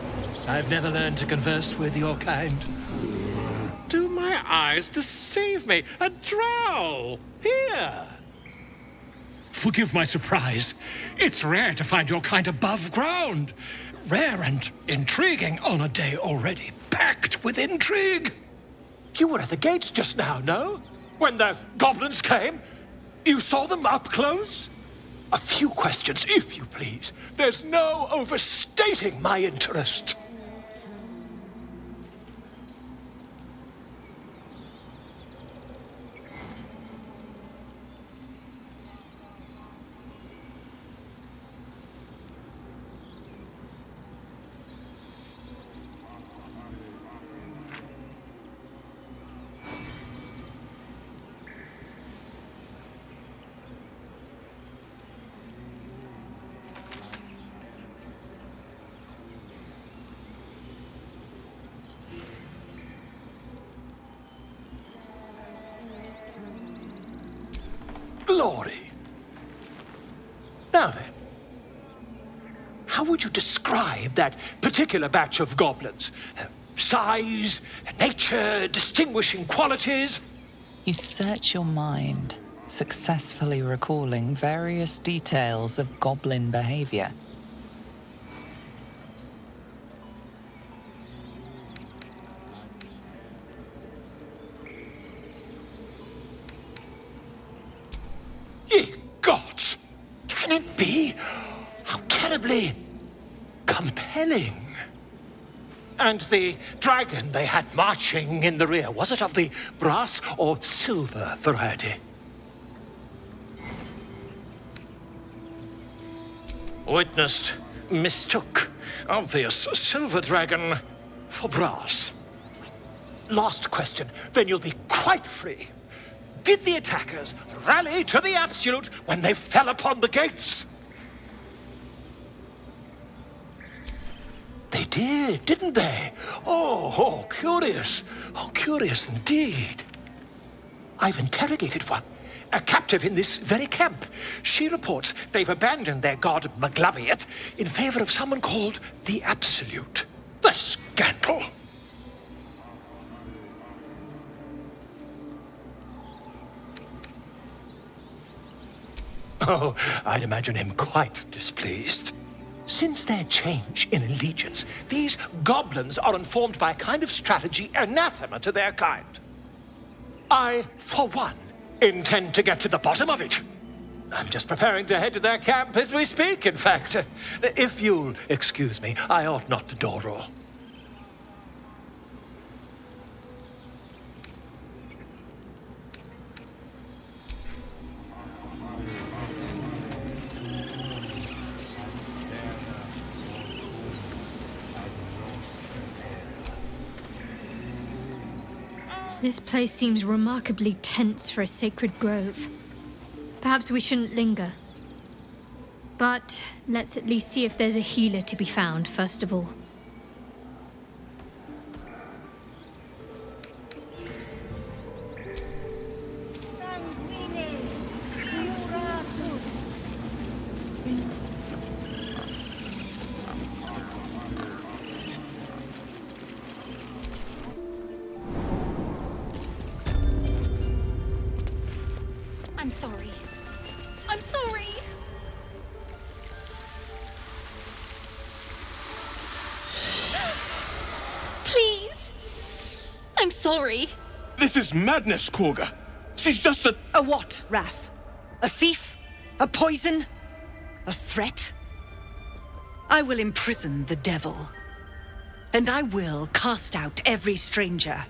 I've never learned to converse with your kind. Do my eyes deceive me? A drow! Here! Forgive my surprise. It's rare to find your kind above ground. Rare and intriguing on a day already packed with intrigue. You were at the gates just now, no? When the goblins came? You saw them up close? A few questions, if you please. There's no overstating my interest. Glory. Now then, how would you describe that particular batch of goblins? Size, nature, distinguishing qualities? You search your mind, successfully recalling various details of goblin behavior. Ye gods! Can it be? How terribly compelling. And the dragon they had marching in the rear, was it of the brass or silver variety? Witness mistook obvious silver dragon for brass. Last question, then you'll be quite free. Did the attackers rally to the Absolute when they fell upon the gates? They did, didn't they? Oh, curious. Oh, curious indeed. I've interrogated one, a captive in this very camp. She reports they've abandoned their god Maglabiat in favor of someone called the Absolute. The scandal! Oh, I'd imagine him quite displeased. Since their change in allegiance, these goblins are informed by a kind of strategy anathema to their kind. I, for one, intend to get to the bottom of it. I'm just preparing to head to their camp as we speak, in fact. If you'll excuse me, I ought not to door roll. This place seems remarkably tense for a sacred grove. Perhaps we shouldn't linger. But let's at least see if there's a healer to be found, first of all. I'm sorry. I'm sorry. Please. I'm sorry. This is madness, Korga. She's just a... A what, Wrath? A thief? A poison? A threat? I will imprison the devil. And I will cast out every stranger.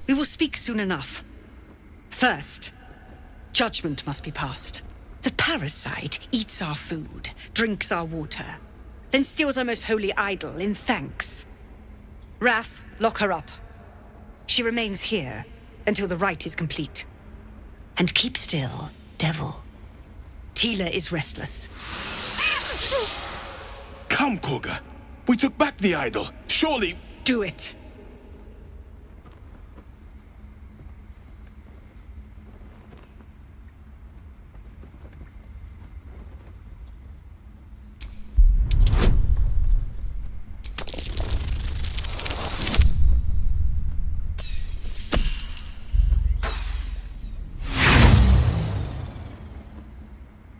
We will speak soon enough. First, judgment must be passed. The parasite eats our food, drinks our water, then steals our most holy idol in thanks. Wrath, lock her up. She remains here until the rite is complete. And keep still, devil. Tila is restless. Come, Korga. We took back the idol. Surely... Do it.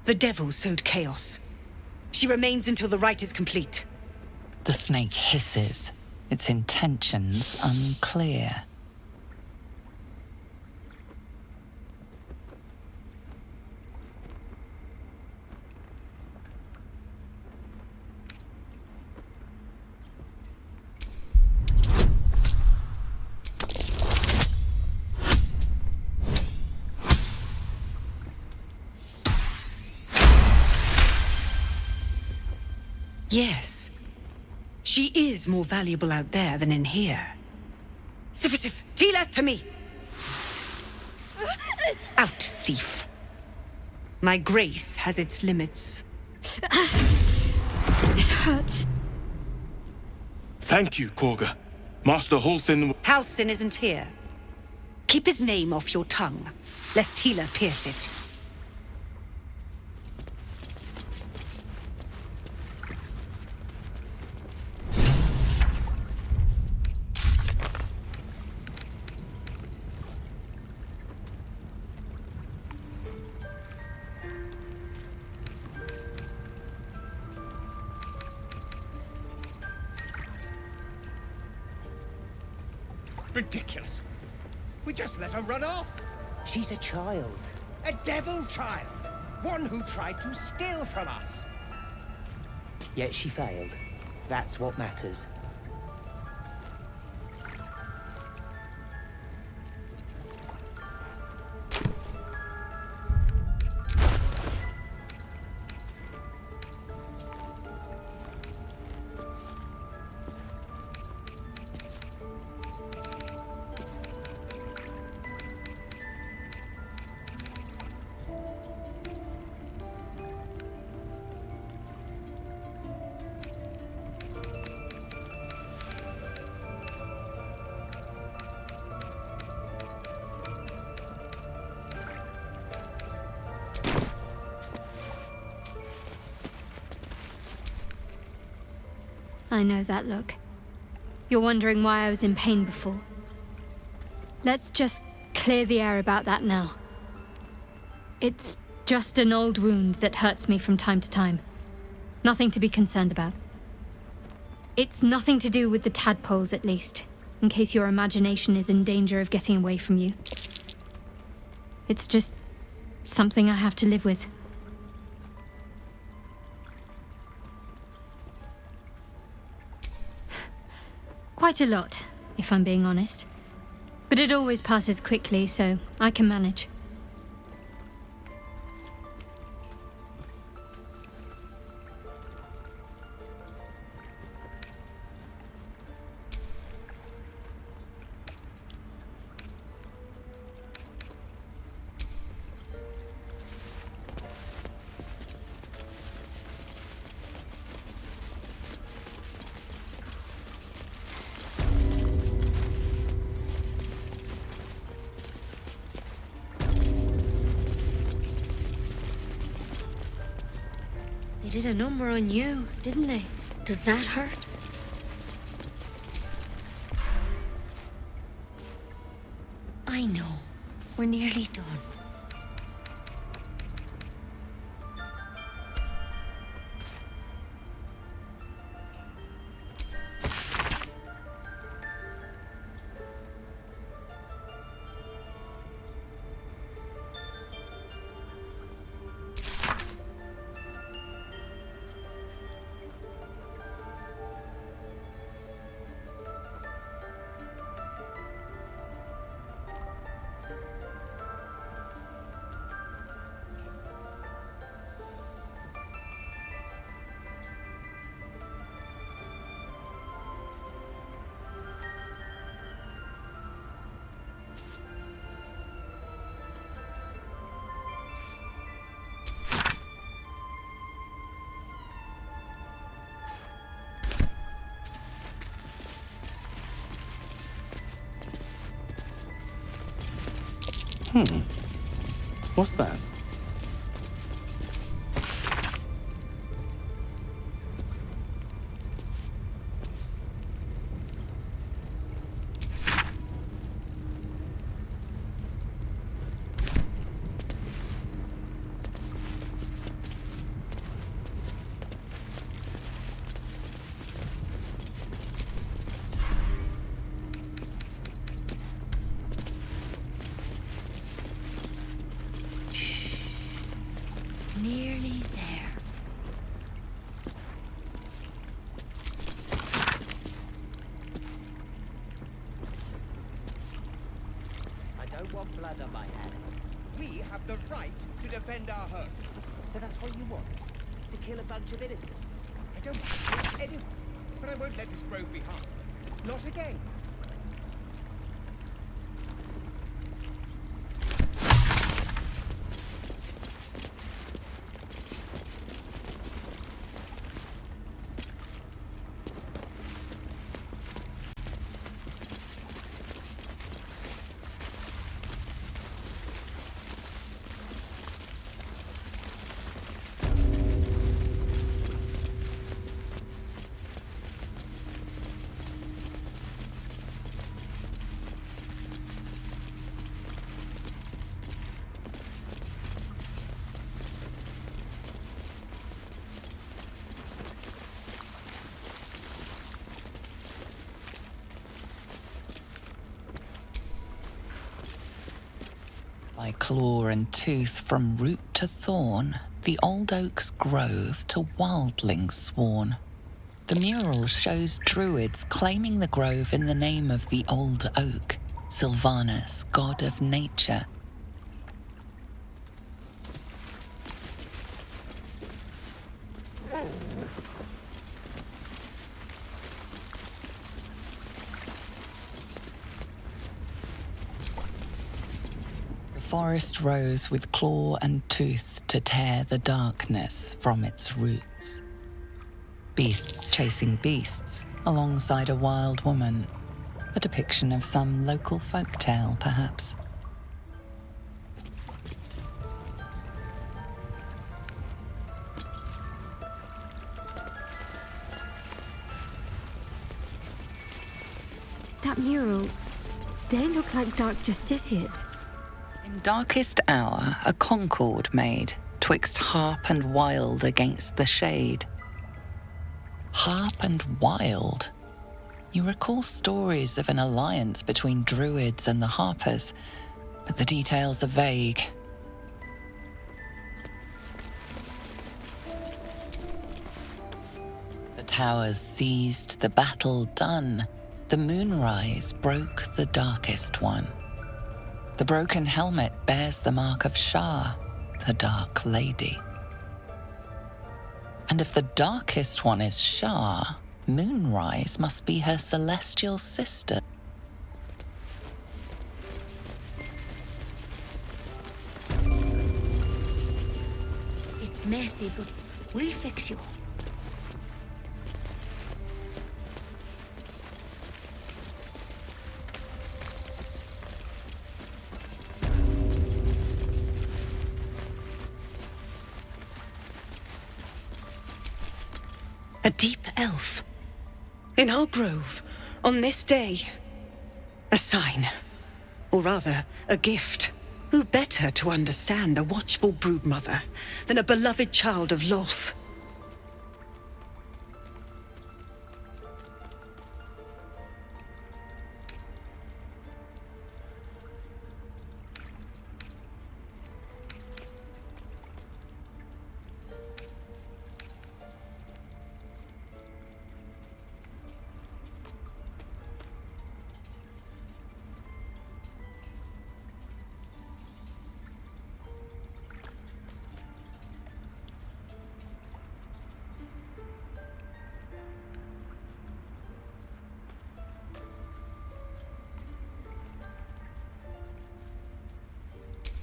The devil sowed chaos. She remains until the rite is complete. The snake hisses, its intentions unclear. Yes. She is more valuable out there than in here. Sif, Tila, to me! Out, thief. My grace has its limits. It hurts. Thank you, Korga. Master Halsin... Halsin isn't here. Keep his name off your tongue, lest Tila pierce it. ridiculous. We just let her run off. She's a child. A devil child. One who tried to steal from us. Yet she failed. That's what matters. I know that look. You're wondering why I was in pain before. Let's just clear the air about that now. It's just an old wound that hurts me from time to time. Nothing to be concerned about. It's nothing to do with the tadpoles, at least, in case your imagination is in danger of getting away from you. It's just something I have to live with. Quite a lot, if I'm being honest. But it always passes quickly, so I can manage. They did a number on you, didn't they? Does that hurt? I know. We're nearly done. What's that? Nearly there. I don't want blood on my hands. We have the right to defend our home. So that's what you want? To kill a bunch of innocents? I don't hate anyone, but I won't let this grove be harmed. Not again. By claw and tooth from root to thorn, the old oak's grove to wildlings sworn. The mural shows druids claiming the grove in the name of the old oak, Sylvanus, god of nature. The forest rose with claw and tooth to tear the darkness from its roots. Beasts chasing beasts alongside a wild woman, a depiction of some local folktale, perhaps. That mural, they look like dark justiciars. In darkest hour, a concord made, twixt harp and wild against the shade. Harp and wild. You recall stories of an alliance between druids and the harpers, but the details are vague. The towers seized, the battle done. The moonrise broke the darkest one. The broken helmet bears the mark of Shah, the Dark Lady. And if the darkest one is Shah, Moonrise must be her celestial sister. It's messy, but we'll fix you. A deep elf. In our grove, on this day. A sign. Or rather, a gift. Who better to understand a watchful broodmother than a beloved child of Lolth?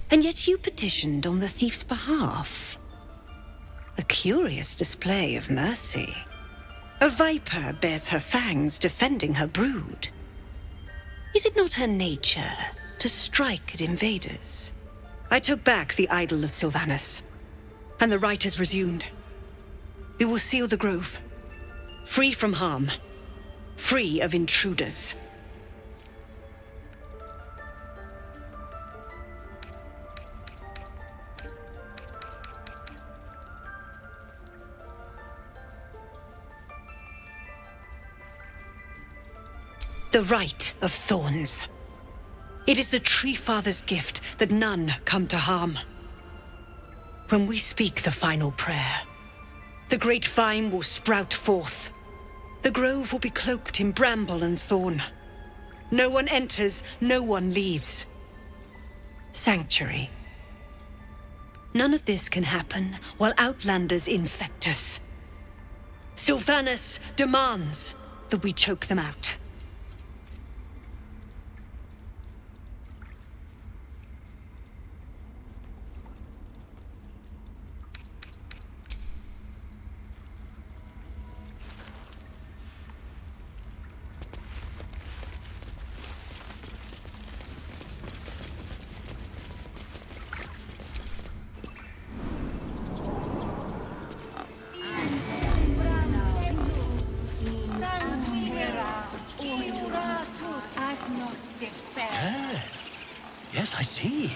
And yet you petitioned on the thief's behalf. A curious display of mercy. A viper bears her fangs defending her brood. Is it not her nature to strike at invaders? I took back the idol of Sylvanus, and the rite is resumed. We will seal the grove, free from harm, free of intruders. The rite of thorns. It is the Tree Father's gift that none come to harm. When we speak the final prayer, the great vine will sprout forth. The grove will be cloaked in bramble and thorn. No one enters, no one leaves. Sanctuary. None of this can happen while outlanders infect us. Sylvanus demands that we choke them out. Yes, I see.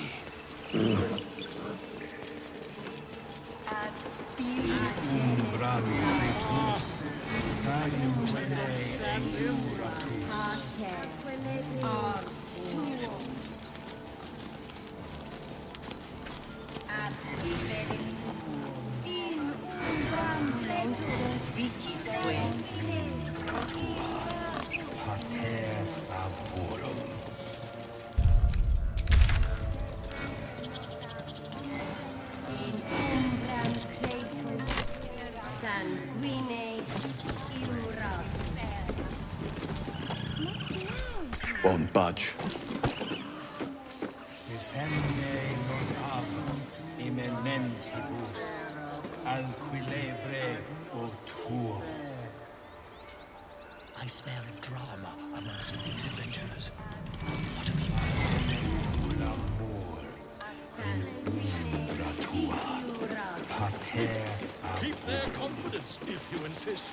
Won't budge. I smell a drama amongst these adventurers. Keep their confidence if you insist.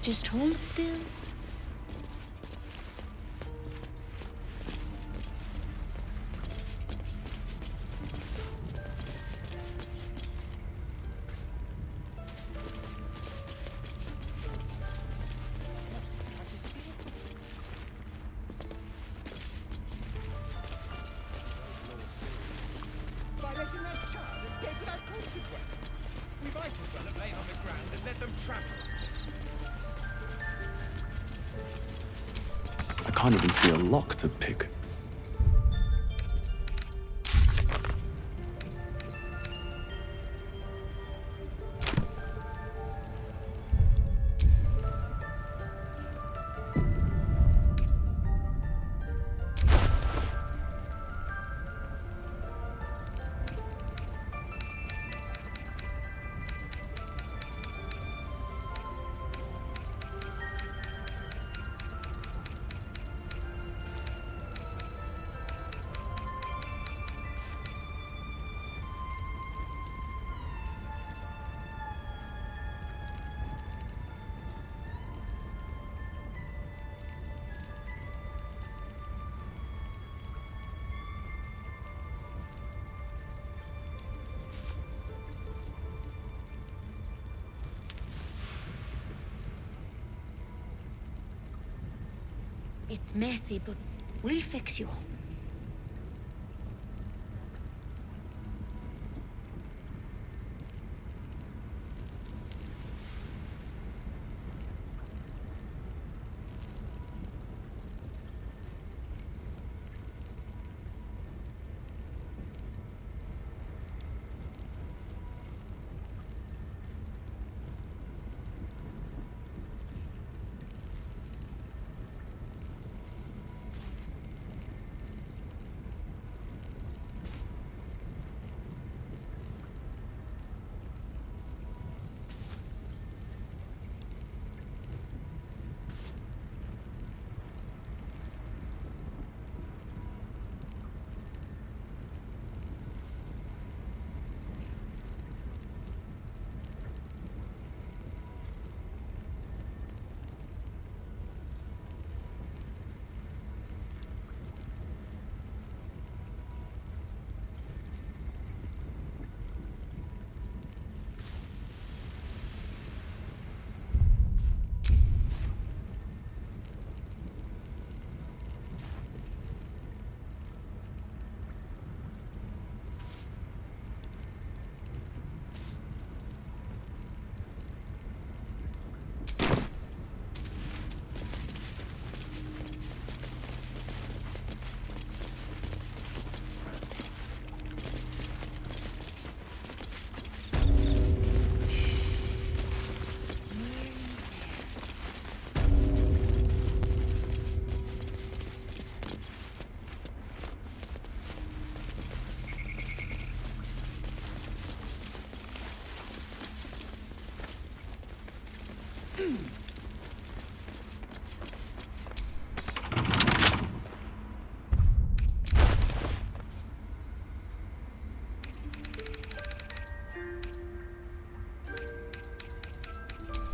Just hold still. By letting that child escape without consequence. We might as well have lain on the ground and let them trample. I can't even see a lock to pick. It's messy, but we'll fix you up.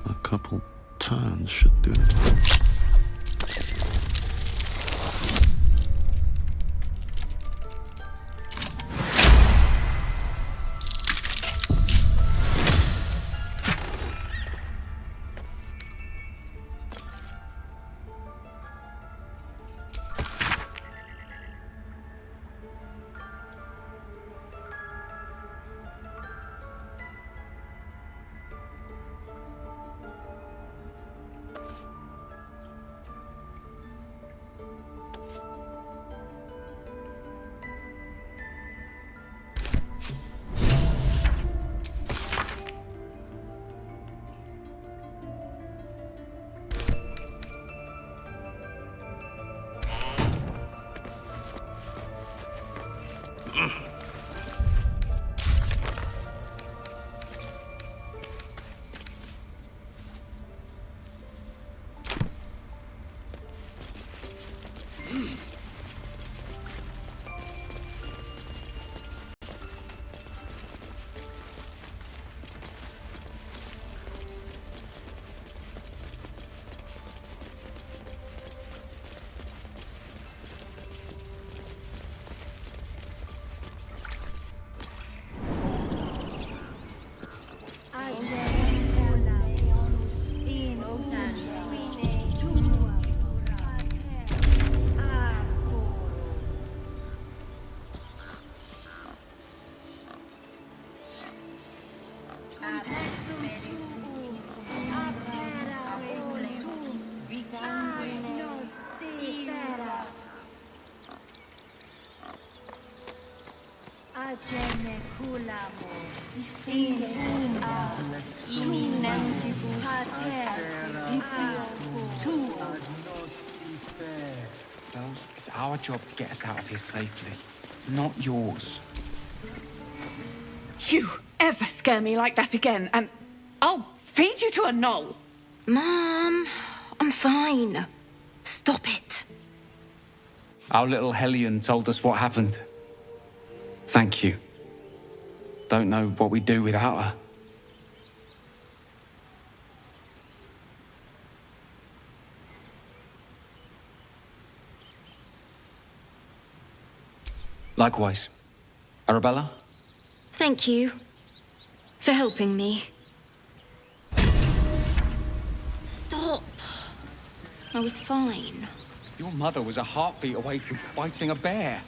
A couple turns should do it. Girls, it's our job to get us out of here safely, not yours. You ever scare me like that again, and I'll feed you to a knoll. Mom, I'm fine. Stop it. Our little Hellion told us what happened. Thank you. Don't know what we'd do without her. Likewise. Arabella? Thank you for helping me. Stop. I was fine. Your mother was a heartbeat away from fighting a bear.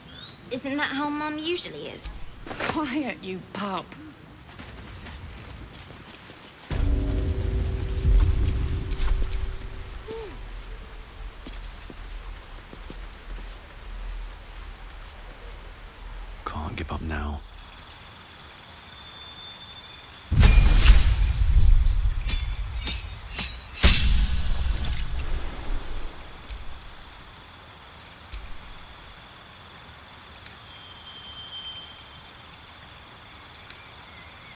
Isn't that how Mum usually is? Quiet, you pup. Can't give up now.